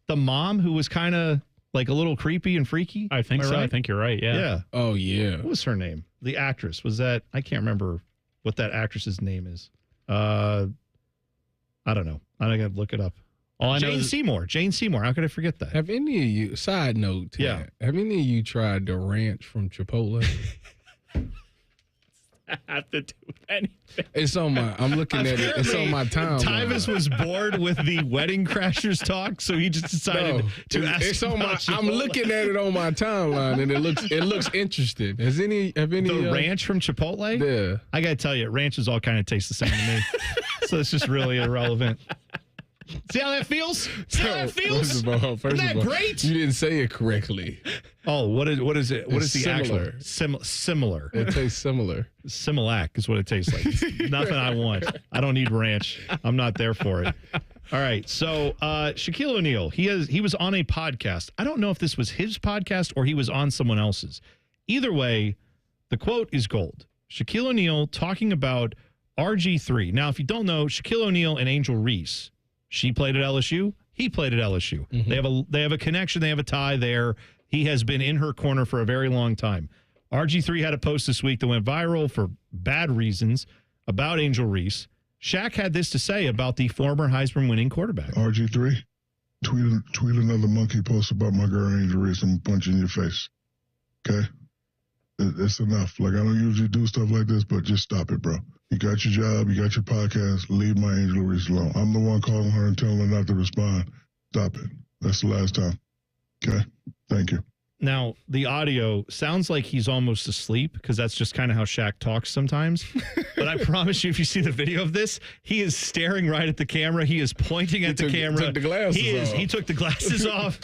mom who was kind of like a little creepy and freaky? I think so. Right? I think you're right. Yeah. Yeah. Oh, yeah. What was her name? The actress. Was that? I can't remember what that actress's name is. I don't know. I got to look it up. Jane Seymour. Jane Seymour. How could I forget that? Have any of you, side note to that, have any of you tried the ranch from Chipotle? Have to do with anything. It's on my, I'm looking at it. It's on my timeline. Tyvis was bored with the Wedding Crashers talk, so he just decided to ask. It's on my, Chipotle. I'm looking at it on my timeline, and it looks interesting. Have any the ranch from Chipotle? Yeah. I got to tell you, ranches all kind of taste the same to me. So it's just really irrelevant. See how that feels? See how that feels? First of Isn't that great? You didn't say it correctly. Oh, what is it? What is the similar. actual? Similar. It tastes similar. Similac is what it tastes like. It's nothing I want. I don't need ranch. I'm not there for it. All right. So Shaquille O'Neal, he was on a podcast. I don't know if this was his podcast or he was on someone else's. Either way, the quote is gold. Shaquille O'Neal talking about RG3. Now, if you don't know, Shaquille O'Neal and Angel Reese, she played at LSU. He played at LSU. Mm-hmm. They have a connection. They have a tie there. He has been in her corner for a very long time. RG3 had a post this week that went viral for bad reasons about Angel Reese. Shaq had this to say about the former Heisman winning quarterback. RG3, tweet another monkey post about my girl Angel Reese and punch in your face. Okay? It's enough. Like, I don't usually do stuff like this, but just stop it, bro. You got your job. You got your podcast. Leave my Angel Reese alone. I'm the one calling her and telling her not to respond. Stop it. That's the last time. Okay? Thank you. Now, the audio sounds like he's almost asleep because that's just kind of how Shaq talks sometimes. But I promise you, if you see the video of this, he is staring right at the camera. He is pointing at the camera. Took the glasses off. He took the glasses off.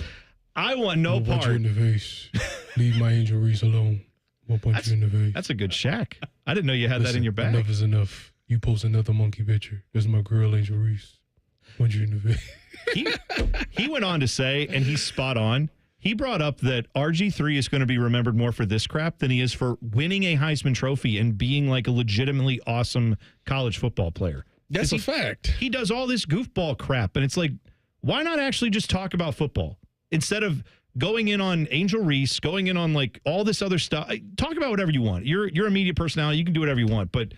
I want no part. Punch you in the face. Leave my Angel Reese alone. We'll punch you in the face. That's a good Shaq. I didn't know you had that in your bag. Enough is enough. You post another monkey picture. There's my girl Angel Reese. Punch you in the face. He went on to say, and he's spot on, he brought up that RG3 is going to be remembered more for this crap than he is for winning a Heisman Trophy and being like a legitimately awesome college football player. That's a fact. He does all this goofball crap, and it's like, why not actually just talk about football instead of going in on Angel Reese, going in on like all this other stuff? Talk about whatever you want. You're a media personality. You can do whatever you want, but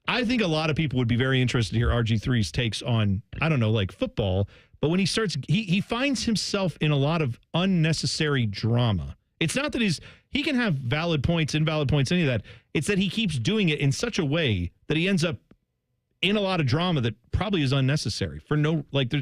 I think a lot of people would be very interested to hear RG3's takes on, I don't know, like football. But when he starts, he finds himself in a lot of unnecessary drama. It's not that he can have valid points, invalid points, any of that. It's that he keeps doing it in such a way that he ends up in a lot of drama that probably is unnecessary for no, like,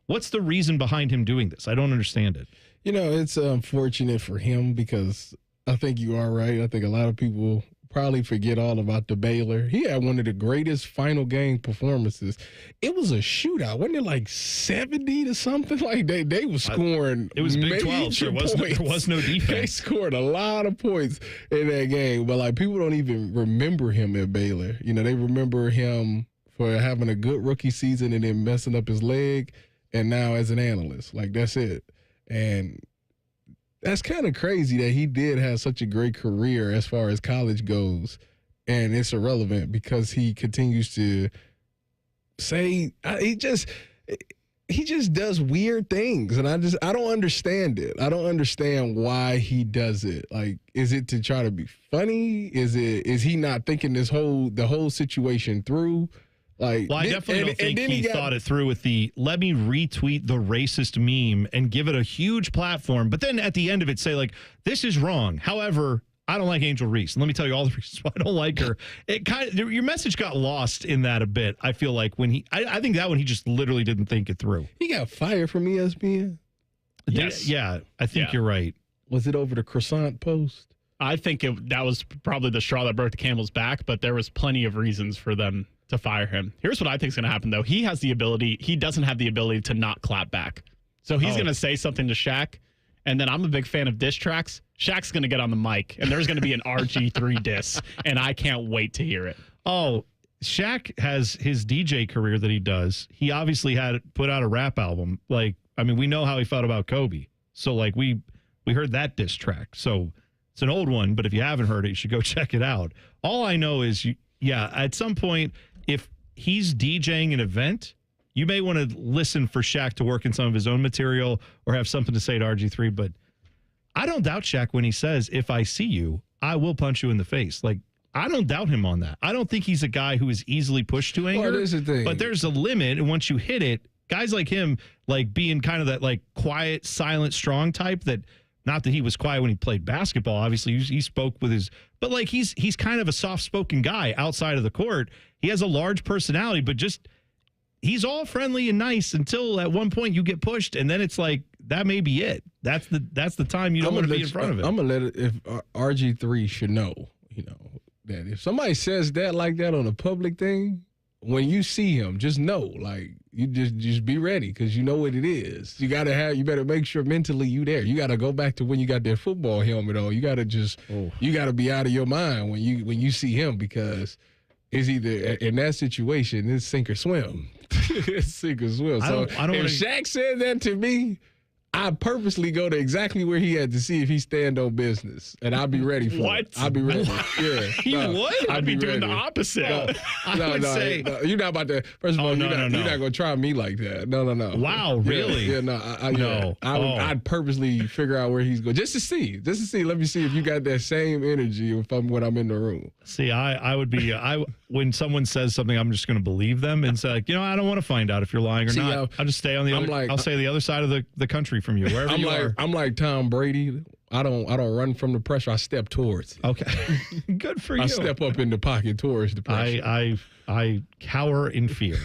what's the reason behind him doing this? I don't understand it. You know, it's unfortunate for him because I think you are right. I think a lot of people probably forget all about the Baylor. He had one of the greatest final game performances. It was a shootout. Wasn't it like 70 to something? Like they were scoring. It was Big 12, so there was no defense. They scored a lot of points in that game. But like people don't even remember him at Baylor. You know, they remember him for having a good rookie season and then messing up his leg. And now as an analyst, like that's it. And that's kind of crazy that he did have such a great career as far as college goes, and it's irrelevant because he continues to say he just does weird things, and I don't understand it. I don't understand why he does it. Like, is it to try to be funny? Is he not thinking the whole situation through? Like, well, I definitely don't think he thought it through with the let me retweet the racist meme and give it a huge platform. But then at the end of it, say, like, this is wrong. However, I don't like Angel Reese. And let me tell you all the reasons why I don't like her. It your message got lost in that a bit. I feel like when I think that one, he just literally didn't think it through. He got fired from ESPN. Yes. Yeah, I think you're right. Was it over the croissant post? I think that was probably the straw that broke the camel's back, but there was plenty of reasons for them to fire him. Here's what I think is going to happen, though. He doesn't have the ability to not clap back. So he's going to say something to Shaq, and then I'm a big fan of diss tracks. Shaq's going to get on the mic, and there's going to be an RG3 diss, and I can't wait to hear it. Oh, Shaq has his DJ career that he does. He obviously had put out a rap album. Like, I mean, we know how he felt about Kobe. So, like, we heard that diss track. So it's an old one, but if you haven't heard it, you should go check it out. All I know is, at some point, if he's DJing an event, you may want to listen for Shaq to work in some of his own material or have something to say to RG3. But I don't doubt Shaq when he says, if I see you, I will punch you in the face. Like, I don't doubt him on that. I don't think he's a guy who is easily pushed to anger. Well, the thing. But there's a limit. And once you hit it, guys like him, like being kind of that like quiet, silent, strong type that, not that he was quiet when he played basketball. Obviously, he spoke with his, but like he's kind of a soft-spoken guy outside of the court. He has a large personality, but just he's all friendly and nice until at one point you get pushed, and then it's like that may be it. That's the time you don't want to be in front of it. I'm gonna let it. If RG3 should know, that if somebody says that like that on a public thing, when you see him, just know, like, you just be ready because you know what it is. You better make sure mentally you there. You got to go back to when you got that football helmet on. You got to you got to be out of your mind when you see him, because it's either in that situation, it's sink or swim. It's sink or swim. So if Shaq said that to me, I purposely go to exactly where he had to see if he stand on business, and I'll be ready for it. I'll be ready. Yeah, would? I'd be doing the opposite. No, you're not about to. First of all, you're not going to try me like that. No. Wow, really? Yeah, no. I'd purposely figure out where he's going just to see. Let me see if you got that same energy when I'm in the room. See, I would be. When someone says something, I'm just going to believe them and say, I don't want to find out if you're lying or not. I'll just stay on the other. I'll say the other side of the country from you, wherever you are. I'm like Tom Brady. I don't run from the pressure. I step towards it. Okay, good for you. I step up in the pocket towards the pressure. I cower in fear.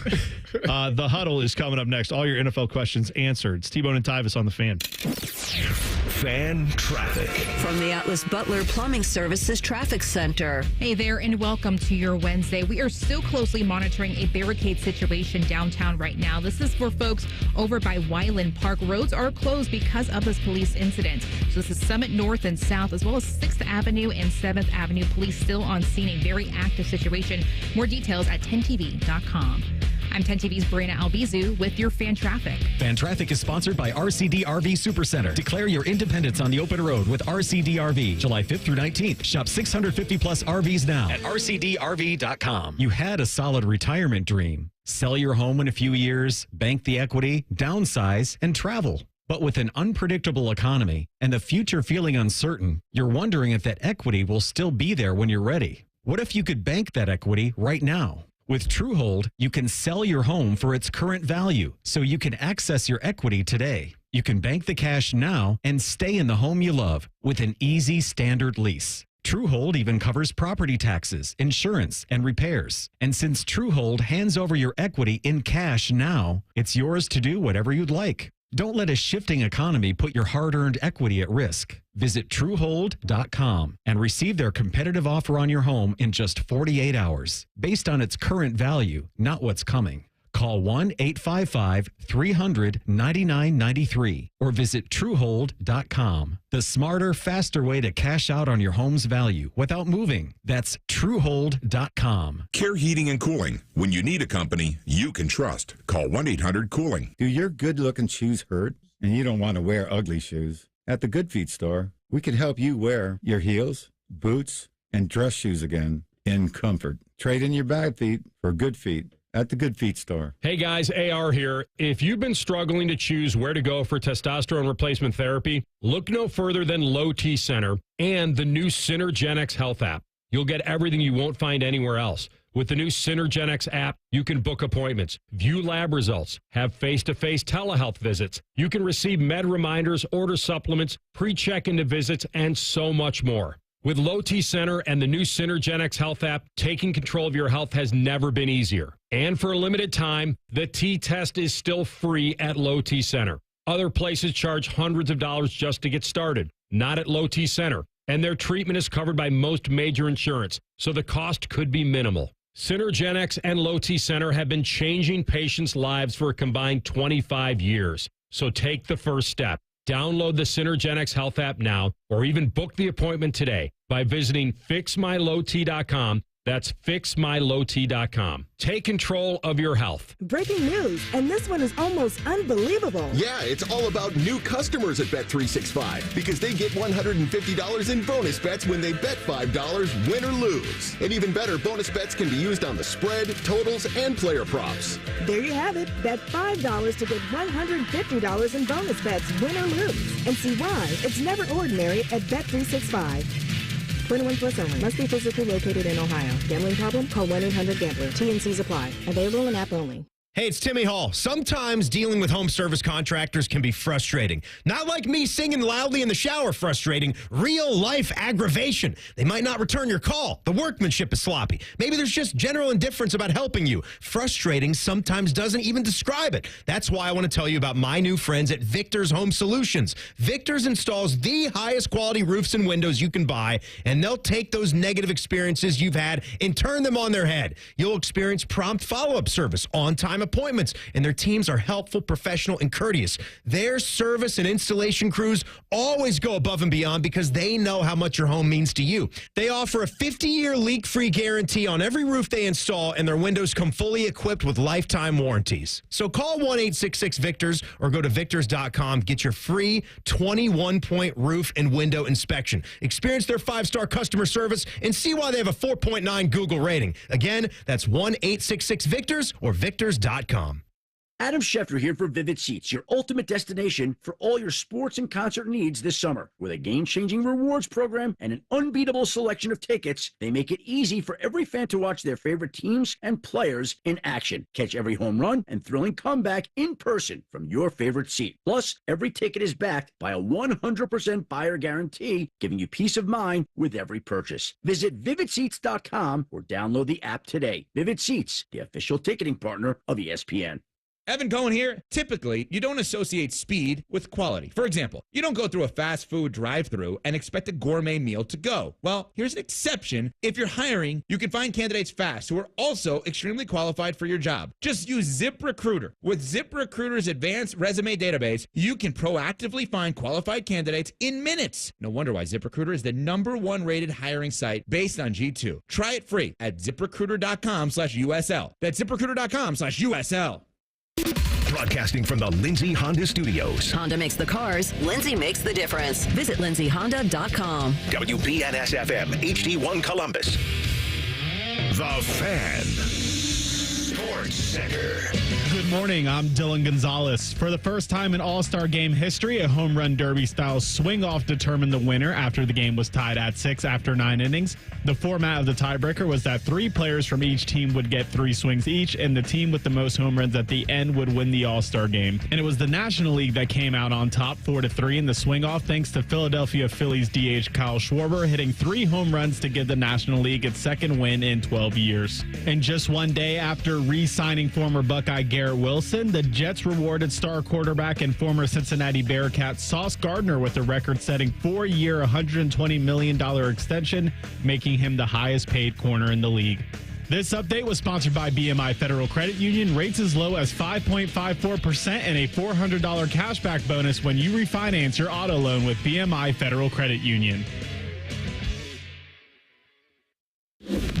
The Huddle is coming up next. All your NFL questions answered. It's T-Bone and Tyvis on the Fan. Fan traffic from the Atlas Butler Plumbing Services Traffic Center. Hey there, and welcome to your Wednesday. We are still closely monitoring a barricade situation downtown right now. This is for folks over by Wyland Park. Roads are closed because of this police incident. So this is Summit North and South, as well as 6th Avenue and 7th Avenue. Police still on scene, a very active situation. More details at 10tv.com. I'm 10TV's Brianna Albizu with your Fan Traffic. Fan Traffic is sponsored by RCD RV Supercenter. Declare your independence on the open road with RCD RV. July 5th through 19th. Shop 650 plus RVs now at RCDRV.com. You had a solid retirement dream. Sell your home in a few years, bank the equity, downsize, and travel. But with an unpredictable economy and the future feeling uncertain, you're wondering if that equity will still be there when you're ready. What if you could bank that equity right now? With TrueHold, you can sell your home for its current value, so you can access your equity today. You can bank the cash now and stay in the home you love with an easy standard lease. TrueHold even covers property taxes, insurance, and repairs. And since TrueHold hands over your equity in cash now, it's yours to do whatever you'd like. Don't let a shifting economy put your hard-earned equity at risk. Visit TrueHold.com and receive their competitive offer on your home in just 48 hours, based on its current value, not what's coming. Call 1-855-300-9993 or visit TrueHold.com. The smarter, faster way to cash out on your home's value without moving. That's TrueHold.com. Care Heating and Cooling. When you need a company you can trust, call 1-800-COOLING. Do your good-looking shoes hurt and you don't want to wear ugly shoes? At the Good Feet store, we can help you wear your heels, boots, and dress shoes again in comfort. Trade in your bad feet for good feet at the Good Feet store. Hey guys, AR here. If you've been struggling to choose where to go for testosterone replacement therapy, look no further than Low T Center and the new Synergenics Health app. You'll get everything you won't find anywhere else. With the new Synergenics app, you can book appointments, view lab results, have face-to-face telehealth visits. You can receive med reminders, order supplements, pre-check into visits, and so much more. With Low T Center and the new Synergenics Health app, taking control of your health has never been easier. And for a limited time, the T-test is still free at Low T Center. Other places charge hundreds of dollars just to get started. Not at Low T Center. And their treatment is covered by most major insurance, so the cost could be minimal. Synergenics and Low T Center have been changing patients' lives for a combined 25 years. So take the first step. Download the Synergenics Health app now, or even book the appointment today by visiting fixmylowt.com That's fixmylowt.com. Take control of your health. Breaking news, and this one is almost unbelievable. Yeah, it's all about new customers at Bet365 because they get $150 in bonus bets when they bet $5, win or lose. And even better, bonus bets can be used on the spread, totals, and player props. There you have it. Bet $5 to get $150 in bonus bets, win or lose. And see why it's never ordinary at Bet365. 21 plus only. Must be physically located in Ohio. Gambling problem? Call 1-800-GAMBLER. TNCs apply. Available in app only. Hey, it's Timmy Hall. Sometimes dealing with home service contractors can be frustrating. Not like me singing loudly in the shower frustrating. Real life aggravation. They might not return your call. The workmanship is sloppy. Maybe there's just general indifference about helping you. Frustrating sometimes doesn't even describe it. That's why I want to tell you about my new friends at Victor's Home Solutions. Victor's installs the highest quality roofs and windows you can buy, and they'll take those negative experiences you've had and turn them on their head. You'll experience prompt follow-up service, on-time appointments, and their teams are helpful, professional, and courteous. Their service and installation crews always go above and beyond because they know how much your home means to you. They offer a 50-year leak-free guarantee on every roof they install, and their windows come fully equipped with lifetime warranties. So call 1-866-VICTORS or go to victors.com. Get your free 21-point roof and window inspection. Experience their 5-star customer service and see why they have a 4.9 Google rating. Again, that's 1-866-VICTORS or victors.com. Adam Schefter here for Vivid Seats, your ultimate destination for all your sports and concert needs this summer. With a game-changing rewards program and an unbeatable selection of tickets, they make it easy for every fan to watch their favorite teams and players in action. Catch every home run and thrilling comeback in person from your favorite seat. Plus, every ticket is backed by a 100% buyer guarantee, giving you peace of mind with every purchase. Visit VividSeats.com or download the app today. Vivid Seats, the official ticketing partner of ESPN. Evan Cohen here. Typically, you don't associate speed with quality. For example, you don't go through a fast food drive-thru and expect a gourmet meal to go. Well, here's an exception. If you're hiring, you can find candidates fast who are also extremely qualified for your job. Just use ZipRecruiter. With ZipRecruiter's advanced resume database, you can proactively find qualified candidates in minutes. No wonder why ZipRecruiter is the #1 rated hiring site based on G2. Try it free at ZipRecruiter.com/USL. That's ZipRecruiter.com/USL. Broadcasting from the Lindsay Honda Studios. Honda makes the cars. Lindsay makes the difference. Visit lindsayhonda.com. WBNS-FM, HD1 Columbus. The Fan. Sports Center. Good morning. I'm Dylan Gonzalez. For the first time in All Star Game history, a home run derby-style swing-off determined the winner after the game was tied at 6 after 9 innings. The format of the tiebreaker was that 3 players from each team would get 3 swings each, and the team with the most home runs at the end would win the All Star Game. And it was the National League that came out on top 4-3 in the swing-off, thanks to Philadelphia Phillies DH Kyle Schwarber hitting 3 home runs to give the National League its second win in 12 years. And just one day after re-signing former Buckeye Garrett Wilson, the Jets rewarded star quarterback and former Cincinnati Bearcat Sauce Gardner with a record-setting 4-year, $120 million extension, making him the highest paid corner in the league. This update was sponsored by BMI Federal Credit Union. Rates as low as 5.54% and a $400 cashback bonus when you refinance your auto loan with BMI Federal Credit Union.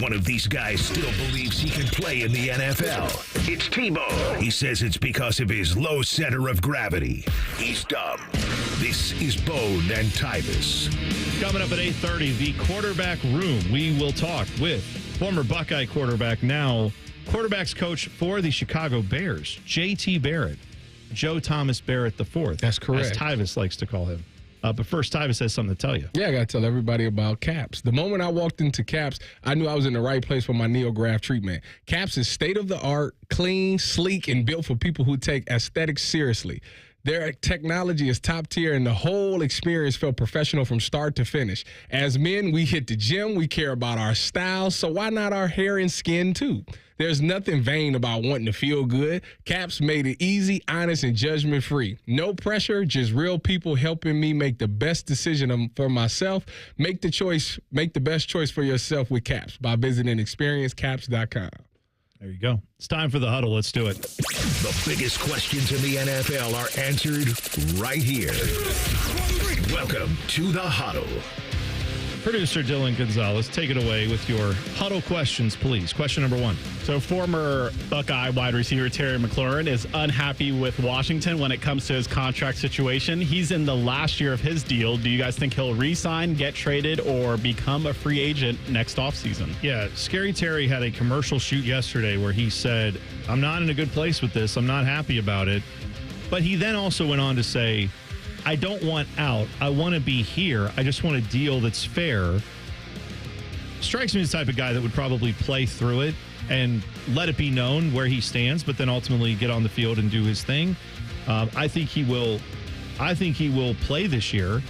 One of these guys still believes he can play in the NFL. It's Tebow. He says it's because of his low center of gravity. He's dumb. This is Bone and Tyvis. Coming up at 8:30, the quarterback room. We will talk with former Buckeye quarterback, now quarterbacks coach for the Chicago Bears, J.T. Barrett, Joe Thomas Barrett IV. That's correct. As Tyvis likes to call him. But first, Tyvis has something to tell you. Yeah, I got to tell everybody about Caps. The moment I walked into Caps, I knew I was in the right place for my NeoGraft treatment. Caps is state-of-the-art, clean, sleek, and built for people who take aesthetics seriously. Their technology is top tier, and the whole experience felt professional from start to finish. As men, we hit the gym. We care about our style, so why not our hair and skin, too? There's nothing vain about wanting to feel good. Caps made it easy, honest, and judgment-free. No pressure, just real people helping me make the best decision for myself. Make the best choice for yourself with Caps by visiting experiencecaps.com. There you go. It's time for the huddle. Let's do it. The biggest questions in the NFL are answered right here. Welcome to the huddle. Producer Dylan Gonzalez, take it away with your huddle questions, please. Question number 1. So former Buckeye wide receiver Terry McLaurin is unhappy with Washington when it comes to his contract situation. He's in the last year of his deal. Do you guys think he'll re-sign, get traded, or become a free agent next offseason? Yeah, Scary Terry had a commercial shoot yesterday where he said, I'm not in a good place with this. I'm not happy about it. But he then also went on to say, I don't want out. I want to be here. I just want a deal that's fair. Strikes me as the type of guy that would probably play through it and let it be known where he stands, but then ultimately get on the field and do his thing. I think he will play this year.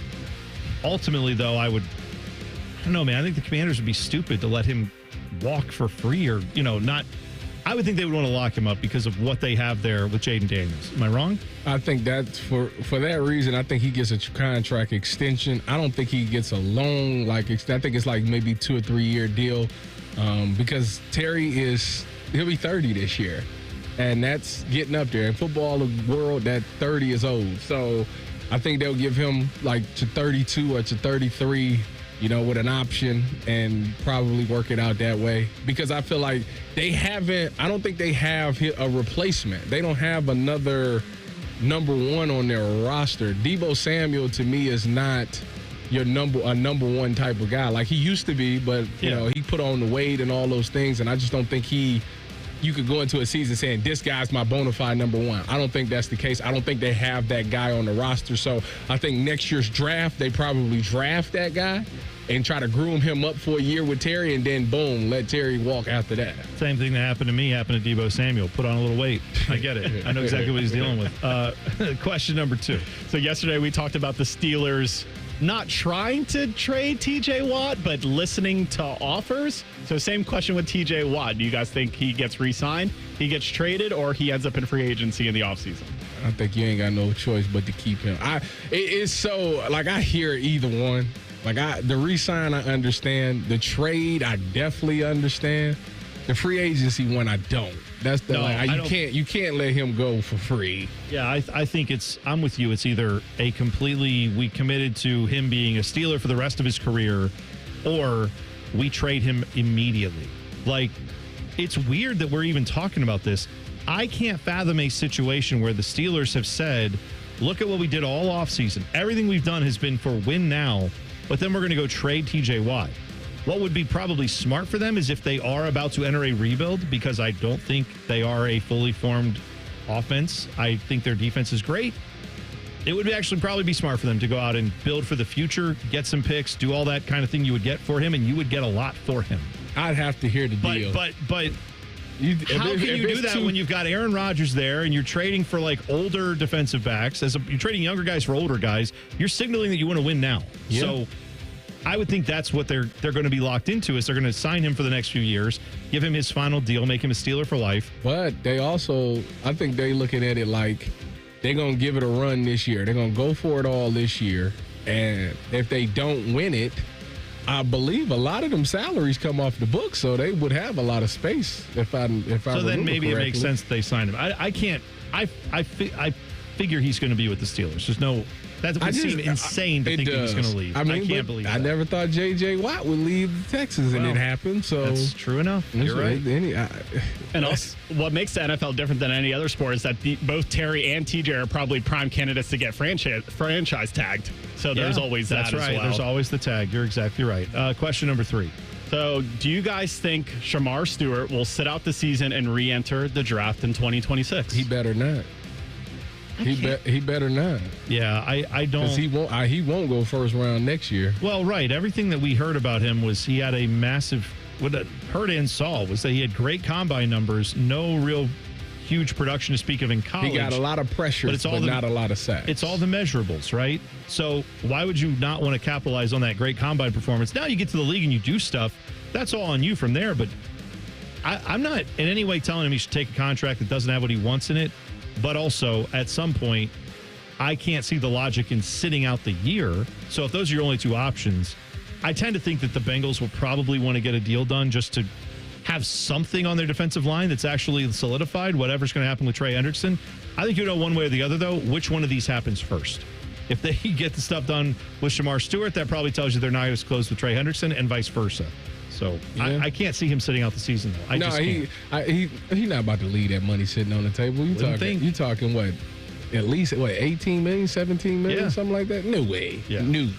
Ultimately, though, I don't know, man. I think the Commanders would be stupid to let him walk for free or, not. I would think they would want to lock him up because of what they have there with Jaden Daniels. Am I wrong? I think that's for that reason. I think he gets a contract extension. I don't think he gets a long I think it's like maybe 2 or 3 year deal because Terry he'll be 30 this year, and that's getting up there. In football world, that 30 is old. So I think they'll give him to 32 or to 33. With an option and probably work it out that way because I feel like I don't think they have a replacement. They don't have another number one on their roster. Deebo Samuel to me is not your number one type of guy like he used to be, but he put on the weight and all those things, and I just don't think you could go into a season saying this guy's my bona fide number one. I don't think that's the case. I don't think they have that guy on the roster. So I think next year's draft, they probably draft that guy and try to groom him up for a year with Terry, and then boom, let Terry walk after that. Same thing that happened to me happened to Deebo Samuel. Put on a little weight. I get it. I know exactly what he's dealing with. Question number 2. So yesterday we talked about the Steelers not trying to trade TJ Watt, but listening to offers. So same question with TJ Watt. Do you guys think he gets re-signed, he gets traded, or he ends up in free agency in the offseason? I think you ain't got no choice but to keep him. It's so, I hear either one. The re-sign, I understand. The trade, I definitely understand. The free agency one, I don't. That's you can't let him go for free. Yeah, I think I'm with you. It's either we committed to him being a Steeler for the rest of his career, or we trade him immediately. It's weird that we're even talking about this. I can't fathom a situation where the Steelers have said, look at what we did all offseason. Everything we've done has been for win now, but then we're going to go trade TJ Watt. What would be probably smart for them is if they are about to enter a rebuild, because I don't think they are a fully formed offense. I think their defense is great. It would actually probably be smart for them to go out and build for the future, get some picks, do all that kind of thing you would get for him, and you would get a lot for him. I'd have to hear the deal. But how can you do that when you've got Aaron Rodgers there and you're trading for older defensive backs? You're trading younger guys for older guys. You're signaling that you want to win now. Yeah. So I would think that's what they're going to be locked into, is they're going to sign him for the next few years, give him his final deal, make him a Steeler for life. But they also, I think they looking at it like they're going to give it a run this year. They're going to go for it all this year. And if they don't win it, I believe a lot of them salaries come off the books, so they would have a lot of space. So then maybe it makes sense that they sign him. I figure he's going to be with the Steelers. There's no. That would seem insane to think that he's going to leave. I can't believe that. I never thought J.J. Watt would leave Texas, and it happened. So that's true enough. You're right. And also, what makes the NFL different than any other sport is that both Terry and TJ are probably prime candidates to get franchise tagged. So there's always that as well. There's always the tag. You're exactly right. Question number 3. So do you guys think Shamar Stewart will sit out the season and re-enter the draft in 2026? He better not. He better not. Yeah, I don't. Because he won't go first round next year. Well, right. Everything that we heard about him was he had a massive. What I heard and saw was that he had great combine numbers, no real huge production to speak of in college. He got a lot of pressure, but not a lot of sacks. It's all the measurables, right? So why would you not want to capitalize on that great combine performance? Now you get to the league and you do stuff. That's all on you from there. But I'm not in any way telling him he should take a contract that doesn't have what he wants in it. But also, at some point, I can't see the logic in sitting out the year. So if those are your only two options, I tend to think that the Bengals will probably want to get a deal done just to have something on their defensive line that's actually solidified, whatever's going to happen with Trey Hendrickson. I think you know one way or the other, though, which one of these happens first. if they get the stuff done with Shamar Stewart, that probably tells you they're not as close with Trey Hendrickson and vice versa. So I can't see him sitting out the season, though. He's not about to leave that money sitting on the table. You talking what? At least, 18 million, 17 million, something like that? No way. Yeah. No.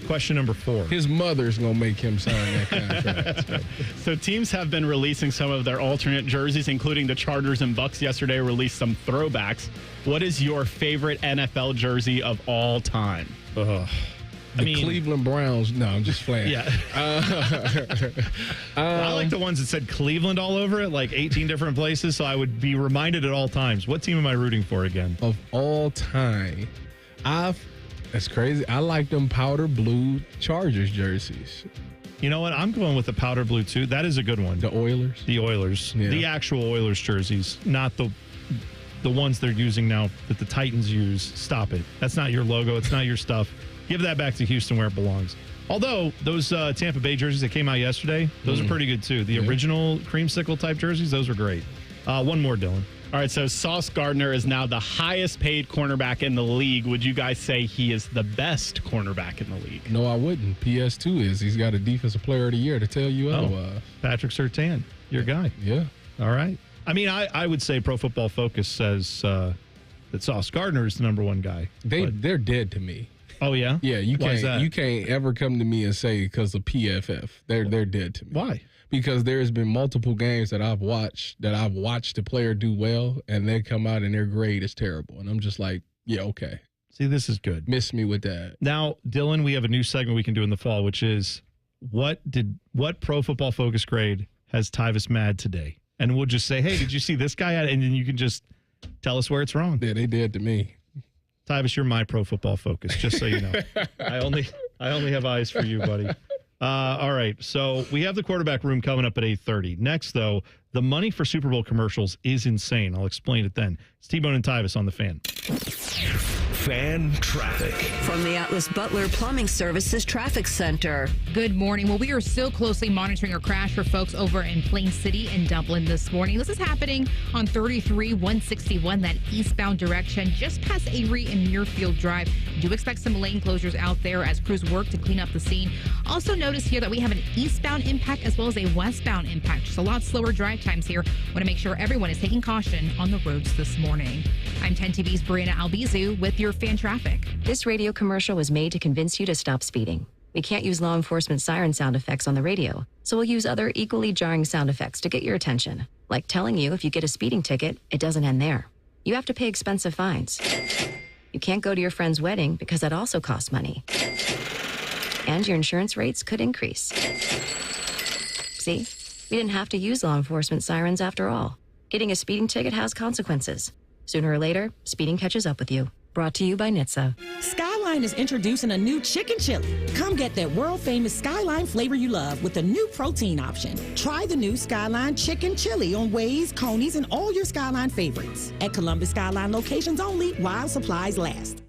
Question number 4. His mother's going to make him sign that contract. So teams have been releasing some of their alternate jerseys, including the Chargers and Bucks yesterday released some throwbacks. What is your favorite NFL jersey of all time? The Cleveland Browns. No, I'm just playing. Yeah. I like the ones that said Cleveland all over it, like 18 different places, so I would be reminded at all times. What team am I rooting for again? Of all time, that's crazy. I like them powder blue Chargers jerseys. You know what? I'm going with the powder blue, too. That is a good one. The Oilers? The Oilers. Yeah. The actual Oilers jerseys, not the ones they're using now that the Titans use. Stop it. That's not your logo. It's not your stuff. Give that back to Houston where it belongs. Although those Tampa Bay jerseys that came out yesterday, those are pretty good too. The original creamsicle type jerseys, those were great. One more, Dylan. All right, so Sauce Gardner is now the highest paid cornerback in the league. Would you guys say he is the best cornerback in the league? No, I wouldn't. PS2 is. He's got a Defensive Player of the Year to tell you otherwise. Patrick Surtain, your guy. Yeah. All right. I mean, I would say Pro Football Focus says that Sauce Gardner is the number one guy. They're dead to me. Oh, yeah? Yeah, you can't ever come to me and say because of PFF. They're dead to me. Why? Because there's been multiple games that I've watched the player do well, and they come out and their grade is terrible. And I'm just like, yeah, okay. See, this is good. Miss me with that. Now, Dylan, we have a new segment we can do in the fall, which is what Pro Football Focus grade has Tyvis mad today? And we'll just say, hey, did you see this guy? And then you can just tell us where it's wrong. Yeah, they did to me. Tyvis, you're my Pro Football Focus, just so you know. I only have eyes for you, buddy. All right, so we have the quarterback room coming up at 8:30. Next, though, the money for Super Bowl commercials is insane. I'll explain it then. It's T-Bone and Tyvis on the Fan. Fan traffic. From the Atlas Butler Plumbing Services Traffic Center. Good morning. Well, we are still closely monitoring a crash for folks over in Plain City and Dublin this morning. This is happening on 33-161, that eastbound direction, just past Avery and Muirfield Drive. Do expect some lane closures out there as crews work to clean up the scene. Also notice here that we have an eastbound impact as well as a westbound impact. Just a lot slower drive times here. Want to make sure everyone is taking caution on the roads this morning. I'm 10 TV's Brianna Albizu with your fan traffic. This radio commercial was made to convince you to stop speeding. We can't use law enforcement siren sound effects on the radio, so we'll use other equally jarring sound effects to get your attention, like telling you if you get a speeding ticket, it doesn't end there. You have to pay expensive fines. You can't go to your friend's wedding because that also costs money. And your insurance rates could increase. See? We didn't have to use law enforcement sirens after all. Getting a speeding ticket has consequences. Sooner or later, speeding catches up with you. Brought to you by NHTSA. Skyline is introducing a new chicken chili. Come get that world-famous Skyline flavor you love with a new protein option. Try the new Skyline chicken chili on Waze, Coney's, and all your Skyline favorites. At Columbus Skyline locations only while supplies last.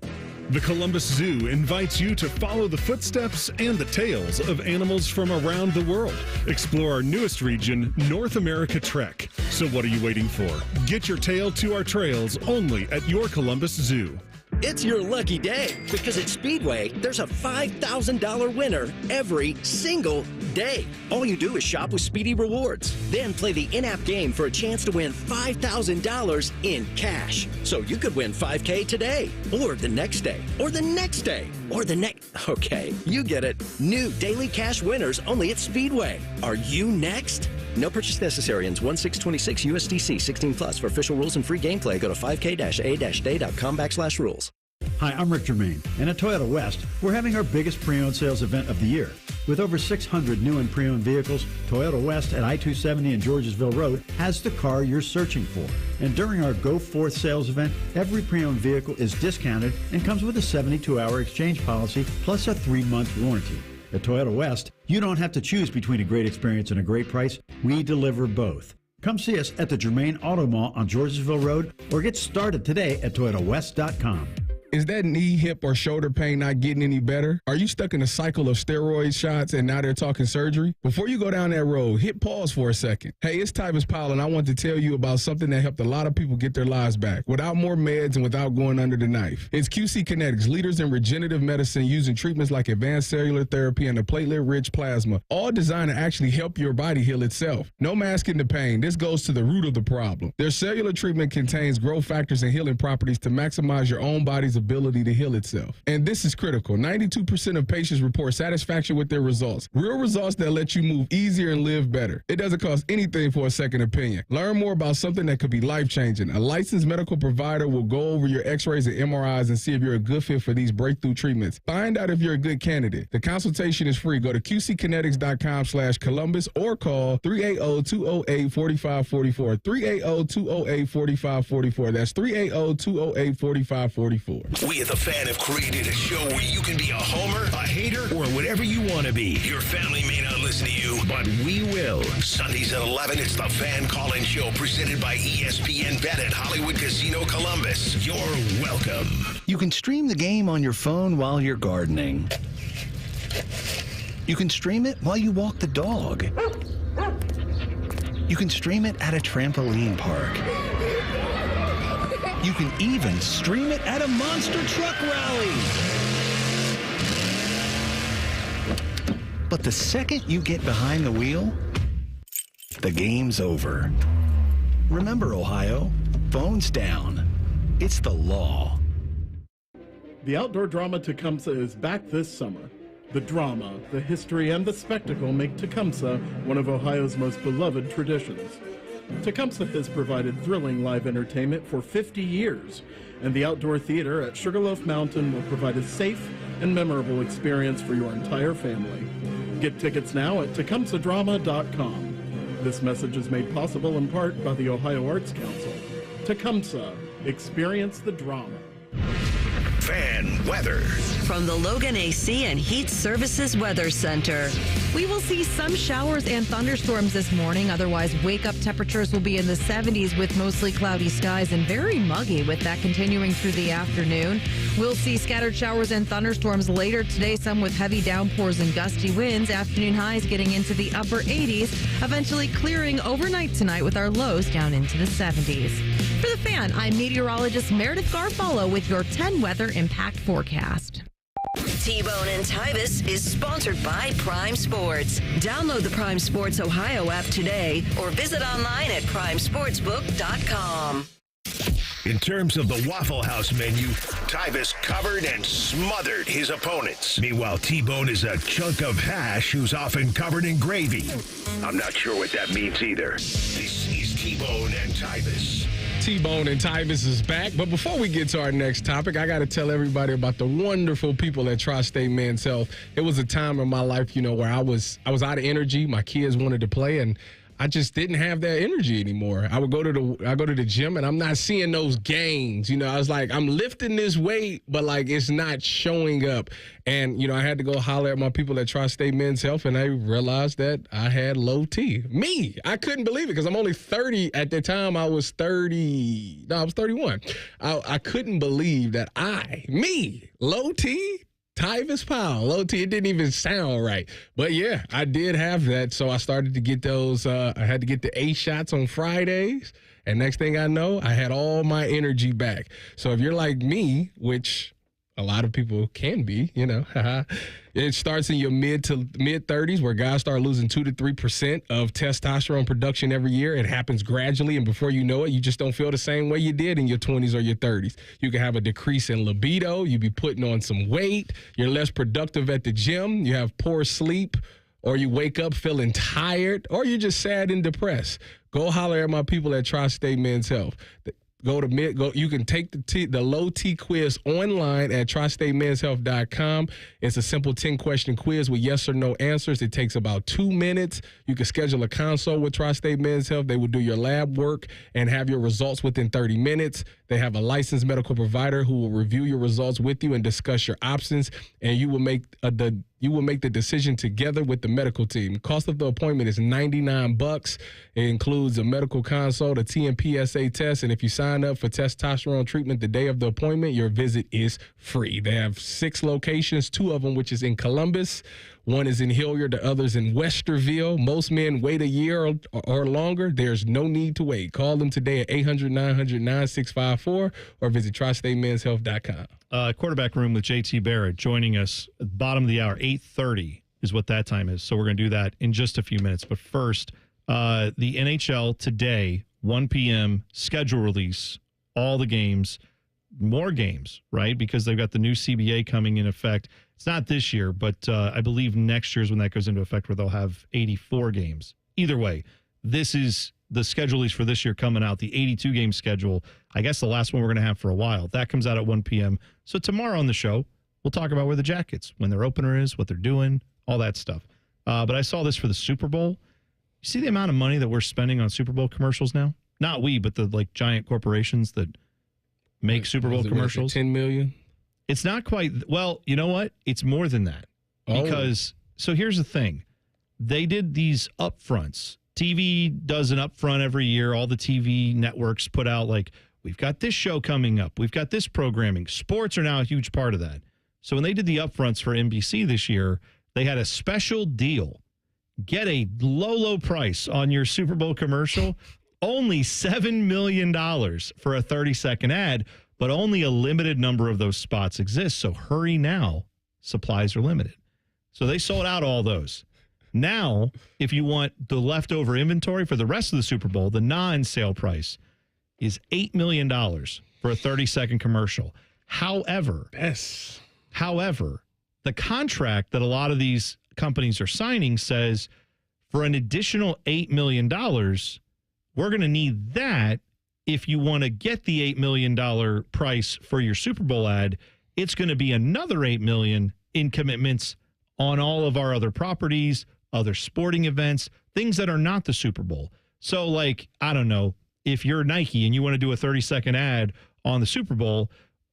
The Columbus Zoo invites you to follow the footsteps and the tales of animals from around the world. Explore our newest region, North America Trek. So what are you waiting for? Get your tail to our trails only at your Columbus Zoo. It's your lucky day because at Speedway, there's a $5,000 winner every single day. All you do is shop with Speedy Rewards. Then play the in-app game for a chance to win $5,000 in cash. So you could win $5K today, or the next day, or the next day, or the next. Okay, you get it. New daily cash winners only at Speedway. Are you next? No purchase necessary. Ends 1/6/26 USDC 16 plus. For official rules and free gameplay, go to 5k-a-day.com/rules. Hi, I'm Rick Germain, and at Toyota West, we're having our biggest pre-owned sales event of the year. With over 600 new and pre-owned vehicles, Toyota West at I-270 and Georgesville Road has the car you're searching for. And during our Go Forth sales event, every pre-owned vehicle is discounted and comes with a 72-hour exchange policy plus a 3-month warranty. At Toyota West, you don't have to choose between a great experience and a great price. We deliver both. Come see us at the Germain Auto Mall on Georgesville Road or get started today at ToyotaWest.com. Is that knee, hip, or shoulder pain not getting any better? Are you stuck in a cycle of steroid shots and now they're talking surgery? Before you go down that road, hit pause for a second. Hey, it's Tyvis Powell, and I want to tell you about something that helped a lot of people get their lives back without more meds and without going under the knife. It's QC Kinetics, leaders in regenerative medicine using treatments like advanced cellular therapy and a platelet-rich plasma, all designed to actually help your body heal itself. No masking the pain. This goes to the root of the problem. Their cellular treatment contains growth factors and healing properties to maximize your own body's ability to heal itself. And this is critical. 92% of patients report satisfaction with their results. Real results that let you move easier and live better. It doesn't cost anything for a second opinion. Learn more about something that could be life-changing. A licensed medical provider will go over your x-rays and MRIs and see if you're a good fit for these breakthrough treatments. Find out if you're a good candidate. The consultation is free. Go to qckinetics.com/Columbus or call 380-208-4544. 380-208-4544. That's 380-208-4544. We at The Fan have created a show where you can be a homer, a hater, or whatever you want to be. Your family may not listen to you, but we will. Sundays at 11, it's The Fan Call-In Show presented by ESPN Bet at Hollywood Casino Columbus. You're welcome. You can stream the game on your phone while you're gardening. You can stream it while you walk the dog. You can stream it at a trampoline park. You can even stream it at a monster truck rally. But the second you get behind the wheel, the game's over. Remember, Ohio, phones down. It's the law. The outdoor drama Tecumseh is back this summer. The drama, the history, and the spectacle make Tecumseh one of Ohio's most beloved traditions. Tecumseh has provided thrilling live entertainment for 50 years, and the outdoor theater at Sugarloaf Mountain will provide a safe and memorable experience for your entire family. Get tickets now at tecumsehdrama.com. This message is made possible in part by the Ohio Arts Council. Tecumseh, experience the drama. Fan weather. From the Logan AC and Heat Services Weather Center. We will see some showers and thunderstorms this morning. Otherwise, wake-up temperatures will be in the 70s with mostly cloudy skies and very muggy with that continuing through the afternoon. We'll see scattered showers and thunderstorms later today, some with heavy downpours and gusty winds. Afternoon highs getting into the upper 80s, eventually clearing overnight tonight with our lows down into the 70s. For The Fan, I'm meteorologist Meredith Garfalo with your 10 weather impact forecast. T-Bone and Tyvis is sponsored by Prime Sports. Download the Prime Sports Ohio app today or visit online at primesportsbook.com. In terms of the Waffle House menu, Tyvis covered and smothered his opponents. Meanwhile, T-Bone is a chunk of hash who's often covered in gravy. I'm not sure what that means either. This is T-Bone and Tyvis. T-Bone and Tyvis is back. But before we get to our next topic, I got to tell everybody about the wonderful people at Tri-State Men's Health. It was a time in my life, where I was out of energy. My kids wanted to play, and I just didn't have that energy anymore. I go to the gym, and I'm not seeing those gains. I was like, I'm lifting this weight, but it's not showing up. And I had to go holler at my people at Tri-State Men's Health, and I realized that I had low T. Me, I couldn't believe it because I'm only 30 at the time. I was 30. No, I was 31. I couldn't believe that low T. Tyvis Powell, low T. It didn't even sound right. But yeah, I did have that. So I started to get those. I had to get the 8 shots on Fridays. And next thing I know, I had all my energy back. So if you're like me, which a lot of people can be, it starts in your mid 30s where guys start losing 2 to 3% of testosterone production every year. It happens gradually, and before you know it, you just don't feel the same way you did in your 20s or your 30s. You can have a decrease in libido. You be putting on some weight. You're less productive at the gym. You have poor sleep, or you wake up feeling tired, or you're just sad and depressed. Go holler at my people at Tri-State Men's Health. You can take the low T quiz online at tristatemenshealth.com. It's a simple 10-question quiz with yes or no answers. It takes about 2 minutes. You can schedule a consult with Tri-State Men's Health. They will do your lab work and have your results within 30 minutes. They have a licensed medical provider who will review your results with you and discuss your options, and you will make You will make the decision together with the medical team. Cost of the appointment is $99. It includes a medical consult, a TMPSA test, and if you sign up for testosterone treatment the day of the appointment, your visit is free. They have 6 locations, 2 of them which is in Columbus. One is in Hilliard, the other's in Westerville. Most men wait a year or longer. There's no need to wait. Call them today at 800-900-9654 or visit tristatemenshealth.com. Quarterback Room with JT Barrett joining us at the bottom of the hour. 8:30 is what that time is. So we're going to do that in just a few minutes. But first, the NHL today, 1 p.m., schedule release, all the games, more games, right? Because they've got the new CBA coming in effect. It's not this year, but I believe next year's when that goes into effect where they'll have 84 games. Either way, this is the schedule release for this year coming out, the 82-game schedule. I guess the last one we're going to have for a while. That comes out at 1 p.m. So tomorrow on the show, we'll talk about where the Jackets, when their opener is, what they're doing, all that stuff. But I saw this for the Super Bowl. You see the amount of money that we're spending on Super Bowl commercials now? Not we, but the giant corporations that make Super Bowl commercials. $10 million? It's not quite. Well, you know what? It's more than that. Because, so here's the thing. They did these upfronts. TV does an upfront every year. All the TV networks put out we've got this show coming up. We've got this programming. Sports are now a huge part of that. So when they did the upfronts for NBC this year, they had a special deal. Get a low price on your Super Bowl commercial. Only $7 million for a 30-second ad, but only a limited number of those spots exist. So hurry now. Supplies are limited. So they sold out all those. Now, if you want the leftover inventory for the rest of the Super Bowl, the non-sale price is $8 million for a 30-second commercial. However, the contract that a lot of these companies are signing says for an additional $8 million, we're going to need that. If you want to get the $8 million price for your Super Bowl ad, it's going to be another $8 million in commitments on all of our other properties, other sporting events, things that are not the Super Bowl. So, I don't know, if you're Nike and you want to do a 30-second ad on the Super Bowl,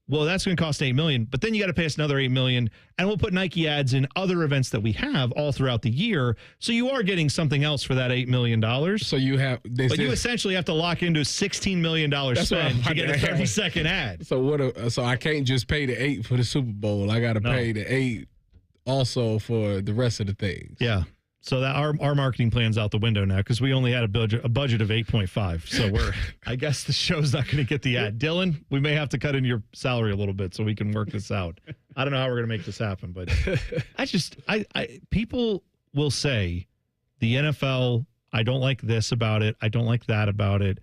well, that's going to cost $8 million, but then you got to pay us another $8 million, and we'll put Nike ads in other events that we have all throughout the year. So you are getting something else for that $8 million. So you have, you essentially have to lock into a $16 million spend to get a 30-second ad. So I can't just pay the $8 million for the Super Bowl. I got to pay the $8 million also for the rest of the things. Yeah. So that our marketing plan's out the window now because we only had a budget of 8.5. So I guess the show's not going to get the ad. Dylan, we may have to cut in your salary a little bit so we can work this out. I don't know how we're going to make this happen, but people will say the NFL, I don't like this about it. I don't like that about it.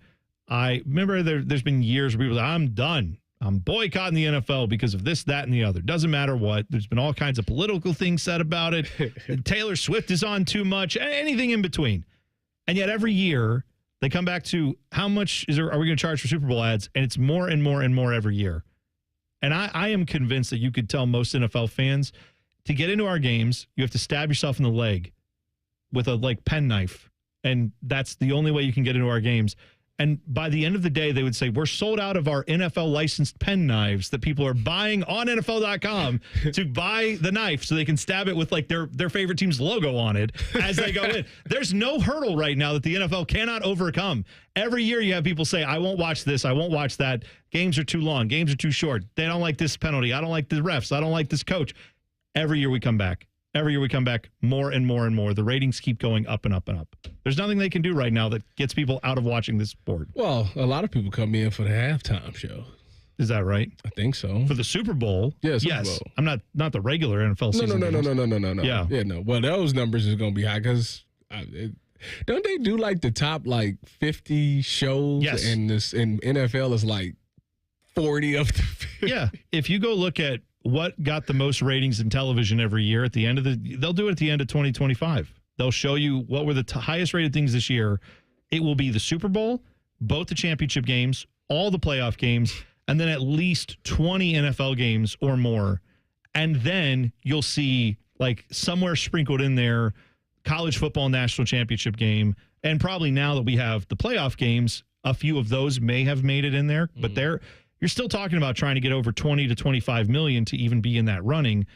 I remember there's been years where people say, I'm done. I'm boycotting the NFL because of this, that, and the other. Doesn't matter what. There's been all kinds of political things said about it. Taylor Swift is on too much, anything in between. And yet every year they come back to how much are we going to charge for Super Bowl ads? And it's more and more and more every year. And I am convinced that you could tell most NFL fans to get into our games, you have to stab yourself in the leg with a penknife. And that's the only way you can get into our games. And by the end of the day, they would say, we're sold out of our NFL licensed pen knives that people are buying on NFL.com to buy the knife so they can stab it with their favorite team's logo on it as they go in. There's no hurdle right now that the NFL cannot overcome. Every year you have people say, I won't watch this, I won't watch that. Games are too long, games are too short. They don't like this penalty. I don't like the refs. I don't like this coach. Every year we come back. Every year we come back more and more and more. The ratings keep going up and up and up. There's nothing they can do right now that gets people out of watching this sport. Well, a lot of people come in for the halftime show. Is that right? I think so. For the Super Bowl? Yeah, Super Bowl. I'm not the regular NFL season. No. Yeah. Yeah, no. Well, those numbers is going to be high because don't they do the top 50 shows? Yes. And NFL is 40 of the 50. Yeah. If you go look at what got the most ratings in television every year at the end of they'll do it at the end of 2025. They'll show you what were the highest rated things this year. It will be the Super Bowl, both the championship games, all the playoff games, and then at least 20 NFL games or more. And then you'll see somewhere sprinkled in there, college football national championship game. And probably now that we have the playoff games, a few of those may have made it in there, but you're still talking about trying to get over 20 to 25 million to even be in that running.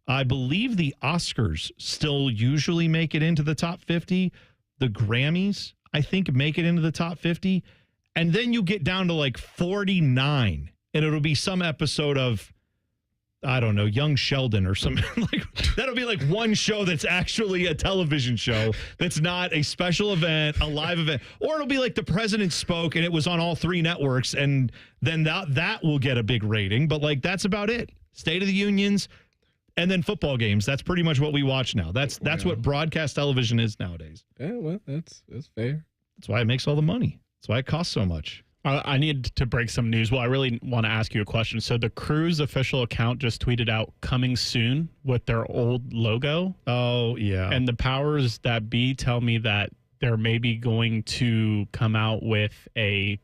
I believe the Oscars still usually make it into the top 50. The Grammys, I think, make it into the top 50. And then you get down to like 49, and it'll be some episode of, I don't know, Young Sheldon or something. Like that'll be like one show that's actually a television show that's not a special event, a live event. Or it'll be like The President Spoke and it was on all 3 networks, and then that will get a big rating. But like that's about it. State of the Unions and then football games. That's pretty much what we watch now. That's what broadcast television is nowadays. Yeah, well, that's fair. That's why it makes all the money. That's why it costs so much. I need to break some news. Well, I really want to ask you a question. So the Cruise official account just tweeted out coming soon with their old logo. Oh, yeah. And the powers that be tell me that they're maybe going to come out with a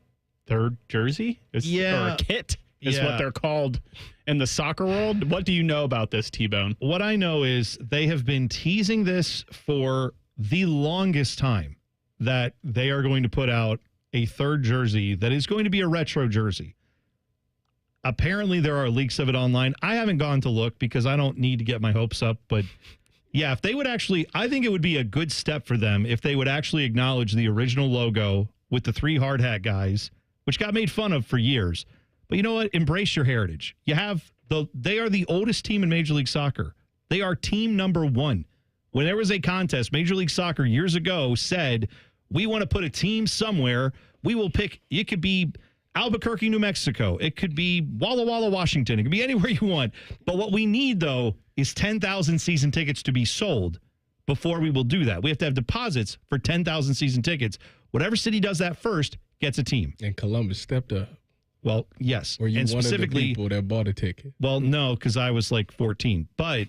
third jersey? Or a kit is what they're called in the soccer world. What do you know about this, T-Bone? What I know is they have been teasing this for the longest time, that they are going to put out a third jersey that is going to be a retro jersey. Apparently, there are leaks of it online. I haven't gone to look because I don't need to get my hopes up. But yeah, if they would actually, I think it would be a good step for them if they would actually acknowledge the original logo with the 3 hard hat guys, which got made fun of for years. But you know what? Embrace your heritage. They are the oldest team in Major League Soccer. They are team number 1. When there was a contest, Major League Soccer years ago said, we want to put a team somewhere. We will pick, it could be Albuquerque, New Mexico. It could be Walla Walla, Washington. It could be anywhere you want. But what we need, though, is 10,000 season tickets to be sold before we will do that. We have to have deposits for 10,000 season tickets. Whatever city does that first gets a team. And Columbus stepped up. Well, yes. Or you and one of the specifically, people that bought a ticket. Well, no, because I was like 14. But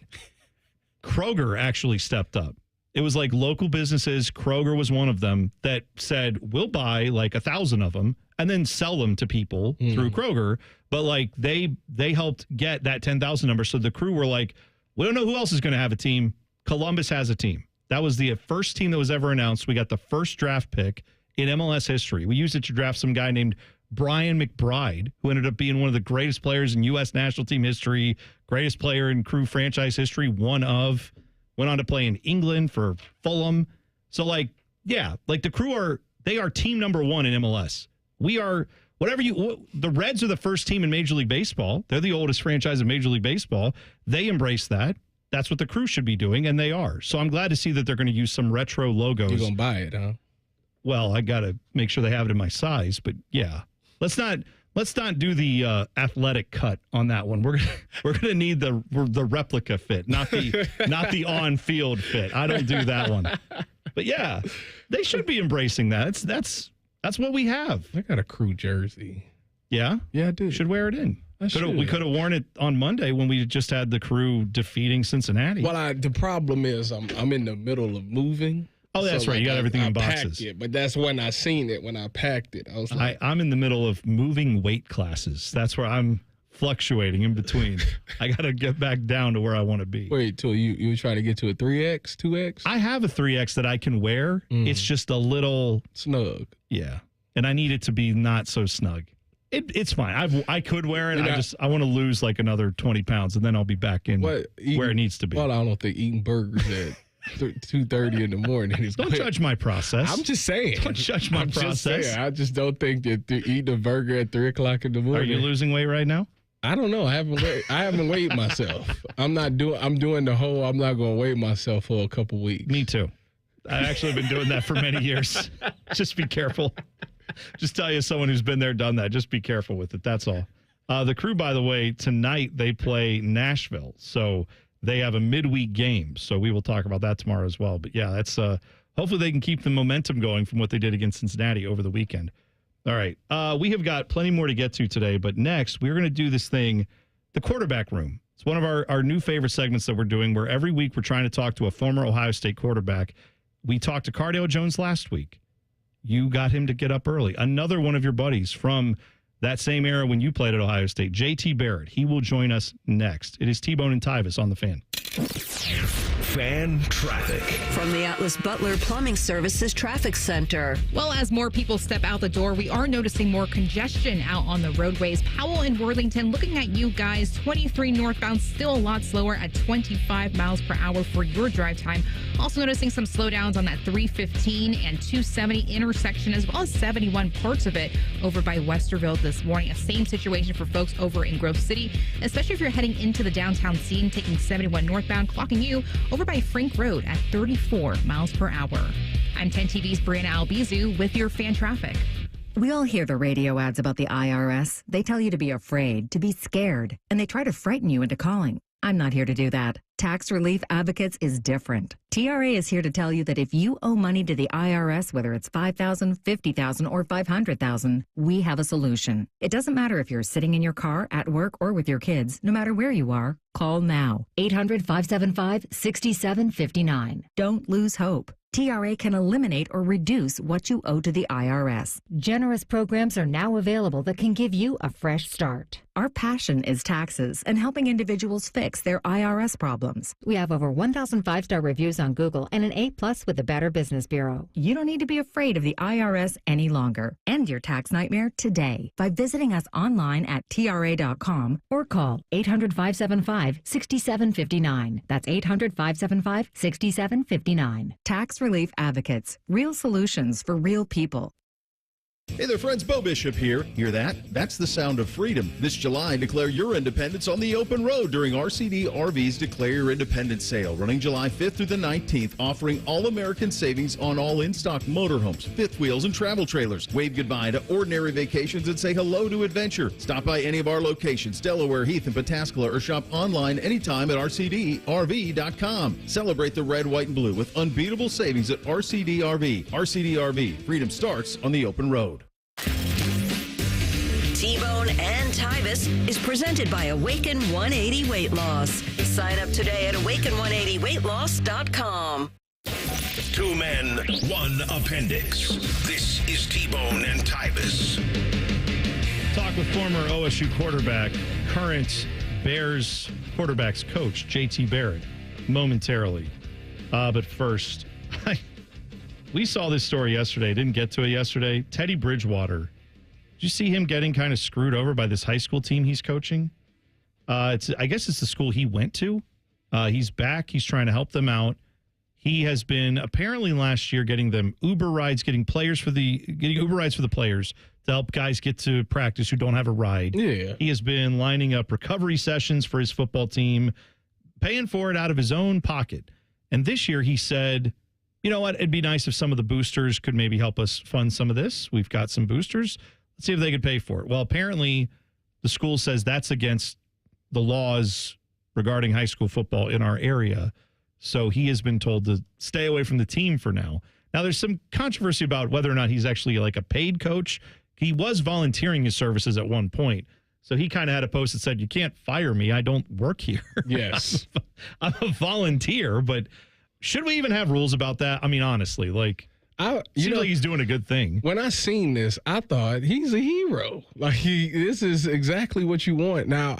Kroger actually stepped up. It was like local businesses. Kroger was one of them that said, we'll buy like 1,000 of them and then sell them to people through Kroger. But like they helped get that 10,000 number. So the Crew were like, we don't know who else is going to have a team. Columbus has a team. That was the first team that was ever announced. We got the first draft pick in MLS history. We used it to draft some guy named Brian McBride, who ended up being one of the greatest players in U.S. national team history, greatest player in Crew franchise history, went on to play in England for Fulham. So, the Crew they are team number 1 in MLS. We are, the Reds are the first team in Major League Baseball. They're the oldest franchise in Major League Baseball. They embrace that. That's what the Crew should be doing, and they are. So I'm glad to see that they're going to use some retro logos. You're going to buy it, huh? Well, I got to make sure they have it in my size, but yeah. Let's not do the athletic cut on that one. We're gonna need the replica fit, not the on field fit. I don't do that one. But yeah, they should be embracing that. That's what we have. I got a Crew jersey. Yeah, I do. Should wear it in. We could have worn it on Monday when we just had the Crew defeating Cincinnati. Well, the problem is I'm in the middle of moving. Oh, that's right. You got everything in boxes. It, but that's when I seen it, when I packed it. I was like, I'm in the middle of moving weight classes. That's where I'm fluctuating in between. I got to get back down to where I want to be. Wait, so you were trying to get to a 3X, 2X? I have a 3X that I can wear. It's just a little snug. Yeah. And I need it to be not so snug. It's fine. I could wear it. I want to lose like another 20 pounds, and then I'll be back in where it needs to be. Well, I don't think eating burgers at 2:30 in the morning is Don't judge my process. I'm just saying. Don't judge my process. I just don't think that eating a burger at 3 o'clock in the morning. Are you losing weight right now? I don't know. I haven't weighed myself. I'm doing the whole, I'm not going to weigh myself for a couple weeks. Me too. I actually have been doing that for many years. Just be careful. Just tell you, someone who's been there, done that. Just be careful with it. That's all. The Crew, by the way, tonight they play Nashville. So they have a midweek game. So we will talk about that tomorrow as well. But yeah, that's hopefully they can keep the momentum going from what they did against Cincinnati over the weekend. All right. We have got plenty more to get to today. But next, we're going to do this thing, the quarterback room. It's one of our new favorite segments that we're doing, where every week we're trying to talk to a former Ohio State quarterback. We talked to Cardale Jones last week. You got him to get up early. Another one of your buddies from that same era when you played at Ohio State, JT Barrett. He will join us next. It is T-Bone and Tyvis on The Fan. Fan traffic. From the Atlas Butler Plumbing Services Traffic Center. Well, as more people step out the door, we are noticing more congestion out on the roadways. Powell and Worthington, looking at you guys, 23 northbound, still a lot slower at 25 miles per hour for your drive time. Also noticing some slowdowns on that 315 and 270 intersection, as well as 71 parts of it over by Westerville this morning. A same situation for folks over in Grove City, especially if you're heading into the downtown scene, taking 71 northbound, clocking you over by Frank Road at 34 miles per hour. I'm 10 TV's Brianna Albizu with your fan traffic. We all hear the radio ads about the IRS. They tell you to be afraid, to be scared, and they try to frighten you into calling. I'm not here to do that. Tax Relief Advocates is different. TRA is here to tell you that if you owe money to the IRS, whether it's $5,000, $50,000, or $500,000, we have a solution. It doesn't matter if you're sitting in your car, at work, or with your kids. No matter where you are, call now. 800-575-6759. Don't lose hope. TRA can eliminate or reduce what you owe to the IRS. Generous programs are now available that can give you a fresh start. Our passion is taxes and helping individuals fix their IRS problems. We have over 1,000 5-star reviews on Google and an A+ with the Better Business Bureau. You don't need to be afraid of the IRS any longer. End your tax nightmare today by visiting us online at TRA.com or call 800-575-6759. That's 800-575-6759. Tax Relief Advocates. Real solutions for real people. Hey there, friends. Bo Bishop here. Hear that? That's the sound of freedom. This July, declare your independence on the open road during RCD RV's Declare Your Independence sale, running July 5th through the 19th, offering all-American savings on all in-stock motorhomes, fifth wheels, and travel trailers. Wave goodbye to ordinary vacations and say hello to adventure. Stop by any of our locations, Delaware, Heath, and Pataskala, or shop online anytime at rcdrv.com. Celebrate the red, white, and blue with unbeatable savings at RCD RV. RCD RV. Freedom starts on the open road. T-Bone and Tyvis is presented by Awaken 180 Weight Loss. Sign up today at awaken180weightloss.com. 2 men, 1 appendix. This is T-Bone and Tyvis. Talk with former OSU quarterback, current Bears quarterbacks coach, JT Barrett, momentarily. But first, we saw this story yesterday. Didn't get to it yesterday. Teddy Bridgewater. Did you see him getting kind of screwed over by this high school team he's coaching? I guess it's the school he went to. He's back. He's trying to help them out. He has been apparently last year getting them Uber rides, getting Uber rides for the players to help guys get to practice who don't have a ride. Yeah. He has been lining up recovery sessions for his football team, paying for it out of his own pocket. And this year he said, you know what? It'd be nice if some of the boosters could maybe help us fund some of this. We've got some boosters. Let's see if they could pay for it. Well, apparently the school says that's against the laws regarding high school football in our area. So he has been told to stay away from the team for now. Now, there's some controversy about whether or not he's actually like a paid coach. He was volunteering his services at one point. So he kind of had a post that said, you can't fire me. I don't work here. Yes. I'm a volunteer, but should we even have rules about that? I mean, honestly, like, seems like he's doing a good thing. When I seen this, I thought he's a hero. Like this is exactly what you want. Now,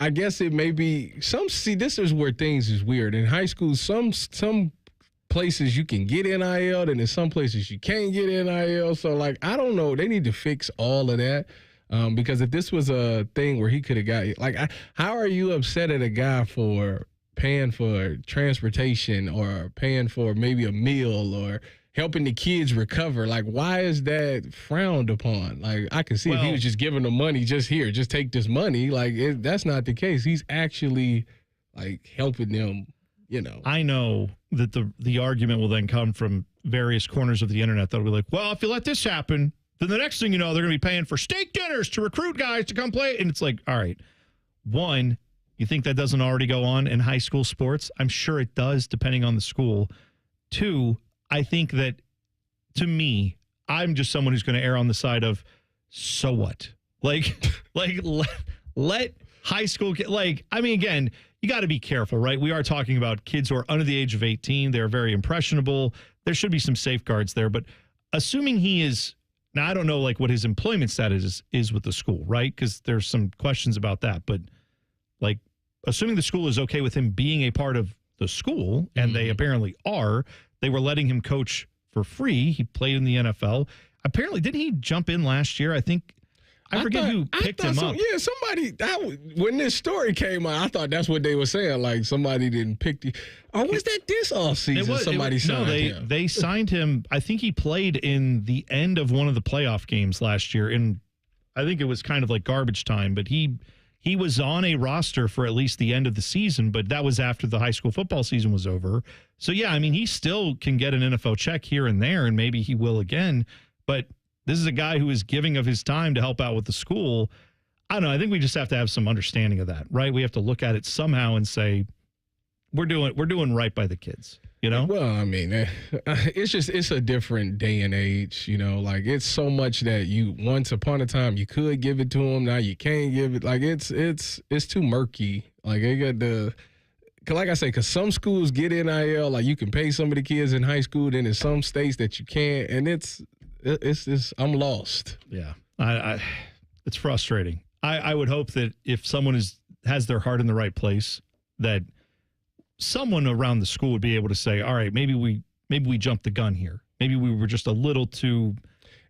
I guess it may be this is where things is weird. In high school, some places you can get NIL, and in some places you can't get NIL. So like, I don't know. They need to fix all of that. Because if this was a thing where he could have got, like, how are you upset at a guy for paying for transportation or paying for maybe a meal or helping the kids recover? Like, why is that frowned upon? Like, I can see if he was just giving them money, just take this money. Like, that's not the case. He's actually, like, helping them, you know. I know that the argument will then come from various corners of the internet that'll be like, well, if you let this happen, then the next thing you know, they're going to be paying for steak dinners to recruit guys to come play. And it's like, all right, one, you think that doesn't already go on in high school sports? I'm sure it does, depending on the school. Two, I think that, to me, I'm just someone who's going to err on the side of, so what? Like let high school get, like, I mean, again, you got to be careful, right? We are talking about kids who are under the age of 18. They're very impressionable. There should be some safeguards there. But assuming he is, now I don't know like what his employment status is with the school, right? Because there's some questions about that. But like, assuming the school is okay with him being a part of the school, and they apparently are, they were letting him coach for free. He played in the NFL. Apparently, didn't he jump in last year? I forget who picked him up. Yeah, somebody, when this story came out, I thought that's what they were saying. Like, somebody didn't pick the. Or was that this offseason somebody signed him? They signed him. I think he played in the end of one of the playoff games last year. And I think it was kind of like garbage time, but he was on a roster for at least the end of the season, but that was after the high school football season was over. So, yeah, I mean, he still can get an NFL check here and there, and maybe he will again. But this is a guy who is giving of his time to help out with the school. I don't know. I think we just have to have some understanding of that, right? We have to look at it somehow and say, we're doing right by the kids, you know? Well, I mean, it's a different day and age, you know, like it's so much that once upon a time you could give it to them. Now you can't give it. Like it's too murky. Like they got like I say, because some schools get NIL, like you can pay some of the kids in high school, then in some states that you can't. And it's I'm lost. Yeah. It's frustrating. I would hope that if someone has their heart in the right place, that someone around the school would be able to say, all right, maybe we jumped the gun here. Maybe we were just a little too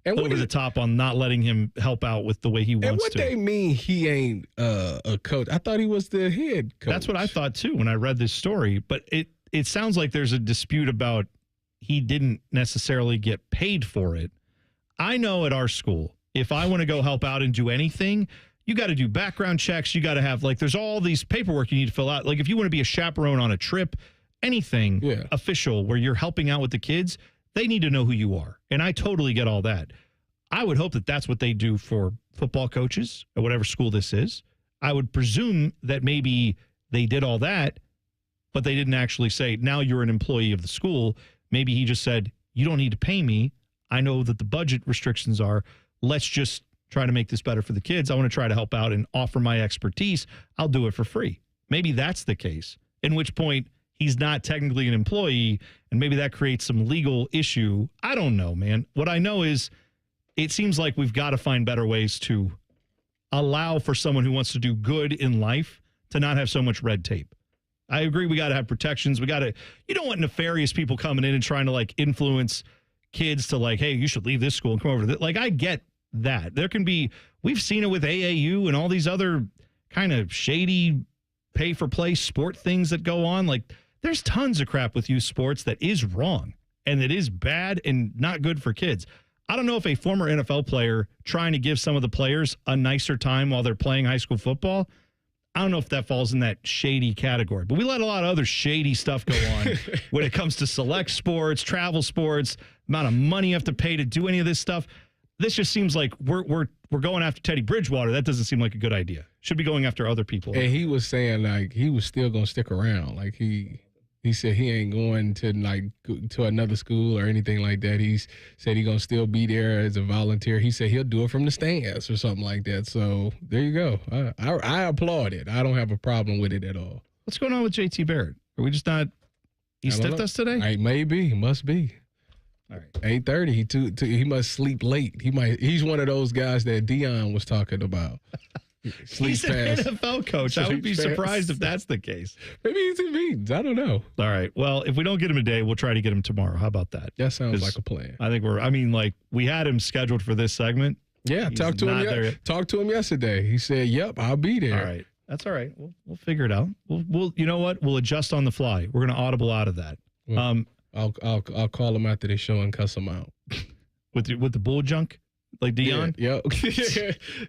over the top on not letting him help out with the way he wants to. And what they mean he ain't a coach? I thought he was the head coach. That's what I thought too when I read this story. But it sounds like there's a dispute about he didn't necessarily get paid for it. I know at our school, if I want to go help out and do anything, you got to do background checks. You got to have, like, there's all these paperwork you need to fill out. Like, if you want to be a chaperone on a trip, anything official where you're helping out with the kids, they need to know who you are. And I totally get all that. I would hope that that's what they do for football coaches at whatever school this is. I would presume that maybe they did all that, but they didn't actually say, now you're an employee of the school. Maybe he just said, you don't need to pay me. I know that the budget restrictions are, let's just try to make this better for the kids. I want to try to help out and offer my expertise. I'll do it for free. Maybe that's the case, in which point he's not technically an employee, and maybe that creates some legal issue. I don't know, man. What I know is it seems like we've got to find better ways to allow for someone who wants to do good in life to not have so much red tape. I agree we got to have protections. You don't want nefarious people coming in and trying to, like, influence kids to, like, hey, you should leave this school and come over to this. Like, I get that. There can be, we've seen it with AAU and all these other kind of shady pay-for-play sport things that go on. Like, there's tons of crap with youth sports that is wrong and that is bad and not good for kids. I don't know if a former NFL player trying to give some of the players a nicer time while they're playing high school football, I don't know if that falls in that shady category. But we let a lot of other shady stuff go on when it comes to select sports, travel sports, amount of money you have to pay to do any of this stuff. This just seems like we're going after Teddy Bridgewater. That doesn't seem like a good idea. Should be going after other people. And he was saying, like, he was still going to stick around. Like, he said he ain't going to, like, to another school or anything like that. He said he's going to still be there as a volunteer. He said he'll do it from the stands or something like that. So there you go. I applaud it. I don't have a problem with it at all. What's going on with JT Barrett? Are we just not – he stiffed us today? Maybe. He must be. All right. 8:30. He must sleep late. He's one of those guys that Dion was talking about. He's an NFL coach. I would be surprised if that's the case. Maybe he's in meetings. I don't know. All right. Well, if we don't get him today, we'll try to get him tomorrow. How about that? That sounds like a plan. I think we had him scheduled for this segment. Yeah, talked to him yesterday. He said, "Yep, I'll be there." All right. That's all right. We'll figure it out. We'll you know what? We'll adjust on the fly. We're going to audible out of that. Well, I'll call him after the show and cuss him out. With the bull junk? Like Dion? Yeah.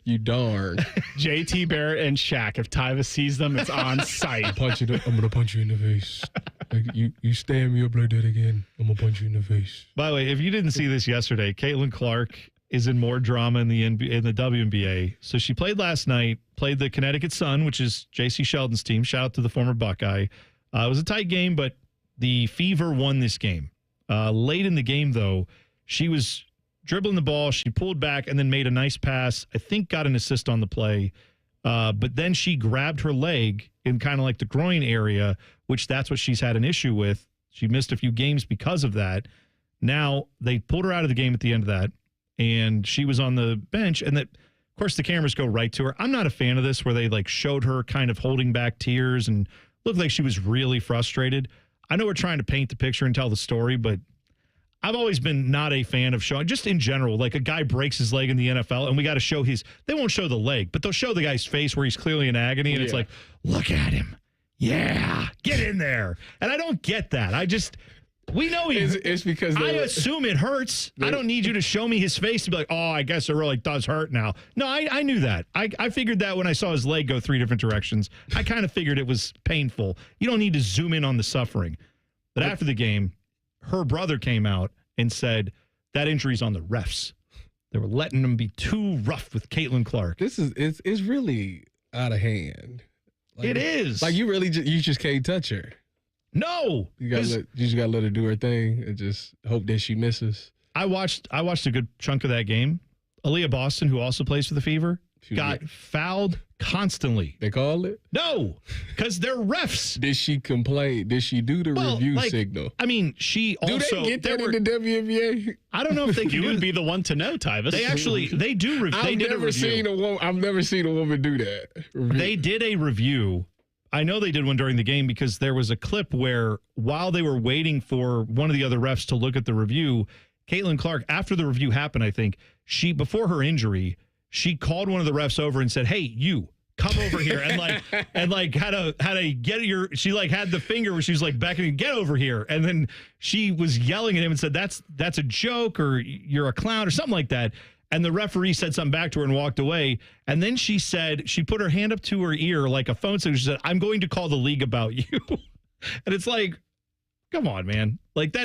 You darn. JT Barrett and Shaq. If Tyvis sees them, it's on site. I'm going to punch you in the face. Like, you stand me up like that again, I'm going to punch you in the face. By the way, if you didn't see this yesterday, Caitlin Clark is in more drama in the WNBA. So she played last night, played the Connecticut Sun, which is J.C. Sheldon's team. Shout out to the former Buckeye. It was a tight game, but the Fever won this game. Late in the game, though, she was dribbling the ball. She pulled back and then made a nice pass. I think got an assist on the play. But then she grabbed her leg in kind of like the groin area, which that's what she's had an issue with. She missed a few games because of that. Now, they pulled her out of the game at the end of that, and she was on the bench. And that course, the cameras go right to her. I'm not a fan of this where they like showed her kind of holding back tears and looked like she was really frustrated. I know we're trying to paint the picture and tell the story, but I've always been not a fan of showing, just in general, like a guy breaks his leg in the NFL and we got to show they won't show the leg, but they'll show the guy's face where he's clearly in agony and it's like, look at him. Yeah, get in there. And I don't get that. We know it's because I assume it hurts. I don't need you to show me his face to be like, oh, I guess it really does hurt now. No, I knew that. I figured that when I saw his leg go 3 different directions. I kind of figured it was painful. You don't need to zoom in on the suffering. But after the game, her brother came out and said that injury's on the refs. They were letting them be too rough with Caitlin Clark. It's really out of hand. It is. Like you just can't touch her. No, you just gotta let her do her thing and just hope that she misses. I watched a good chunk of that game. Aaliyah Boston, who also plays for the Fever, got fouled constantly. They called it? No, because they're refs. Did she complain? Did she do the review signal? I mean, she also... Do they get that in the WNBA? I don't know if they can. You would be the one to know, Tyvis. They do. I've never seen a woman do that. They did a review. I know they did one during the game because there was a clip where while they were waiting for one of the other refs to look at the review, Caitlin Clark, after the review happened, I think, before her injury, she called one of the refs over and said, "Hey, you come over here," and had to get your. She like had the finger where she was like beckoning, "Get over here," and then she was yelling at him and said, "That's a joke," or "You're a clown," or something like that. And the referee said something back to her and walked away. And then she said, she put her hand up to her ear like a phone signal. She said, "I'm going to call the league about you." And it's like, come on, man. Like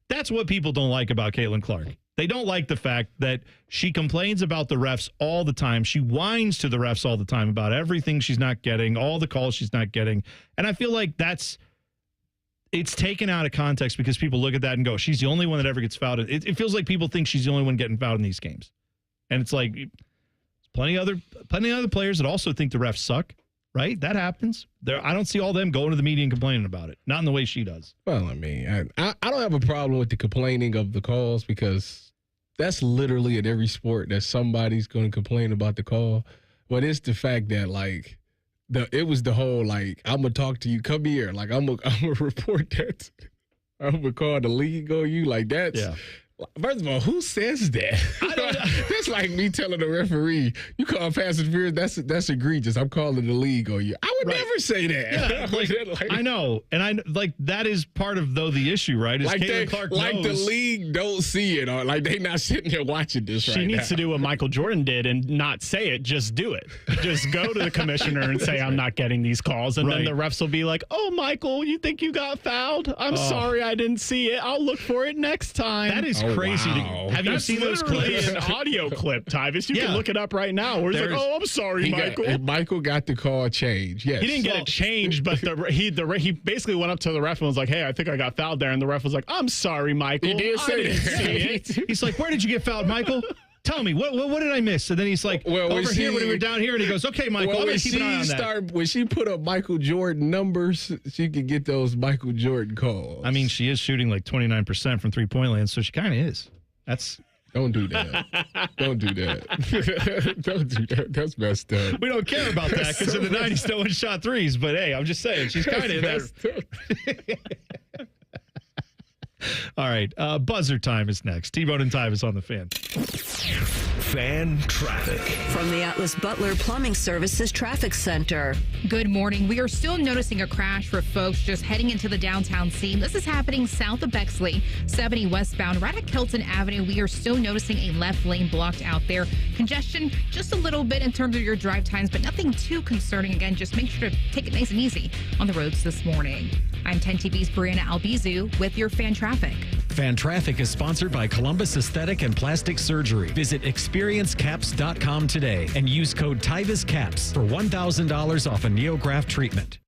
that's what people don't like about Caitlin Clark. They don't like the fact that she complains about the refs all the time. She whines to the refs all the time about everything she's not getting, all the calls she's not getting. And I feel like it's taken out of context because people look at that and go, she's the only one that ever gets fouled. It feels like people think she's the only one getting fouled in these games. And it's like plenty of other players that also think the refs suck, right? That happens. I don't see all them going to the media and complaining about it. Not in the way she does. Well, I mean, I don't have a problem with the complaining of the calls because that's literally in every sport that somebody's going to complain about the call. But it's the fact that like it was the whole like, I'm gonna talk to you, come here, like I'm gonna report that. I'm gonna call the league on you, like that's. Yeah. First of all, who says that? That's like me telling the referee, "You call pass interference. That's egregious. I'm calling the league on you." I would never say that. Yeah, I know, and that is part of the issue, right? Is like Caitlin Clark knows, the league don't see it, or like they not sitting there watching this. She needs to do what Michael Jordan did and not say it. Just do it. Just go to the commissioner and say, "I'm not getting these calls," and then the refs will be like, "Oh, Michael, you think you got fouled? I'm sorry, I didn't see it. I'll look for it next time." That is crazy. Wow. Have you seen those clips? An audio clip, Tyvis. You can look it up right now. Where he's like, "Oh, I'm sorry, Michael." Michael got the call changed. Yes, he didn't get it changed, but he basically went up to the ref and was like, "Hey, I think I got fouled there," and the ref was like, "I'm sorry, Michael. He did say didn't see it." He's like, "Where did you get fouled, Michael? Tell me, what did I miss?" And then he's like, over here when we were down here, and he goes, "Okay, Michael, I'm going to keep an eye on that." When she put up Michael Jordan numbers, she could get those Michael Jordan calls. I mean, she is shooting like 29% from three-point land, so she kind of is. Don't do that. Don't do that. Don't do that. That's messed up. We don't care about that because in the 90s, no one shot threes. But hey, I'm just saying, she's kind of there. All right, buzzer time is next. T-Bone and Tyvis on the Fan. Fan traffic. From the Atlas Butler Plumbing Services Traffic Center. Good morning. We are still noticing a crash for folks just heading into the downtown scene. This is happening south of Bexley, 70 westbound, right at Kelton Avenue. We are still noticing a left lane blocked out there. Congestion just a little bit in terms of your drive times, but nothing too concerning. Again, just make sure to take it nice and easy on the roads this morning. I'm 10 TV's Brianna Albizu with your Fan Traffic. Fan Traffic is sponsored by Columbus Aesthetic and Plastic Surgery. Visit experiencecaps.com today and use code TYVISCAPS for $1,000 off a NeoGraft treatment.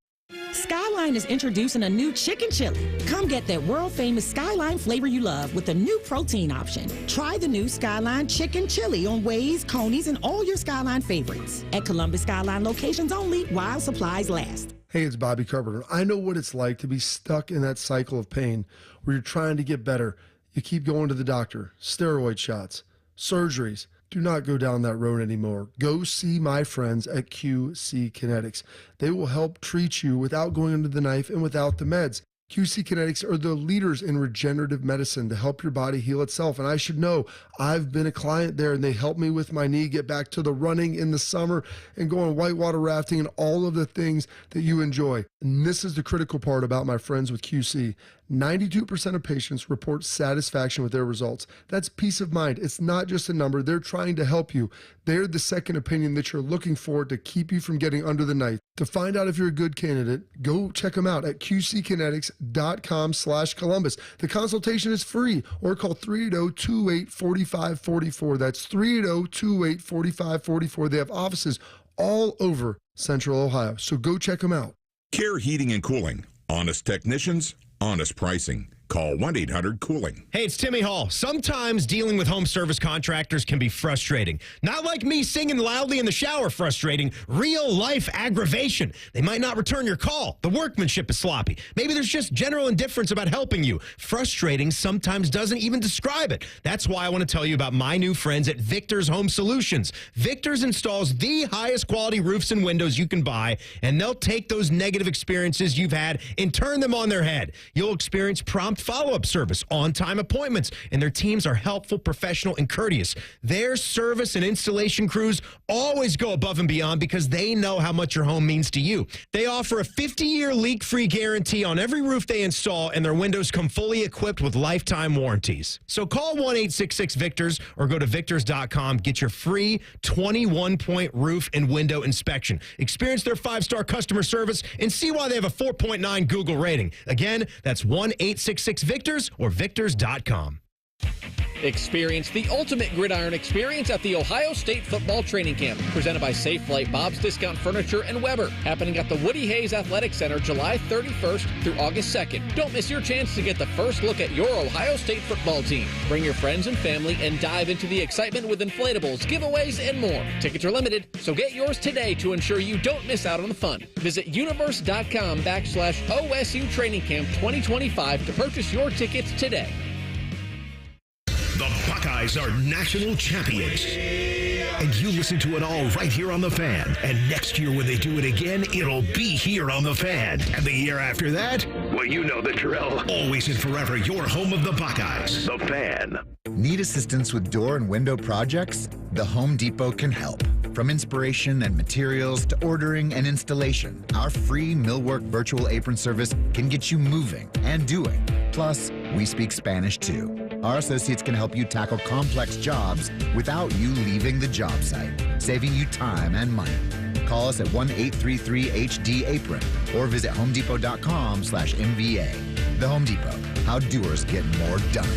Skyline is introducing a new chicken chili. Come get that world-famous Skyline flavor you love with a new protein option. Try the new Skyline chicken chili on Ways, Coney's, and all your Skyline favorites. At Columbus Skyline locations only while supplies last. Hey, it's Bobby Carpenter. I know what it's like to be stuck in that cycle of pain where you're trying to get better. You keep going to the doctor, steroid shots, surgeries, Do not go down that road anymore. Go see my friends at QC Kinetics. They will help treat you without going under the knife and without the meds. QC Kinetics are the leaders in regenerative medicine to help your body heal itself. And I should know, I've been a client there, and they helped me with my knee get back to the running in the summer and going whitewater rafting and all of the things that you enjoy. And this is the critical part about my friends with QC. 92% of patients report satisfaction with their results. That's peace of mind. It's not just a number. They're trying to help you. They're the second opinion that you're looking for to keep you from getting under the knife. To find out if you're a good candidate, go check them out at qckinetics.com/Columbus. The consultation is free, or call 380-2845-44. That's 380-2845-44. They have offices all over Central Ohio, so go check them out. Care Heating and Cooling. Honest technicians, honest pricing. Call 1-800-COOLING. Hey, it's Timmy Hall. Sometimes dealing with home service contractors can be frustrating. Not like me singing loudly in the shower frustrating. Real life aggravation. They might not return your call. The workmanship is sloppy. Maybe there's just general indifference about helping you. Frustrating sometimes doesn't even describe it. That's why I want to tell you about my new friends at Victor's Home Solutions. Victor's installs the highest quality roofs and windows you can buy, and they'll take those negative experiences you've had and turn them on their head. You'll experience prompt follow-up service, on-time appointments, and their teams are helpful, professional, and courteous. Their service and installation crews always go above and beyond because they know how much your home means to you. They offer a 50-year leak-free guarantee on every roof they install, and their windows come fully equipped with lifetime warranties. So call 1-866-VICTORS or go to victors.com. Get your free 21-point roof and window inspection. Experience their 5-star customer service and see why they have a 4.9 Google rating. Again, that's 1-866-VICTORS or victors.com. Experience the ultimate gridiron experience at the Ohio State Football Training Camp, presented by Safe Flight, Bob's Discount Furniture, and Weber, happening at the Woody Hayes Athletic Center July 31st through August 2nd. Don't miss your chance to get the first look at your Ohio State football team. Bring your friends and family and dive into the excitement with inflatables, giveaways, and more. Tickets are limited, so get yours today to ensure you don't miss out on the fun. Visit universe.com/OSU Training Camp 2025 to purchase your tickets today. The Buckeyes are national champions. And you listen to it all right here on The Fan. And next year when they do it again, it'll be here on The Fan. And the year after that, well, you know the drill. Always and forever, your home of the Buckeyes. The Fan. Need assistance with door and window projects? The Home Depot can help. From inspiration and materials to ordering and installation, our free millwork virtual apron service can get you moving and doing. Plus, we speak Spanish too. Our associates can help you tackle complex jobs without you leaving the job site, saving you time and money. Call us at 1-833-HD-APRON or visit homedepot.com/MVA. The Home Depot, how doers get more done.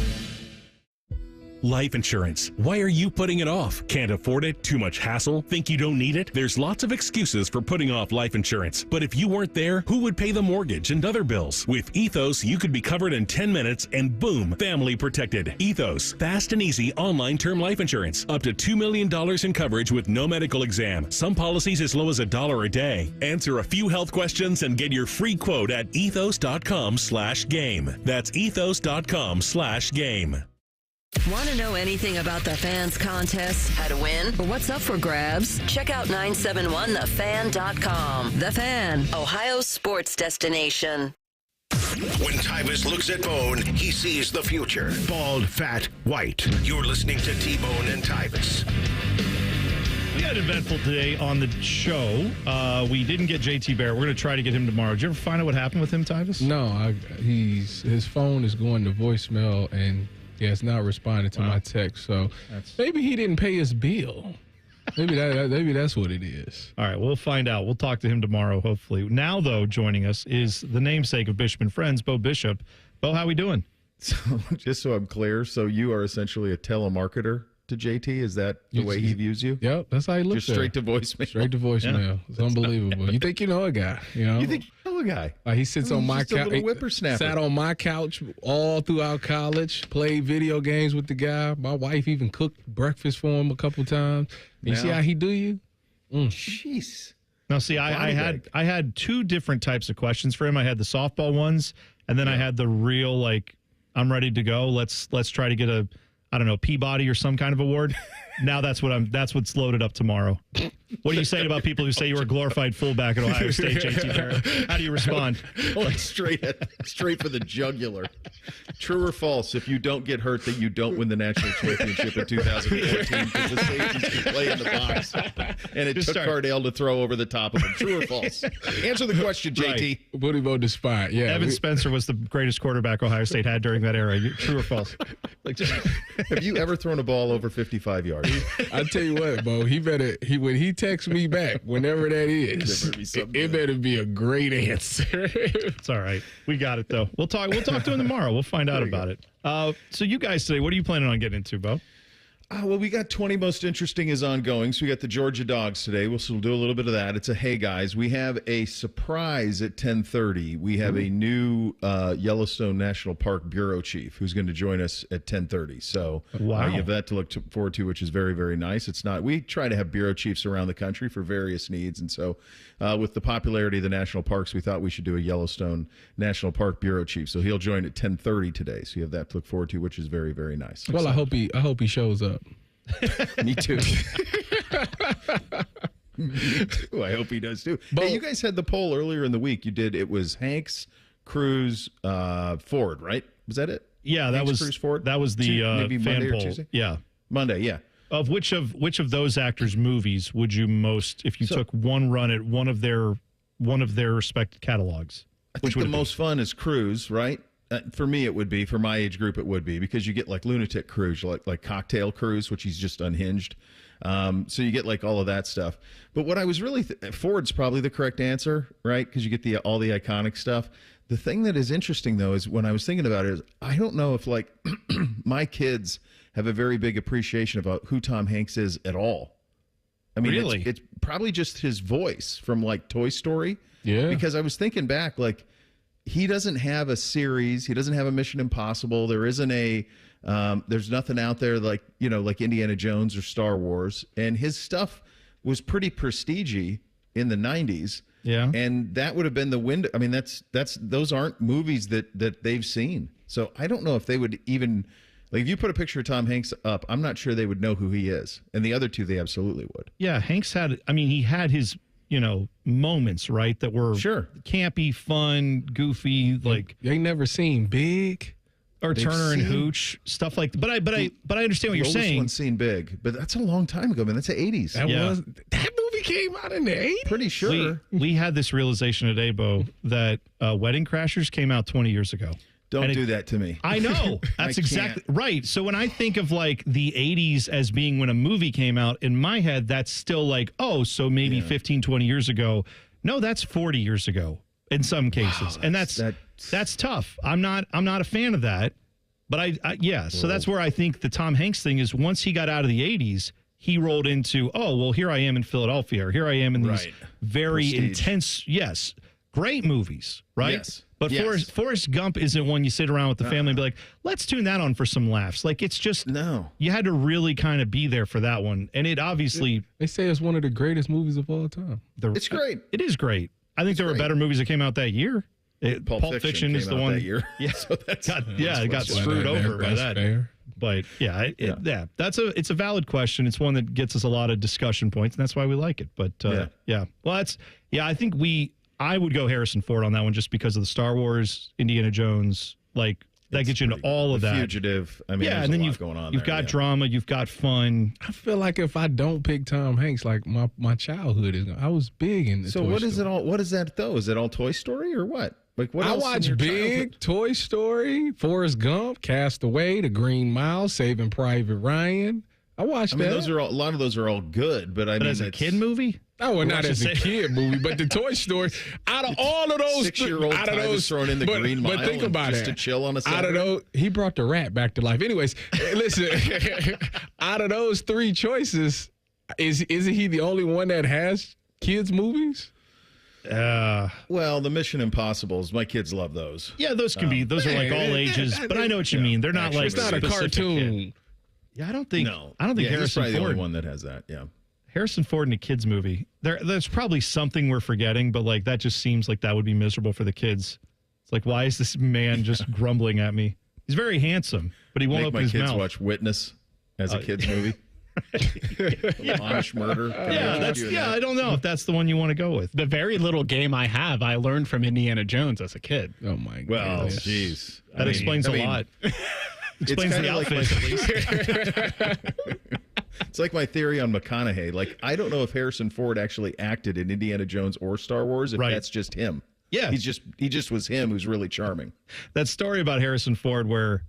Life insurance. Why are you putting it off? Can't afford it? Too much hassle? Think you don't need it? There's lots of excuses for putting off life insurance. But if you weren't there, who would pay the mortgage and other bills? With Ethos, you could be covered in 10 minutes and boom, family protected. Ethos, fast and easy online term life insurance. Up to $2 million in coverage with no medical exam. Some policies as low as $1 a day. Answer a few health questions and get your free quote at ethos.com/game. That's ethos.com/game. Want to know anything about the Fans contest, how to win, or what's up for grabs? Check out 971thefan.com. The Fan, Ohio's sports destination. When Tyvis looks at Bone, he sees the future. Bald, fat, white. You're listening to T-Bone and Tyvis. We had eventful today on the show. We didn't get JT Bear. We're going to try to get him tomorrow. Did you ever find out what happened with him, Tyvis? No, his phone is going to voicemail, and he has not responded to my text. So maybe he didn't pay his bill. Maybe that's what it is. All right, we'll find out. We'll talk to him tomorrow, hopefully. Now, though, joining us is the namesake of Bishop and Friends, Bo Bishop. Bo, how we doing? So, just so I'm clear, so you are essentially a telemarketer to JT? Is that the way he views you? Yep, that's how he looks. Just straight to voicemail. Straight to voicemail. Yeah. It's unbelievable. You think you know a guy, you know? You think you know a guy? He sits on my couch. Whippersnapper. Sat on my couch all throughout college. Played video games with the guy. My wife even cooked breakfast for him a couple times. You see how he do you? Jeez. Now, see, I had two different types of questions for him. I had the softball ones, and then I had the real I'm ready to go. Let's try to get a Peabody or some kind of award. Now that's what's loaded up tomorrow. What are you saying about people who say you were a glorified fullback at Ohio State, JT Barrett? How do you respond? Straight for the jugular. True or false? If you don't get hurt, that you don't win the national championship in 2014 because the safeties can play in the box, and it took Cardale to throw over the top of him. True or false? Answer the question, JT. Booty Bo the spot. Yeah. Evan Spencer was the greatest quarterback Ohio State had during that era. True or false? Have you ever thrown a ball over 55 yards? I tell you what, Bo. When he texts me back, whenever that is, it better be a great answer. It's all right. We got it though. We'll talk to him tomorrow. We'll find out about it. So you guys today, what are you planning on getting into, Bo? Well, we got 20 Most Interesting is ongoing, so we got the Georgia Dogs today. We'll do a little bit of that. It's a hey, guys. We have a surprise at 10:30. We have a new Yellowstone National Park Bureau Chief who's going to join us at 10:30. So you have that to look forward to, which is very, very nice. We try to have bureau chiefs around the country for various needs, and so with the popularity of the national parks, we thought we should do a Yellowstone National Park Bureau Chief. So he'll join at 10:30 today. So you have that to look forward to, which is very, very nice. Well, I hope he shows up. Me too. Me too. I hope he does too. Hey, you guys had the poll earlier in the week. You did. It was Hanks, Cruz, Ford, right? Was that it? Yeah, that was Cruz, Ford. That was the maybe fan Monday poll. or Tuesday? Yeah, Monday. Yeah. Of which of those actors' movies would you most, if you took one run at one of their respected catalogs? I think the most fun is Cruz, right? For me, it would be. For my age group, it would be because you get like Lunatic Cruise, like Cocktail Cruise, which he's just unhinged. So you get like all of that stuff. But what I was really Ford's probably the correct answer, right? Because you get all the iconic stuff. The thing that is interesting though is when I was thinking about it, is I don't know if like my kids have a very big appreciation about who Tom Hanks is at all. I mean, really? It's probably just his voice from like Toy Story. Yeah. Because I was thinking back, like. He doesn't have a series. He doesn't have a Mission Impossible. There isn't there's nothing out there like Indiana Jones or Star Wars. And his stuff was pretty prestige-y in the 90s. Yeah. And that would have been the window. I mean, those aren't movies that they've seen. So I don't know if they would even, like if you put a picture of Tom Hanks up, I'm not sure they would know who he is. And the other two, they absolutely would. Yeah, Hanks he had his moments, right, that were campy, fun, goofy, like you ain't never seen Big or Turner and Hooch, stuff like that. But I understand what you're saying. One's seen Big, but that's a long time ago, man. That's the 80s. That movie came out in the 80s? Pretty sure. We had this realization today, Bo, that Wedding Crashers came out 20 years ago. Don't do that to me. I know. That's exactly right. So when I think of like the 80s as being when a movie came out, in my head, that's still like, so maybe 15, 20 years ago. No, that's 40 years ago in some cases. Wow, and that's tough. I'm not a fan of that. But so that's where I think the Tom Hanks thing is once he got out of the 80s, he rolled into, here I am in Philadelphia, or here I am in these very intense, great movies, right? Yes. But Forrest Gump isn't one you sit around with the family and be like, let's tune that on for some laughs. Like, it's just, you had to really kind of be there for that one. And it obviously. They say it's one of the greatest movies of all time. It's great. It is great. I think there were better movies that came out that year. Pulp Fiction is the one. That year. Yeah. So it got screwed over by that. Fair. But it's a valid question. It's one that gets us a lot of discussion points, and that's why we like it. But well, I think I would go Harrison Ford on that one just because of the Star Wars, Indiana Jones, like that gets you into all of that. Fugitive. I mean, and then you've going on. You've got drama, you've got fun. I feel like if I don't pick Tom Hanks, like my childhood is. I was big in the. So what is it all? What is that though? Is it all Toy Story or what? Like what? I watch Big, Toy Story, Forrest Gump, Castaway, The Green Mile, Saving Private Ryan. I watched that. Those are a lot of those are all good, but I mean, as a kid movie. Oh, well, not as a kid movie, but the Toy Story. Out of all of those, 6-year-old Tyvis thrown in the Green Mile, but think about just it. To chill on a Saturday. Out of those, he brought the rat back to life. Anyways, listen. Out of those three choices, isn't he the only one that has kids movies? Well, the Mission Impossibles, my kids love those. Yeah, those can be. Those are like all ages, but I know what you mean. They're not like it's not a cartoon. Yeah, I don't think. I don't think Harrison Ford. The only one that has that. Yeah. Harrison Ford in a kids movie. There's probably something we're forgetting, but like that just seems like that would be miserable for the kids. It's like, why is this man just grumbling at me? He's very handsome, but he won't open his mouth. Make my kids watch Witness as a kids movie. Amish murder. I don't know if that's the one you want to go with. The very little game I have, I learned from Indiana Jones as a kid. Oh my god! Well, jeez, that explains a lot. Explains the outfits, at least. It's like my theory on McConaughey. Like, I don't know if Harrison Ford actually acted in Indiana Jones or Star Wars. If that's just him. Yeah, he just was him. Who's really charming. That story about Harrison Ford, where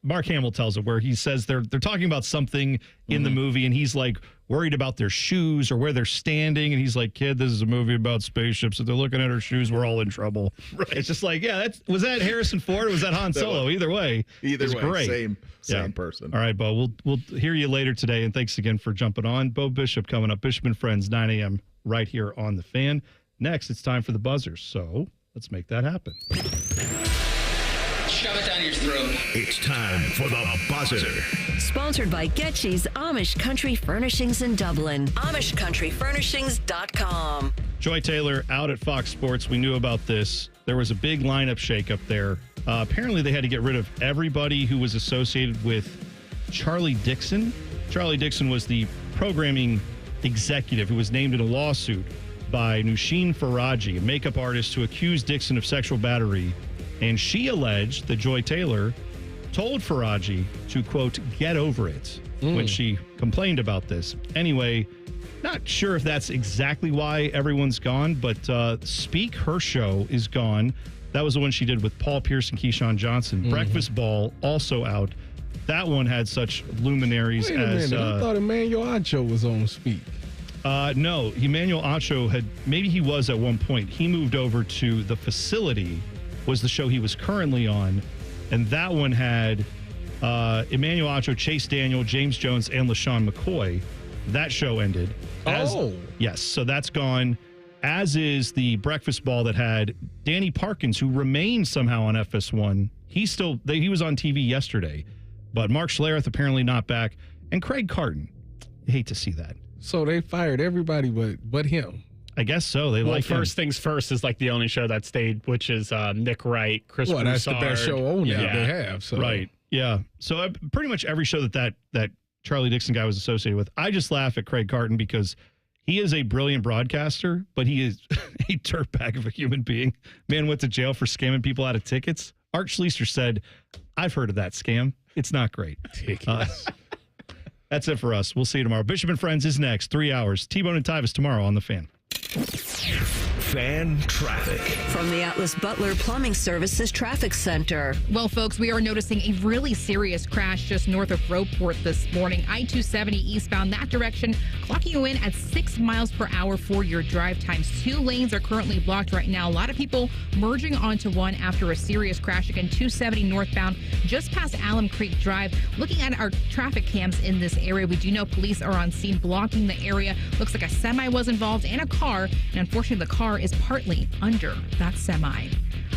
Mark Hamill tells it, where he says they're talking about something in the movie, and he's like worried about their shoes or where they're standing, and he's like, "Kid, this is a movie about spaceships. If they're looking at our shoes, we're all in trouble." Right. It's just like, was that Harrison Ford or was that Han Solo? Either way, great. Same person. All right, Bo, we'll hear you later today, and thanks again for jumping on. Bo Bishop coming up, Bishop and Friends, 9 a.m. right here on The Fan. Next, it's time for the buzzers, so let's make that happen. Shove it down your throat. It's time for the buzzer. Sponsored by Getchy's Amish Country Furnishings in Dublin. AmishCountryFurnishings.com. Joy Taylor out at Fox Sports. We knew about this. There was a big lineup shakeup there. Apparently, they had to get rid of everybody who was associated with Charlie Dixon. Charlie Dixon was the programming executive who was named in a lawsuit by Nushin Faraji, a makeup artist who accused Dixon of sexual battery. And she alleged that Joy Taylor told Faraji to, quote, get over it when she complained about this. Anyway, not sure if that's exactly why everyone's gone, but Speak, her show, is gone. That was the one she did with Paul Pierce and Keyshawn Johnson. Breakfast Ball, also out. That one had such luminaries as... I thought Emmanuel Acho was on Speak. No, Emmanuel Acho maybe he was at one point. He moved over to The Facility, was the show he was currently on, and that one had Emmanuel Acho, Chase Daniel, James Jones, and LaShawn McCoy. That show ended. Yes, so that's gone, as is the Breakfast Ball that had Danny Parkins, who remained somehow on FS1. He was on TV yesterday, but Mark Schlereth apparently not back, and Craig Carton. I hate to see that. So they fired everybody but him. I guess so. First Things First is like the only show that stayed, which is Nick Wright, Chris Broussard. That's the best show on there they have. So. Right. Yeah. So pretty much every show that Charlie Dixon guy was associated with, I just laugh at Craig Carton because he is a brilliant broadcaster, but he is a dirtbag of a human being. Man went to jail for scamming people out of tickets. Art Schleister said, I've heard of that scam. It's not great. That's it for us. We'll see you tomorrow. Bishop and Friends is next. 3 hours. T-Bone and Tyvis tomorrow on The Fan. Fan traffic. From the Atlas Butler Plumbing Services Traffic Center. Well, folks, we are noticing a really serious crash just north of Roadport this morning. I-270 eastbound that direction, clocking you in at 6 miles per hour for your drive times. 2 lanes are currently blocked right now. A lot of people merging onto one after a serious crash. Again, 270 northbound, just past Alum Creek Drive. Looking at our traffic cams in this area, we do know police are on scene blocking the area. Looks like a semi was involved and a car, and unfortunately the car is partly under that semi.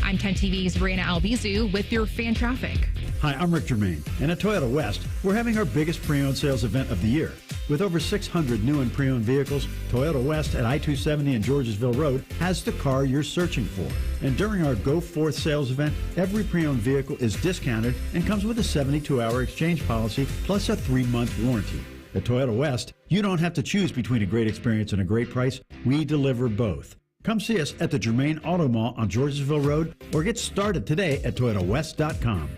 I'm 10 TV's Brianna Albizu with your fan traffic. Hi, I'm Rick Germain, and at Toyota West, we're having our biggest pre-owned sales event of the year. With over 600 new and pre-owned vehicles, Toyota West at I-270 and Georgesville Road has the car you're searching for. And during our Go Forth sales event, every pre-owned vehicle is discounted and comes with a 72-hour exchange policy plus a 3-month warranty. At Toyota West, you don't have to choose between a great experience and a great price. We deliver both. Come see us at the Germain Auto Mall on Georgesville Road or get started today at ToyotaWest.com.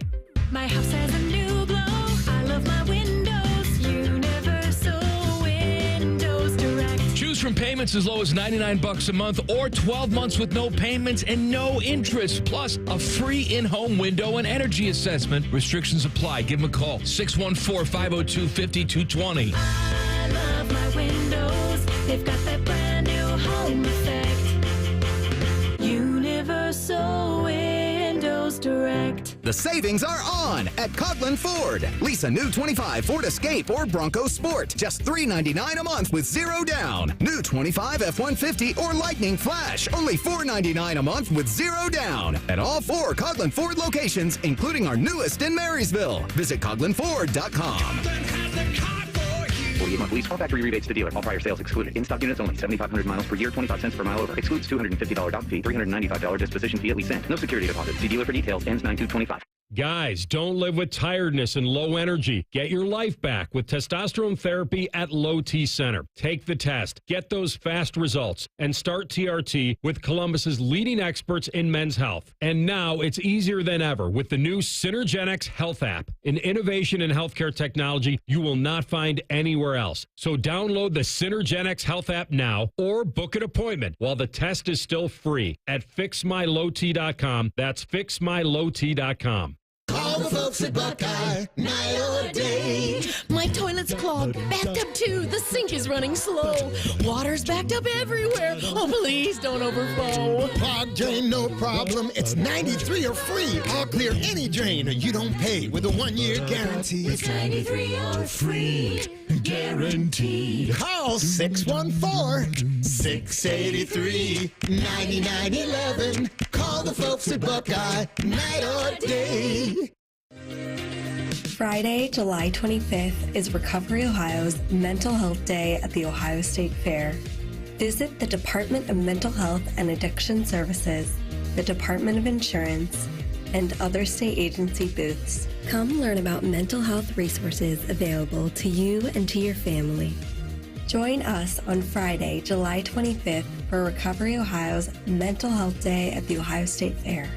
My house has a new glow. I love my windows. Universal Windows Direct. Choose from payments as low as $99 a month or 12 months with no payments and no interest, plus a free in-home window and energy assessment. Restrictions apply. Give them a call. 614-502-5220. I love my windows. They've got that brand new home effect. Universal Windows Direct. The savings are on at Coughlin Ford. Lease a new 25 Ford Escape or Bronco Sport. Just $399 a month with 0 down. New 25 F-150 or Lightning Flash. Only $499 a month with 0 down. At all 4 Coughlin Ford locations, including our newest in Marysville. Visit CoughlinFord.com. 48-month lease, all factory rebates to dealer. All prior sales excluded. In-stock units only. 7,500 miles per year, 25 cents per mile over. Excludes $250 dock fee, $395 disposition fee at lease end. No security deposit. See dealer for details. Ends 9/2/25. Guys, don't live with tiredness and low energy. Get your life back with testosterone therapy at Low T Center. Take the test, get those fast results, and start TRT with Columbus's leading experts in men's health. And now it's easier than ever with the new Synergenics Health app, an innovation in healthcare technology you will not find anywhere else. So download the Synergenics Health app now or book an appointment while the test is still free at fixmylowt.com. That's fixmylowt.com. Call the folks at Buckeye, night or day. My toilet's clogged, bathtub too, the sink is running slow. Water's backed up everywhere, oh please don't overflow. Clogged drain, no problem, it's 93 or free. I'll clear any drain or you don't pay with a 1-year guarantee. It's 93 or free, guaranteed. Call 614-683-9911. Call the folks at Buckeye, night or day. Friday, July 25th is Recovery Ohio's Mental Health Day at the Ohio State Fair. Visit the Department of Mental Health and Addiction Services, the Department of Insurance, and other state agency booths. Come learn about mental health resources available to you and to your family. Join us on Friday, July 25th for Recovery Ohio's Mental Health Day at the Ohio State Fair.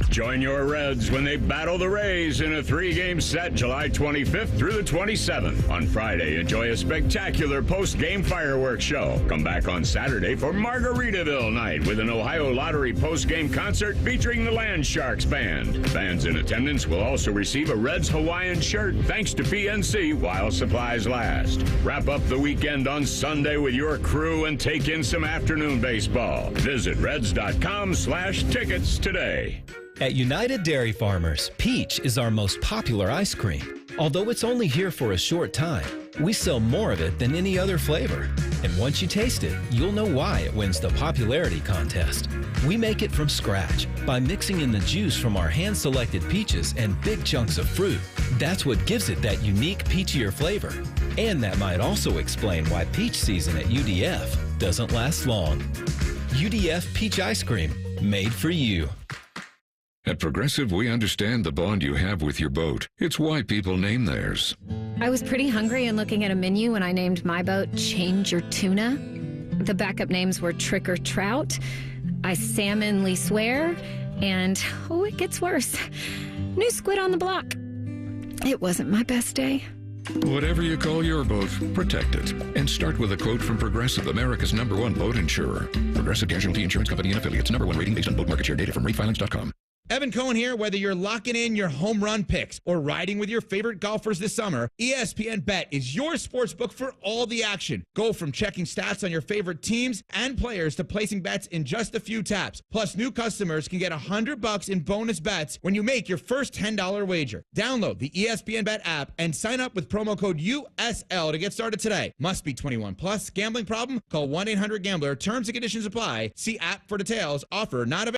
Join your Reds when they battle the Rays in a 3-game set July 25th through the 27th. On Friday, enjoy a spectacular post-game fireworks show. Come back on Saturday for Margaritaville night with an Ohio Lottery post-game concert featuring the Land Sharks Band. Fans in attendance will also receive a Reds Hawaiian shirt thanks to PNC while supplies last. Wrap up the weekend on Sunday with your crew and take in some afternoon baseball. Visit Reds.com/tickets today. At United Dairy Farmers, peach is our most popular ice cream. Although it's only here for a short time, we sell more of it than any other flavor. And once you taste it, you'll know why it wins the popularity contest. We make it from scratch by mixing in the juice from our hand-selected peaches and big chunks of fruit. That's what gives it that unique peachier flavor. And that might also explain why peach season at UDF doesn't last long. UDF Peach Ice Cream, made for you. At Progressive, we understand the bond you have with your boat. It's why people name theirs. I was pretty hungry and looking at a menu when I named my boat Change Your Tuna. The backup names were Trick or Trout, I Salmonly Swear, and, oh, it gets worse, New Squid on the Block. It wasn't my best day. Whatever you call your boat, protect it. And start with a quote from Progressive, America's #1 boat insurer. Progressive Casualty Insurance Company and Affiliates. #1 rating based on boat market share data from ratefilings.com. Evan Cohen here. Whether you're locking in your home run picks or riding with your favorite golfers this summer, ESPN Bet is your sports book for all the action. Go from checking stats on your favorite teams and players to placing bets in just a few taps. Plus, new customers can get $100 in bonus bets when you make your first $10 wager. Download the ESPN Bet app and sign up with promo code USL to get started today. Must be 21 plus. Gambling problem? Call 1-800-GAMBLER. Terms and conditions apply. See app for details. Offer not available.